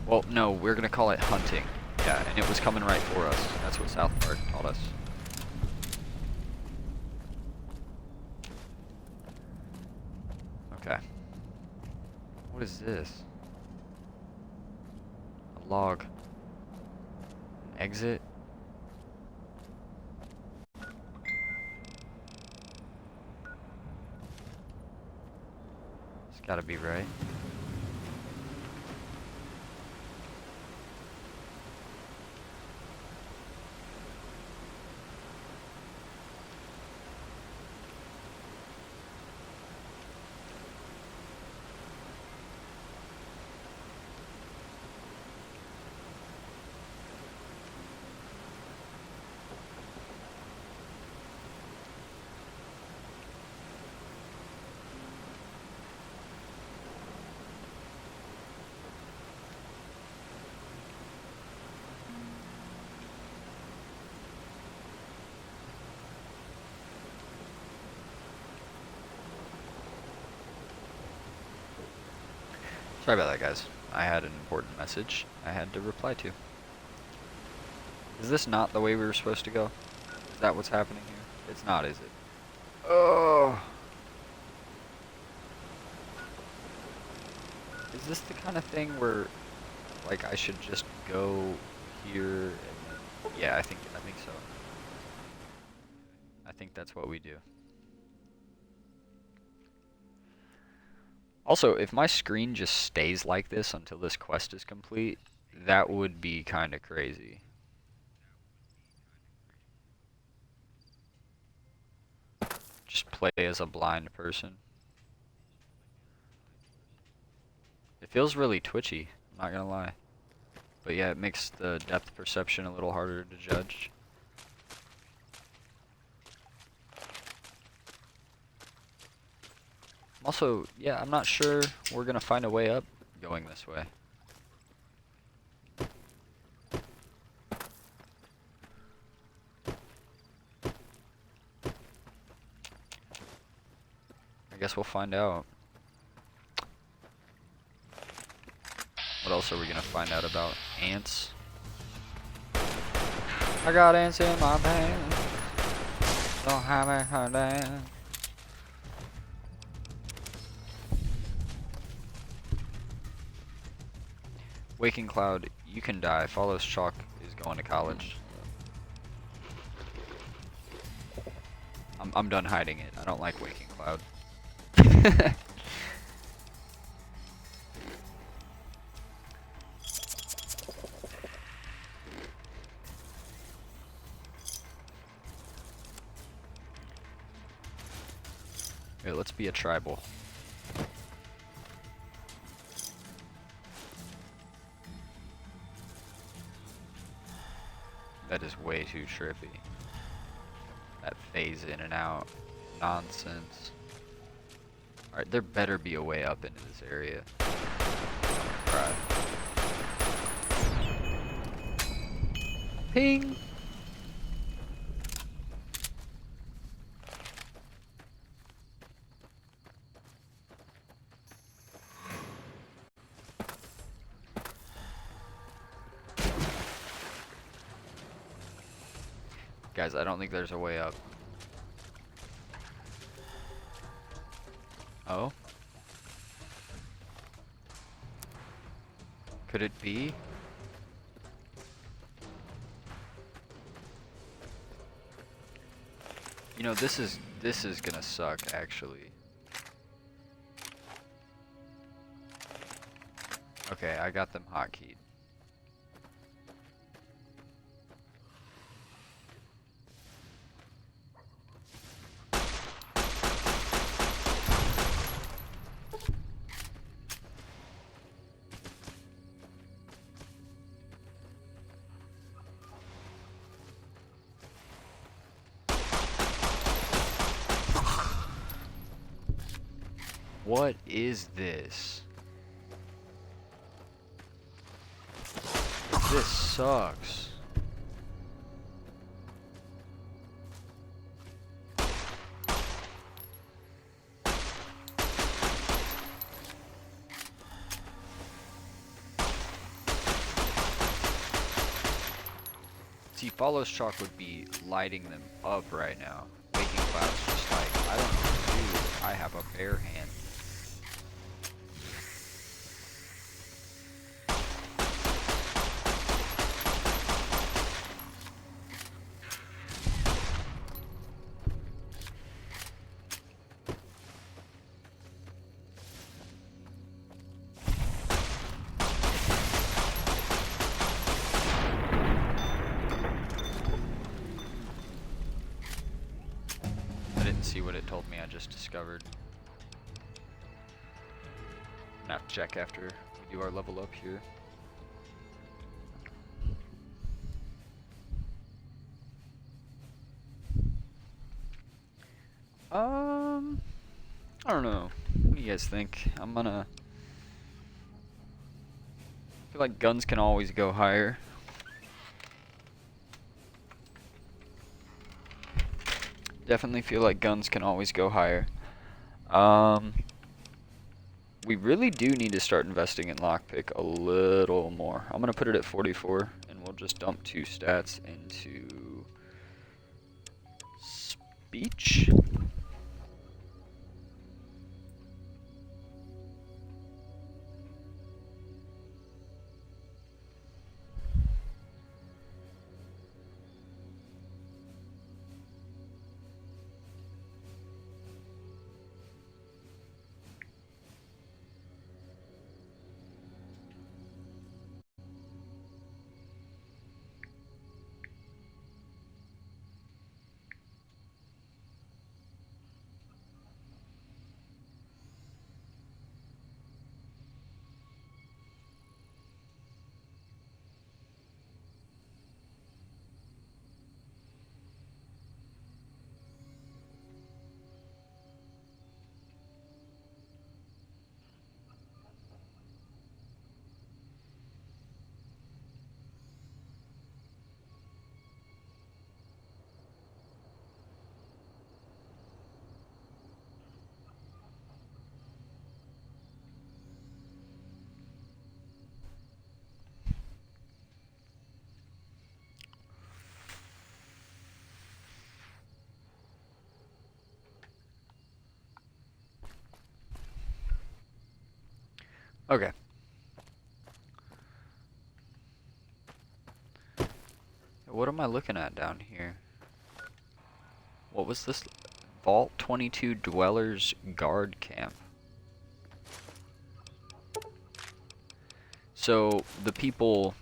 Well, no, we're gonna call it hunting. Yeah, and it was coming right for us. That's what South Park taught us. Okay. What is this? A log. An exit? It's gotta be right. Sorry about that, guys. I had an important message I had to reply to. Is this not the way we were supposed to go? Is that what's happening here? It's not, is it? Oh. Is this the kind of thing where, like, I should just go here and then... Yeah, I think so. I think that's what we do. Also, if my screen just stays like this until this quest is complete, that would be kind of crazy. Just play as a blind person. It feels really twitchy, I'm not gonna lie. But yeah, it makes the depth perception a little harder to judge. Also, yeah, I'm not sure we're gonna find a way up going this way. guess we'll find out. What else are we gonna find out about? Ants? I got ants in my pants. Don't have a headache. Waking Cloud, you can die. Follows Chalk is going to college. I'm done hiding it. I don't like Waking Cloud. Here, let's be a tribal. That is way too trippy. That phase in and out nonsense. Alright, there better be a way up into this area. I'm gonna try. Ping! Guys, I don't think there's a way up. Oh? Could it be? You know, this is gonna suck, actually. Okay, I got them hotkeyed. What is this? This sucks. See, Follows Chalk would be lighting them up right now. Waking Cloud's just like, I don't know what to do. I have a bare hand. See what it told me. I just discovered. Now check after we do our level up here. I don't know. What do you guys think? I feel like guns can always go higher. Definitely feel like guns can always go higher. We really do need to start investing in lockpick a little more. I'm gonna put it at 44, and we'll just dump 2 stats into speech. Okay. What am I looking at down here? What was this? Vault 22 Dwellers Guard Camp. So, the people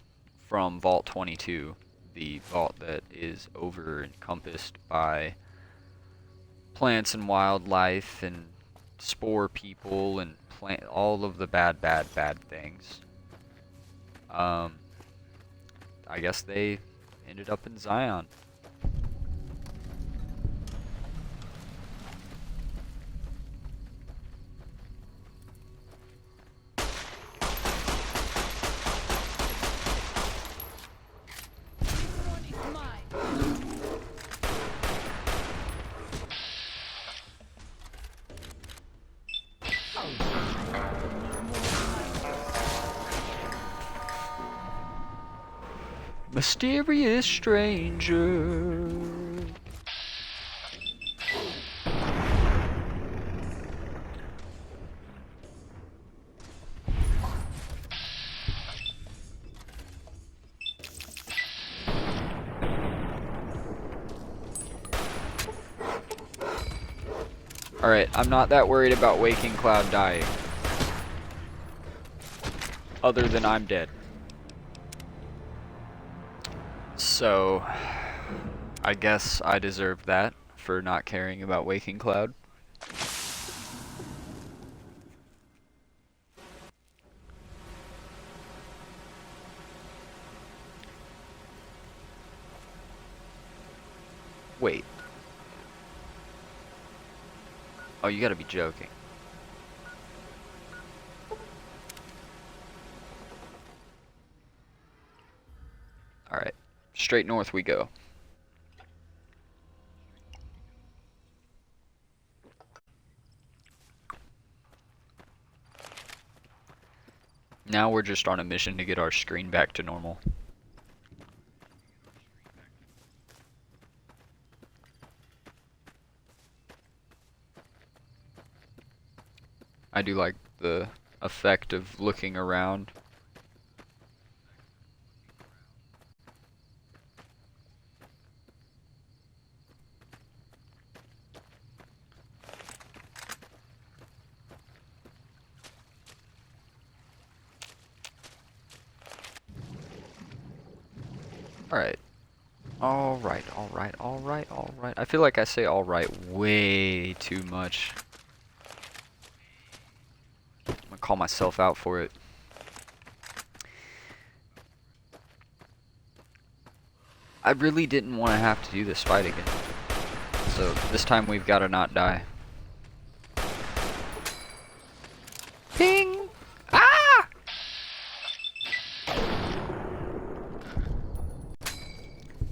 from Vault 22, the vault that is encompassed by plants and wildlife and spore people and all of the bad things. I guess they ended up in Zion. Mysterious stranger. Alright, I'm not that worried about Waking Cloud dying. Other than I'm dead. So, I guess I deserve that for not caring about Waking Cloud. Wait. Oh, you gotta be joking. Alright. Straight north we go. Now we're just on a mission to get our screen back to normal. I do like the effect of looking around. Alright. Alright. I feel like I say alright way too much. I'm gonna call myself out for it. I really didn't want to have to do this fight again. So this time we've got to not die. Ping! Ah!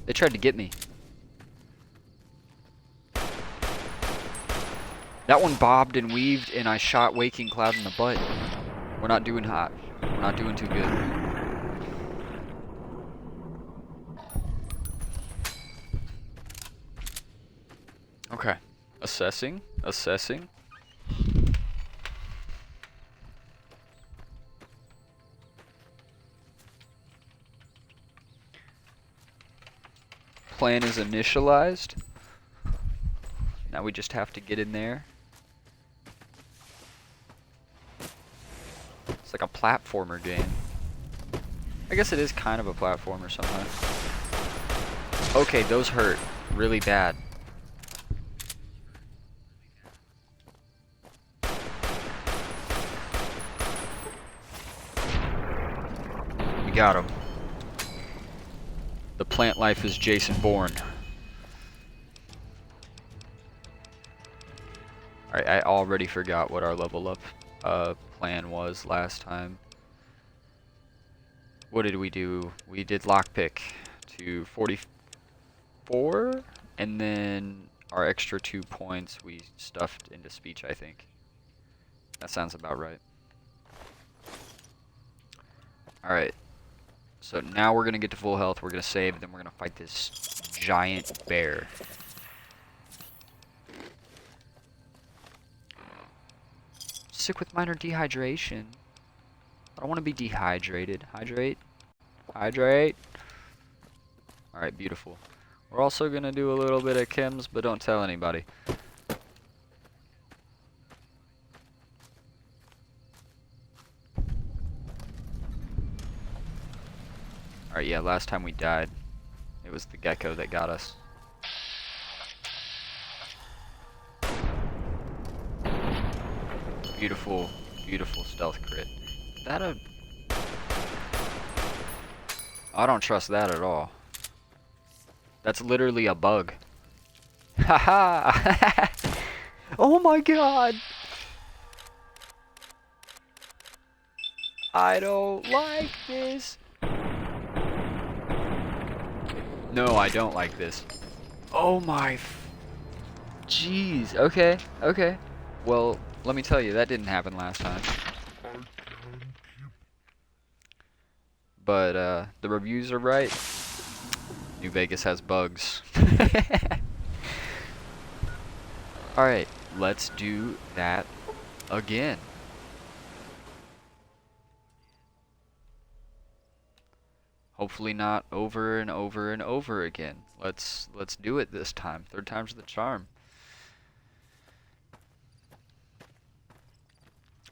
They tried to get me. That one bobbed and weaved and I shot Waking Cloud in the butt. We're not doing hot. We're not doing too good. Okay. Assessing. Plan is initialized. Now we just have to get in there. It's like a platformer game. I guess it is kind of a platformer sometimes. Okay, those hurt really bad. We got him. The plant life is Jason Bourne. Alright, I already forgot what our level up plan was last time. What did we do? We did lockpick to 44, and then our extra 2 points we stuffed into speech, I think. That sounds about right. Alright. So now we're gonna get to full health, we're gonna save, then we're gonna fight this giant bear. Sick with minor dehydration. I don't want to be dehydrated. Hydrate. Hydrate. Alright, beautiful. We're also going to do a little bit of chems, but don't tell anybody. Alright, yeah, last time we died, it was the gecko that got us. Beautiful, beautiful stealth crit. Is that a... I don't trust that at all. That's literally a bug. Haha! Oh my god! I don't like this. No, I don't like this. Oh my... Jeez, okay, okay. Well, let me tell you, that didn't happen last time. But, the reviews are right. New Vegas has bugs. Alright, let's do that again. Hopefully not over and over and over again. Let's do it this time. Third time's the charm.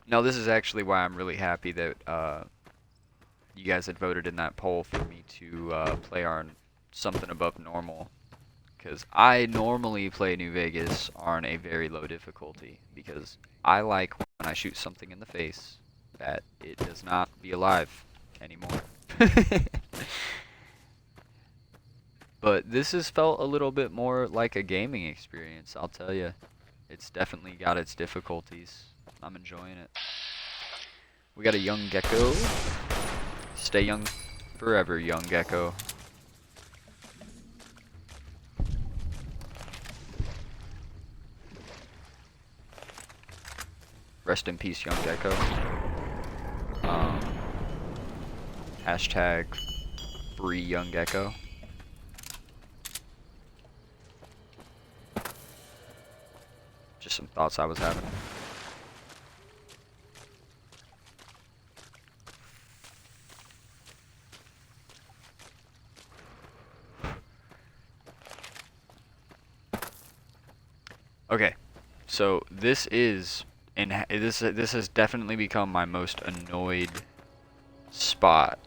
Now this is actually why I'm really happy that you guys had voted in that poll for me to play on something above normal. Because I normally play New Vegas on a very low difficulty. Because I like when I shoot something in the face that it does not be alive anymore. But this has felt a little bit more like a gaming experience, I'll tell you. It's definitely got its difficulties. I'm enjoying it. We got a young gecko. Stay young forever, young gecko. Rest in peace, young gecko. Hashtag free young gecko. Just some thoughts I was having. Okay, so this is, and this has definitely become my most annoyed spot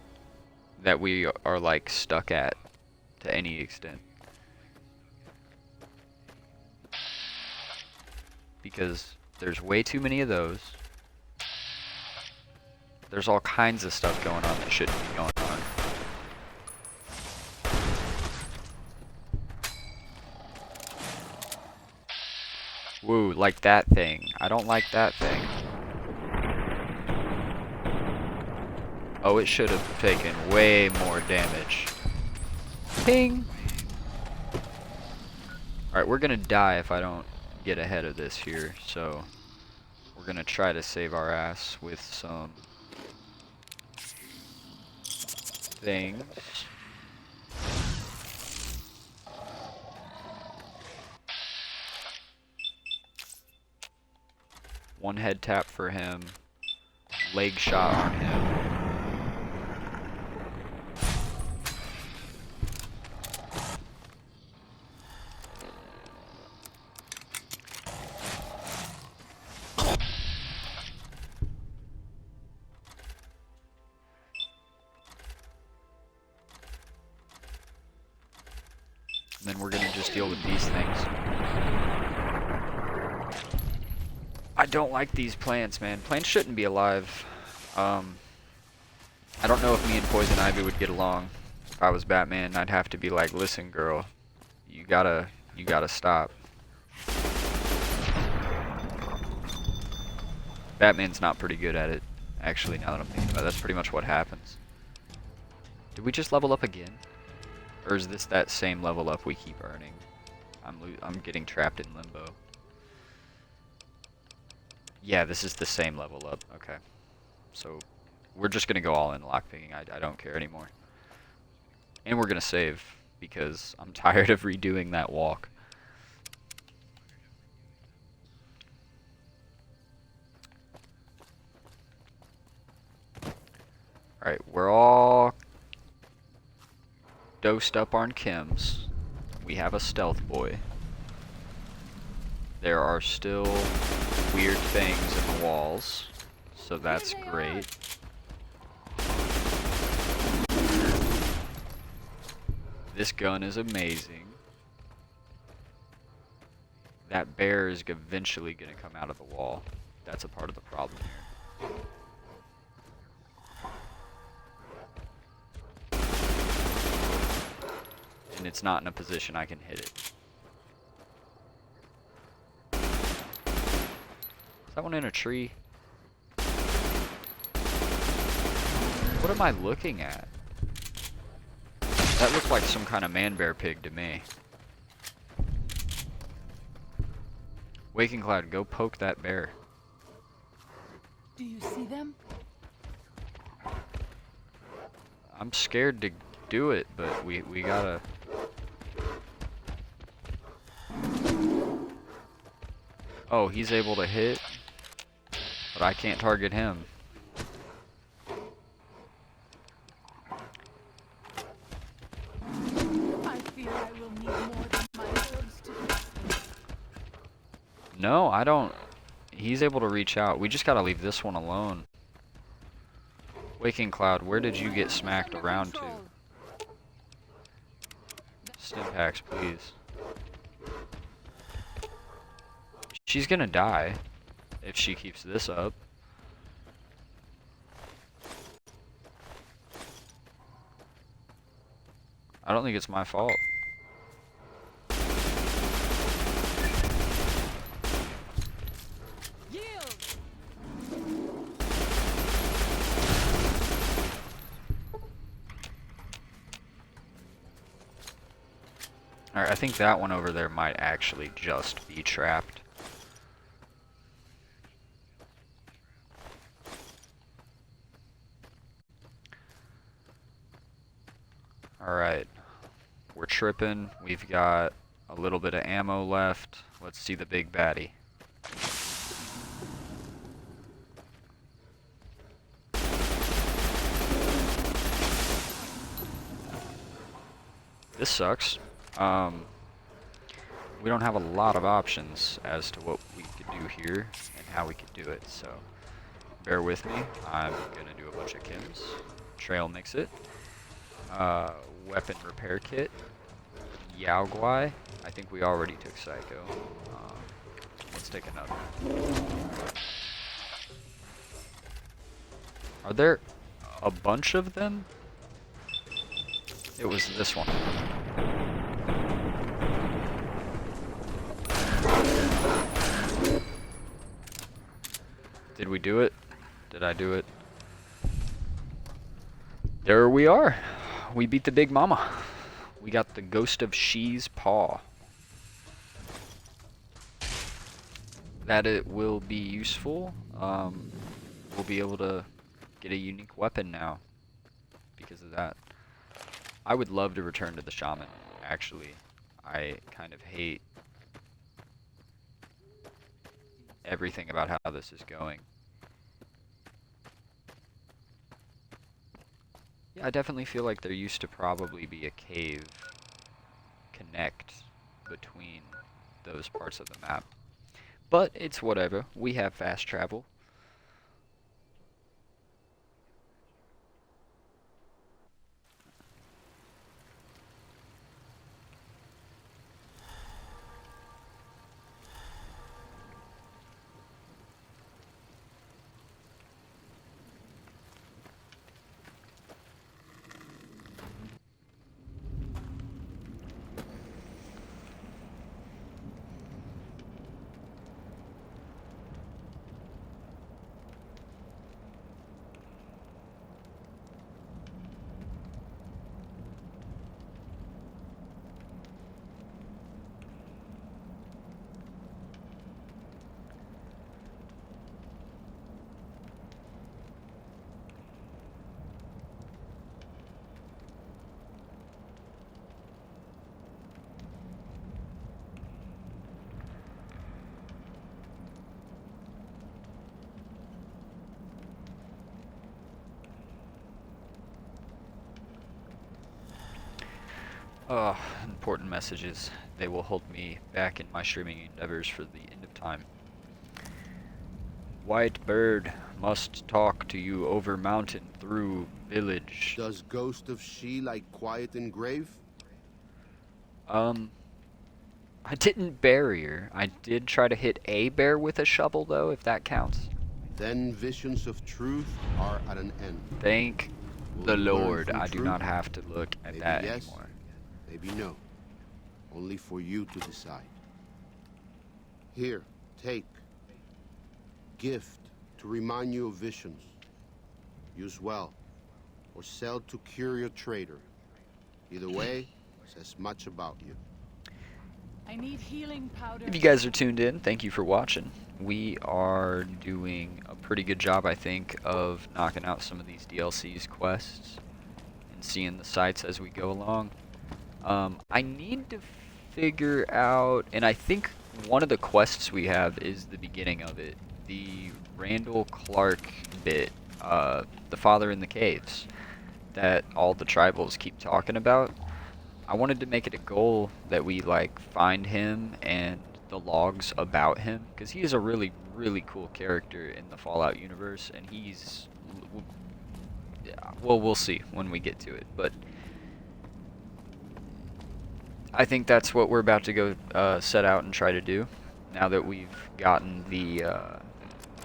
that we are like stuck at to any extent. Because there's way too many of those. There's all kinds of stuff going on that shouldn't be going on. Woo, like that thing. I don't like that thing. Oh, it should have taken way more damage. Ping! Alright, we're gonna die if I don't get ahead of this here, so we're gonna try to save our ass with some things. One head tap for him, leg shot on him. And then we're gonna just deal with these things. I don't like these plants, man. Plants shouldn't be alive. I don't know if me and Poison Ivy would get along. If I was Batman, I'd have to be like, listen girl, you gotta stop. Batman's not pretty good at it, actually, now that I'm thinking about it. That's pretty much what happens. Did we just level up again? Or is this that same level up we keep earning? I'm getting trapped in limbo. Yeah, this is the same level up. Okay. So, we're just gonna go all in lockpicking. I don't care anymore. And we're gonna save, because I'm tired of redoing that walk. Alright, we're all dosed up on chems. We have a stealth boy. There are still weird things in the walls, so that's great. This gun is amazing. That bear is eventually going to come out of the wall. That's a part of the problem here. And it's not in a position I can hit it. Is that one in a tree? What am I looking at? That looked like some kind of man-bear pig to me. Waking Cloud, go poke that bear. Do you see them? I'm scared to do it, but we gotta... Oh, he's able to hit, but I can't target him. I fear I will need more than my herbs to do. No, I don't... He's able to reach out. We just gotta leave this one alone. Waking Cloud, where did you get smacked around to? Stimpaks, please. She's gonna die if she keeps this up. I don't think it's my fault. Alright, I think that one over there might actually just be trapped. Alright, we're tripping. We've got a little bit of ammo left. Let's see the big baddie. This sucks. We don't have a lot of options as to what we could do here and how we could do it, so bear with me. I'm gonna do a bunch of chems, trail mix it, weapon repair kit, Yao Guai. I think we already took Psycho. Let's take another. Are there a bunch of them? It was this one. Did we do it? Did I do it? There we are. We beat the big mama. We got the Ghost of She's Paw. That it will be useful. We'll be able to get a unique weapon now because of that. I would love to return to the shaman, actually. I kind of hate everything about how this is going. Yeah, I definitely feel like there used to probably be a cave connect between those parts of the map. But it's whatever. We have fast travel. Important messages. They will hold me back in my streaming endeavors for the end of time. White bird must talk to you over mountain through village. Does Ghost of She like quiet and grave? I didn't bury her. I did try to hit a bear with a shovel, though, if that counts. Then visions of truth are at an end. Thank Will the you learn Lord. from I do truth? not have to look at Maybe that yes, anymore. maybe no. Only for you to decide. Here, take. Gift to remind you of visions. Use well, or sell to curious trader. Either way, says much about you. I need healing powder. If you guys are tuned in, thank you for watching. We are doing a pretty good job, I think, of knocking out some of these DLC's quests and seeing the sights as we go along. I need to figure out, and I think one of the quests we have is the beginning of it. The Randall Clark bit, the father in the caves, that all the tribals keep talking about. I wanted to make it a goal that we like find him and the logs about him, because he is a really, really cool character in the Fallout universe, and he's, well, we'll see when we get to it, but I think that's what we're about to go set out and try to do, now that we've gotten the,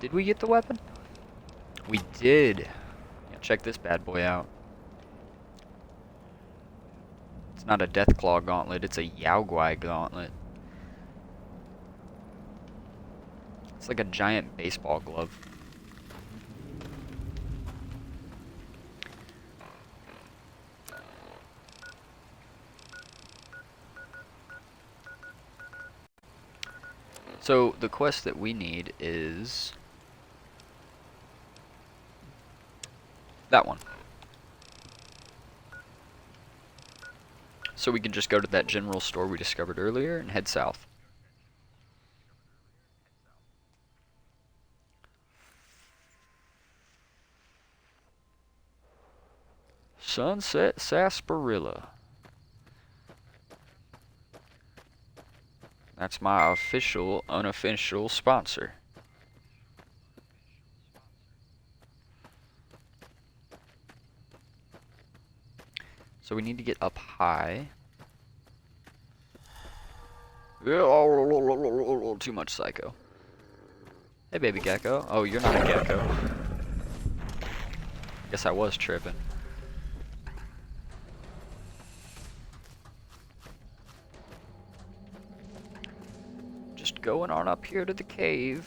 did we get the weapon? We did. Yeah, check this bad boy out. It's not a Deathclaw gauntlet, it's a Yaoguai gauntlet. It's like a giant baseball glove. So the quest that we need is that one. So we can just go to that general store we discovered earlier and head south. Sunset Sarsaparilla. That's my official, unofficial sponsor. So we need to get up high. Too much psycho. Hey, baby gecko. Oh, you're not a gecko. Guess I was tripping. Just going on up here to the cave.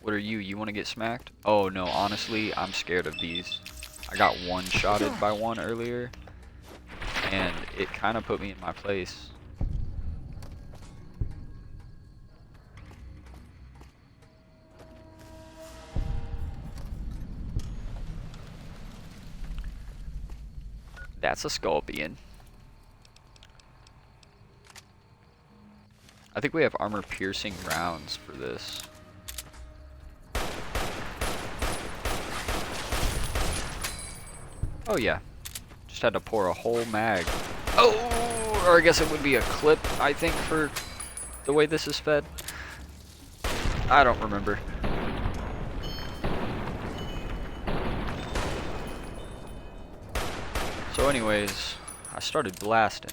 What are you? You want to get smacked? Oh no, honestly, I'm scared of these. I got one-shotted by one earlier, and it kind of put me in my place. That's a scorpion. I think we have armor-piercing rounds for this. Oh yeah, just had to pour a whole mag. Oh, or I guess it would be a clip, I think, for the way this is fed. I don't remember. So anyways, I started blasting.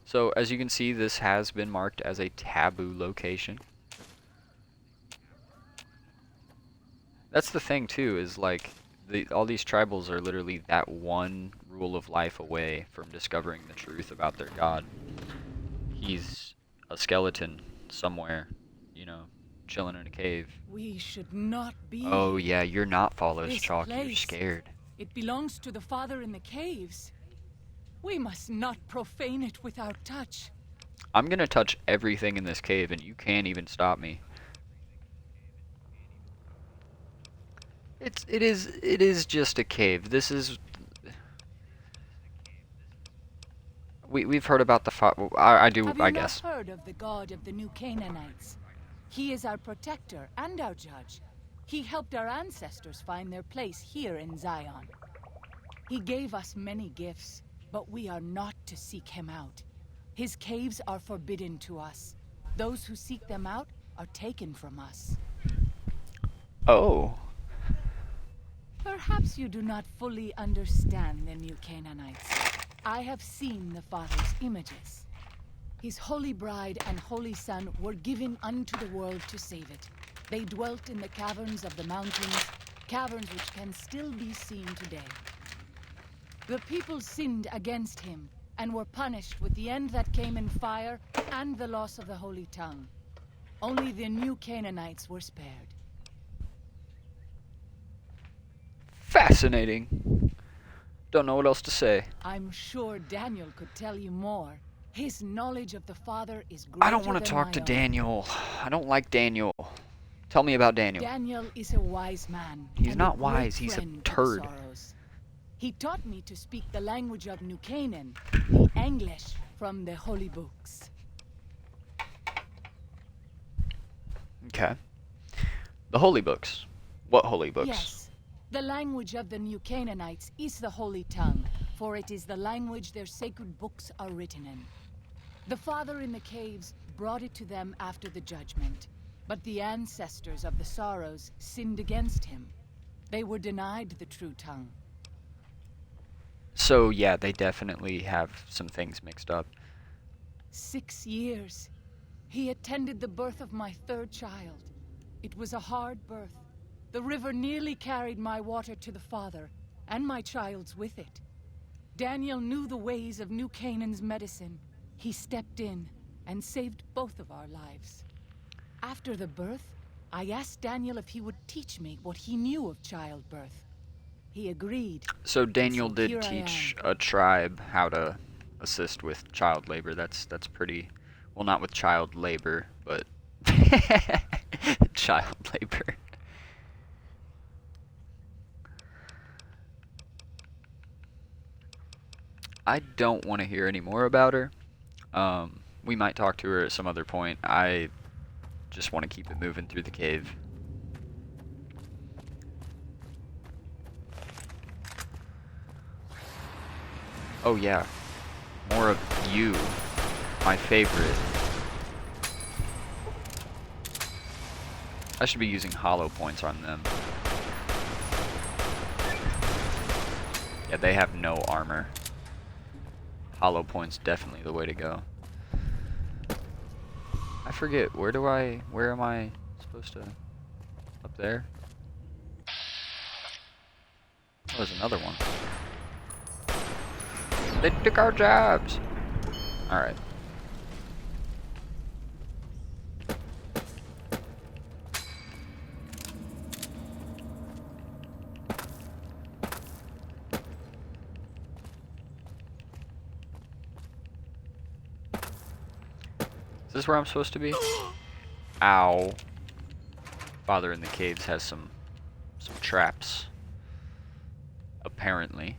So as you can see, this has been marked as a taboo location. That's the thing too, is like all these tribals are literally that one rule of life away from discovering the truth about their god. He's a skeleton somewhere, you know, chilling in a cave. We should not be. Oh yeah, you're not follows This Chalk, you're place. scared. It belongs to the father in the caves. We must not profane it with our touch. I'm gonna touch everything in this cave and you can't even stop me. It is just a cave. This is we've heard about the I do, Have I you guess. not heard of the god of the new Canaanites? He is our protector and our judge. He helped our ancestors find their place here in Zion. He gave us many gifts, but we are not to seek him out. His caves are forbidden to us. Those who seek them out are taken from us. Oh. Perhaps you do not fully understand the New Canaanites. I have seen the Father's images. His holy bride and holy son were given unto the world to save it. They dwelt in the caverns of the mountains, caverns which can still be seen today. The people sinned against him, and were punished with the end that came in fire and the loss of the holy tongue. Only the New Canaanites were spared. Fascinating. Don't know what else to say. I'm sure Daniel could tell you more. His knowledge of the Father is greater. I don't want to talk to Daniel. I don't like Daniel. Tell me about Daniel. Daniel is a wise man. He's and not a great wise, he's a friend of turd. Sorrows. He taught me to speak the language of New Canaan, the English from the holy books. Okay. The holy books. What holy books? Yes. The language of the New Canaanites is the holy tongue, for it is the language their sacred books are written in. The Father in the caves brought it to them after the judgment, but the ancestors of the Sorrows sinned against him. They were denied the true tongue. So yeah, they definitely have some things mixed up. 6 years. He attended the birth of my third child. It was a hard birth. The river nearly carried my water to the Father, and my child's with it. Daniel knew the ways of New Canaan's medicine. He stepped in and saved both of our lives. After the birth, I asked Daniel if he would teach me what he knew of childbirth. He agreed. So Daniel So did here I teach a tribe how to assist with child labor. That's pretty, well, not with child labor, but child labor. I don't want to hear any more about her. We might talk to her at some other point. I just want to keep it moving through the cave. Oh yeah, more of you, my favorite. I should be using hollow points on them. Yeah, they have no armor. Hollow points definitely the way to go. I forget, where am I supposed to, up there? Oh, there's another one. They took our jobs! Alright. Is this where I'm supposed to be? Ow. Father in the Caves has some traps. Apparently.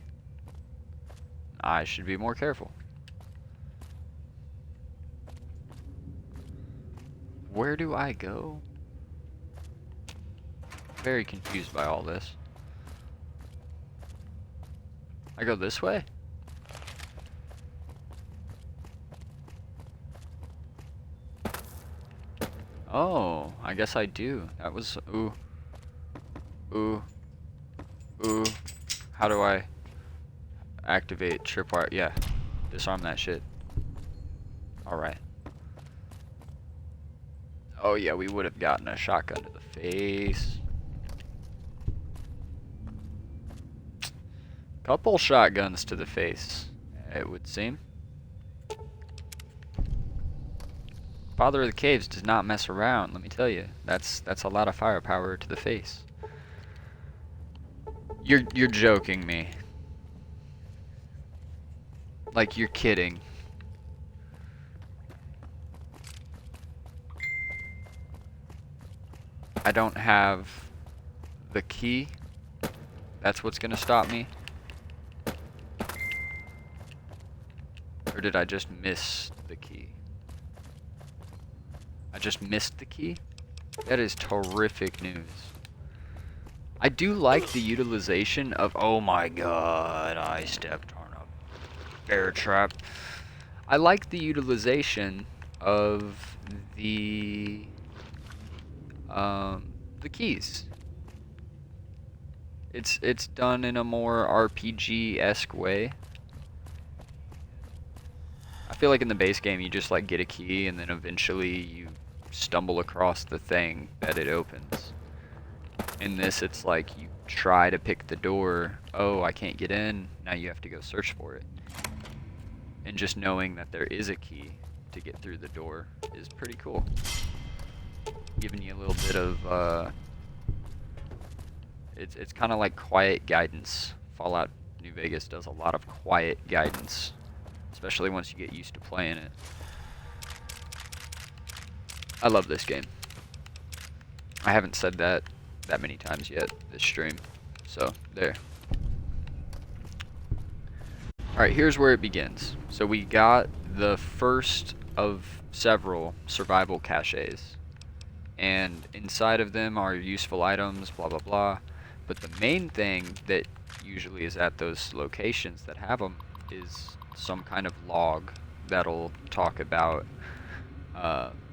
I should be more careful. Where do I go? Very confused by all this. I go this way? Oh, I guess I do. That was, ooh. Ooh. Ooh. How do I activate tripwire? Yeah. Disarm that shit. Alright. Oh yeah, we would have gotten a shotgun to the face. Couple shotguns to the face, it would seem. Father of the Caves does not mess around, let me tell you. That's a lot of firepower to the face. You're joking me. Like you're kidding. I don't have the key. That's what's gonna stop me. Or did I just miss the key? I just missed the key? That is terrific news. I do like the utilization of, oh my god, I stepped on a bear trap. I like the utilization of the keys. It's done in a more RPG-esque way. I feel like in the base game you just like get a key and then eventually you stumble across the thing that it opens. In this it's like you try to pick the door, oh I can't get in, now you have to go search for it. And just knowing that there is a key to get through the door is pretty cool. Giving you a little bit of it's kind of like quiet guidance. Fallout New Vegas does a lot of quiet guidance, especially once you get used to playing it. I love this game. I haven't said that many times yet this stream, so there. Alright, here's where it begins. So we got the first of several survival caches, and inside of them are useful items, blah blah blah. But the main thing that usually is at those locations that have them is some kind of log that'll talk about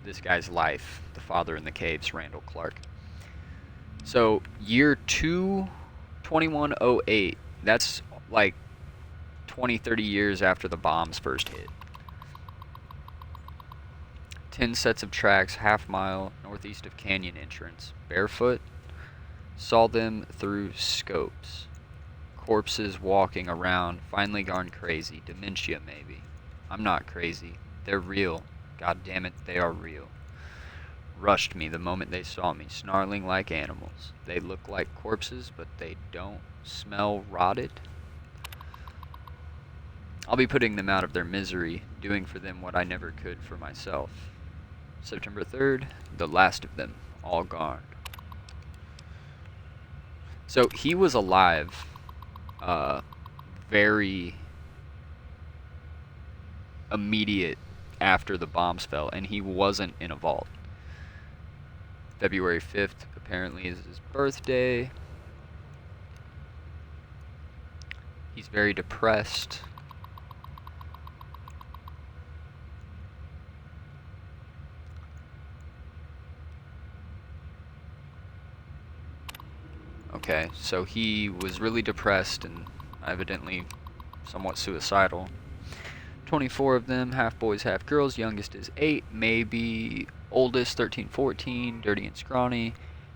this guy's life, the father in the caves, Randall Clark. So year 2108, that's like 20-30 years after the bombs first hit. 10 sets of tracks, half-mile northeast of Canyon entrance. Barefoot, saw them through scopes. Corpses walking around, finally gone crazy. Dementia, maybe. I'm not crazy. They're real. God damn it, they are real. Rushed me the moment they saw me, snarling like animals. They look like corpses, but they don't smell rotted. I'll be putting them out of their misery, doing for them what I never could for myself. September 3rd, the last of them, all gone. So he was alive very immediate after the bombs fell, and he wasn't in a vault. February 5th apparently is his birthday. He's very depressed. Okay, so he was really depressed and evidently somewhat suicidal. 24 of them, half boys, half girls. Youngest is 8, maybe. Oldest 13, 14, dirty and scrawny.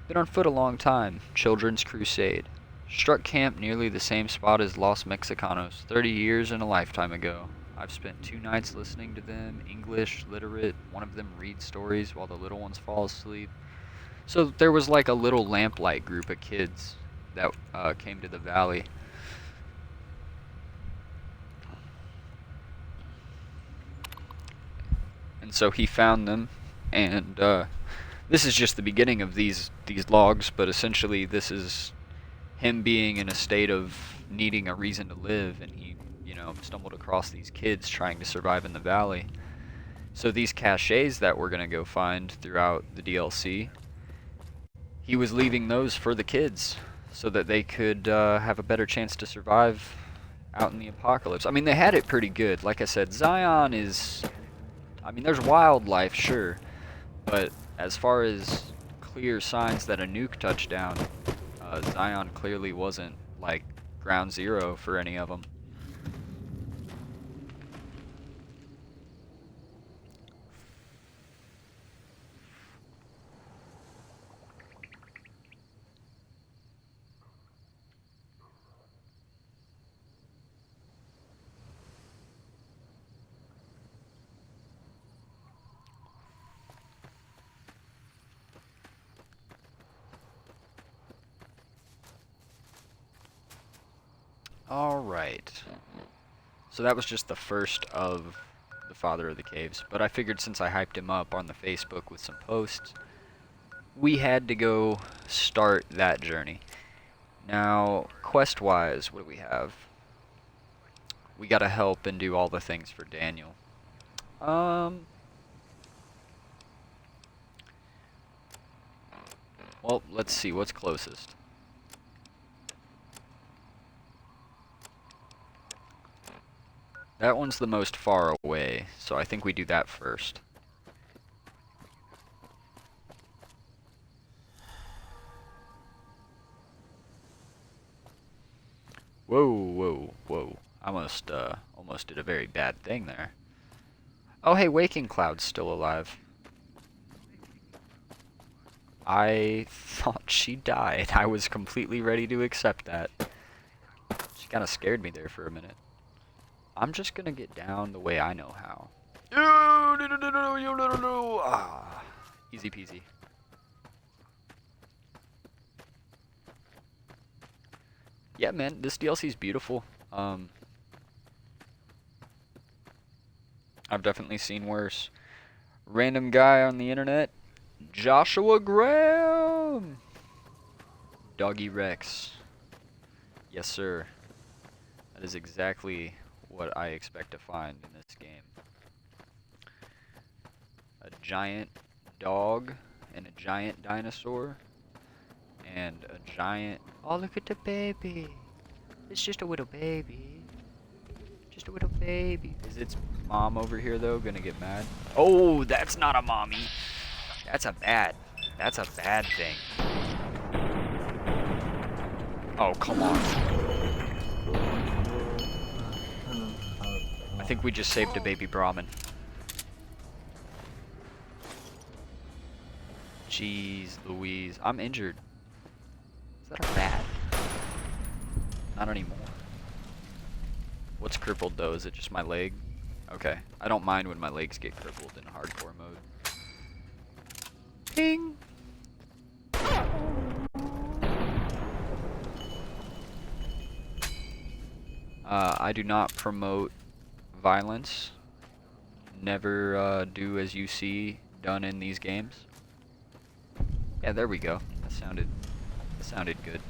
Been on foot a long time. Children's crusade. Struck camp nearly the same spot as Los Mexicanos 30 years and a lifetime ago. I've spent 2 nights listening to them, English, literate. One of them reads stories while the little ones fall asleep. So there was like a little lamplight group of kids that came to the valley. And so he found them, and this is just the beginning of these logs, but essentially this is him being in a state of needing a reason to live, and he, stumbled across these kids trying to survive in the valley. So these caches that we're gonna go find throughout the DLC, he was leaving those for the kids so that they could have a better chance to survive out in the apocalypse. I mean, they had it pretty good. Like I said, Zion is... I mean, there's wildlife, sure, but as far as clear signs that a nuke touched down, Zion clearly wasn't, like, ground zero for any of them. Alright, so that was just the first of the Father of the Caves, but I figured since I hyped him up on the Facebook with some posts, we had to go start that journey. Now, quest-wise, what do we have? We gotta help and do all the things for Daniel. Well, let's see, what's closest? That one's the most far away, so I think we do that first. Whoa, whoa, whoa. I almost did a very bad thing there. Oh, hey, Waking Cloud's still alive. I thought she died. I was completely ready to accept that. She kind of scared me there for a minute. I'm just gonna get down the way I know how. Ah, easy peasy. Yeah, man, this DLC is beautiful. I've definitely seen worse. Random guy on the internet, Joshua Graham! Doggy Rex. Yes, sir. That is exactly what I expect to find in this game. A giant dog and a giant dinosaur and a giant... Oh, look at the baby. It's just a little baby. Just a little baby. Is its mom over here, though, gonna get mad? Oh, that's not a mommy. That's a bad thing. Oh, come on. I think we just saved a baby Brahmin. Jeez Louise. I'm injured. Is that a bat? Not anymore. What's crippled though? Is it just my leg? Okay. I don't mind when my legs get crippled in hardcore mode. Ping! I do not promote violence. Never do as you see done in these games. Yeah, there we go. That sounded good.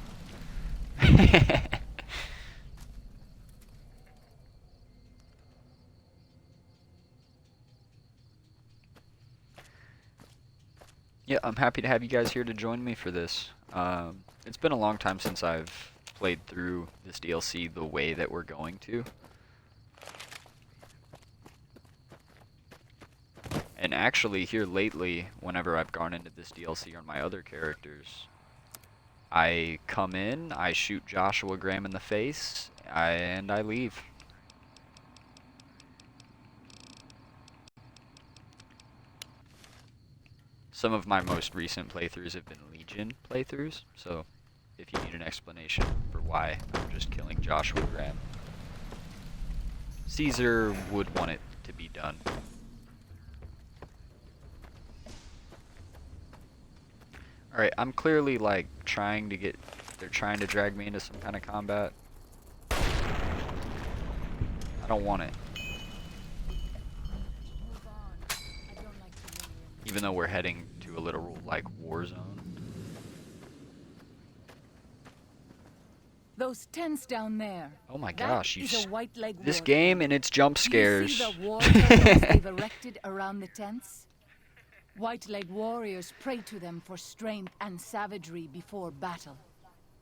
Yeah, I'm happy to have you guys here to join me for this. It's been a long time since I've played through this DLC the way that we're going to. And actually, here lately, whenever I've gone into this DLC on my other characters, I come in, I shoot Joshua Graham in the face, and I leave. Some of my most recent playthroughs have been Legion playthroughs, so if you need an explanation for why I'm just killing Joshua Graham, Caesar would want it to be done. Alright, I'm clearly like they're trying to drag me into some kind of combat. I don't want it. Even though we're heading to a literal like war zone. Those tents down there. Oh my gosh, That is a white leg this war game tent. and its jump scares. You see the war columns they've erected around the tents? White-leg warriors pray to them for strength and savagery before battle.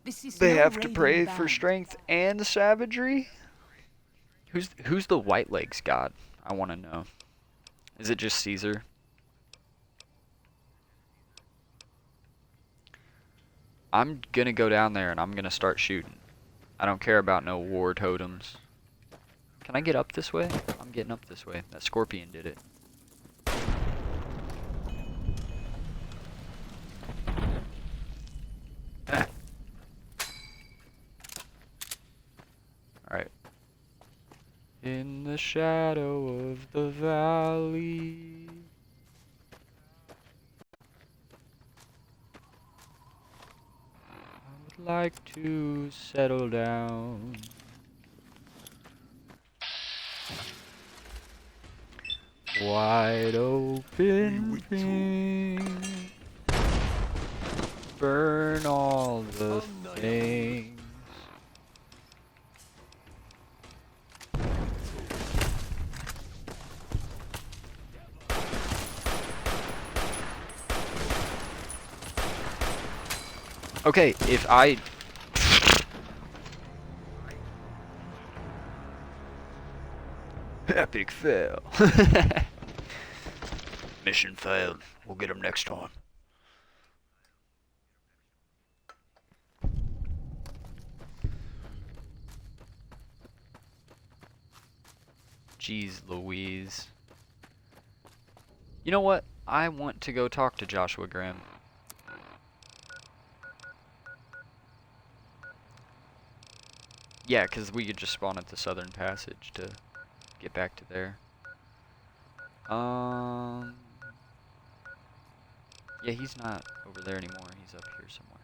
This is They no have to raiding pray band. for strength and savagery? Who's the White Legs god? I want to know. Is it just Caesar? I'm gonna go down there and I'm gonna start shooting. I don't care about no war totems. Can I get up this way? I'm getting up this way. That scorpion did it. Ah. Alright. In the shadow of the valley. I would like to settle down. Wide open thing. Burn all the things. Okay, if I... Epic fail. Mission failed. We'll get him next time. Jeez Louise. You know what? I want to go talk to Joshua Graham. Yeah, because we could just spawn at the Southern Passage to get back to there. Yeah, he's not over there anymore. He's up here somewhere.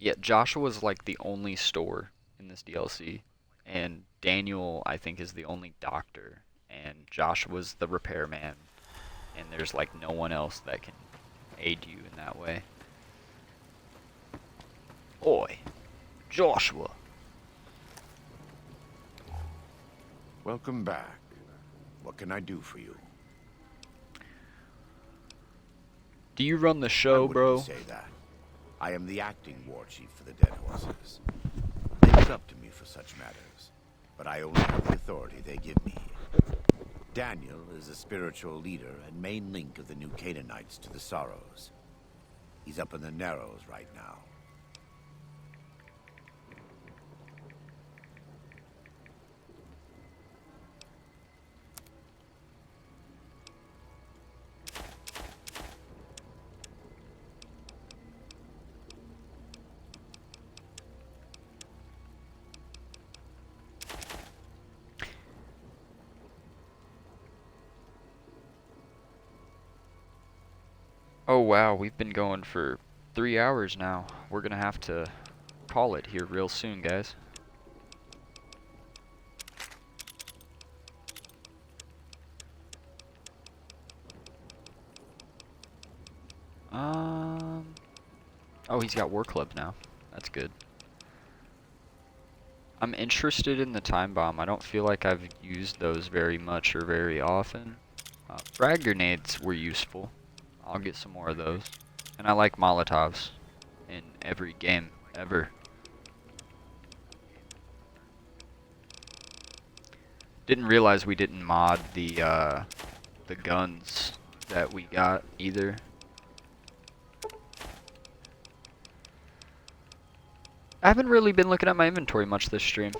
Yeah, Joshua's like the only store in this DLC. And Daniel, I think, is the only doctor. And Joshua's the repairman. And there's like no one else that can aid you in that way. Oi, Joshua. Welcome back. What can I do for you? Do you run the show, bro? Say that. I am the acting war chief for the Dead Horses. They look up to me for such matters, but I only have the authority they give me. Daniel is a spiritual leader and main link of the new Canaanites to the Sorrows. He's up in the Narrows right now. Oh wow, we've been going for 3 hours now. We're gonna have to call it here real soon, guys. Oh, he's got War Club now. That's good. I'm interested in the time bomb. I don't feel like I've used those very much or very often. Frag grenades were useful. I'll get some more of those. And I like Molotovs in every game ever. Didn't realize we didn't mod the guns that we got either. I haven't really been looking at my inventory much this stream,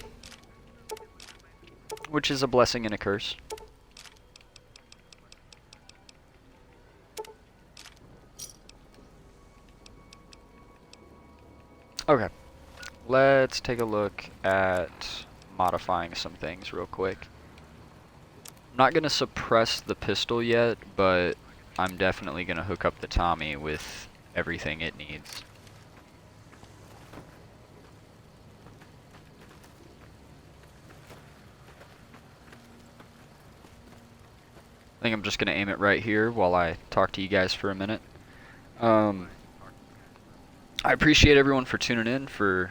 which is a blessing and a curse. Okay, let's take a look at modifying some things real quick. I'm not going to suppress the pistol yet, but I'm definitely going to hook up the Tommy with everything it needs. I think I'm just going to aim it right here while I talk to you guys for a minute. I appreciate everyone for tuning in for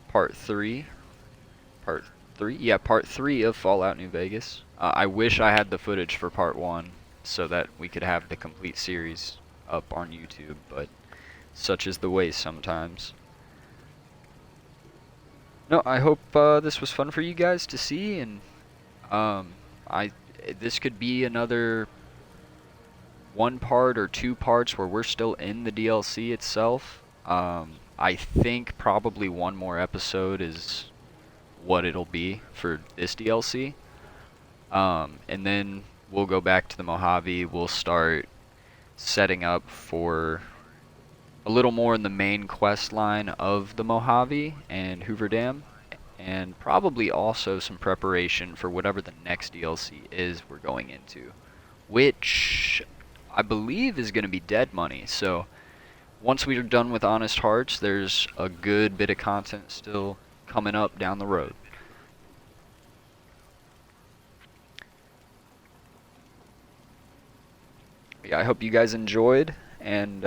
part 3. Part 3? Yeah, part 3 of Fallout New Vegas. I wish I had the footage for part 1 so that we could have the complete series up on YouTube, but such is the way sometimes. No, I hope this was fun for you guys to see, and this could be another 1 part or 2 parts where we're still in the DLC itself. I think probably 1 more episode is what it'll be for this DLC. And then we'll go back to the Mojave. We'll start setting up for a little more in the main quest line of the Mojave and Hoover Dam. And probably also some preparation for whatever the next DLC is we're going into, which I believe is going to be Dead Money. So once we're done with Honest Hearts, there's a good bit of content still coming up down the road. Yeah, I hope you guys enjoyed, and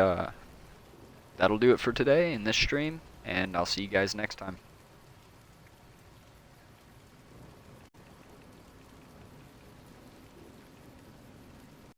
that'll do it for today in this stream, and I'll see you guys next time.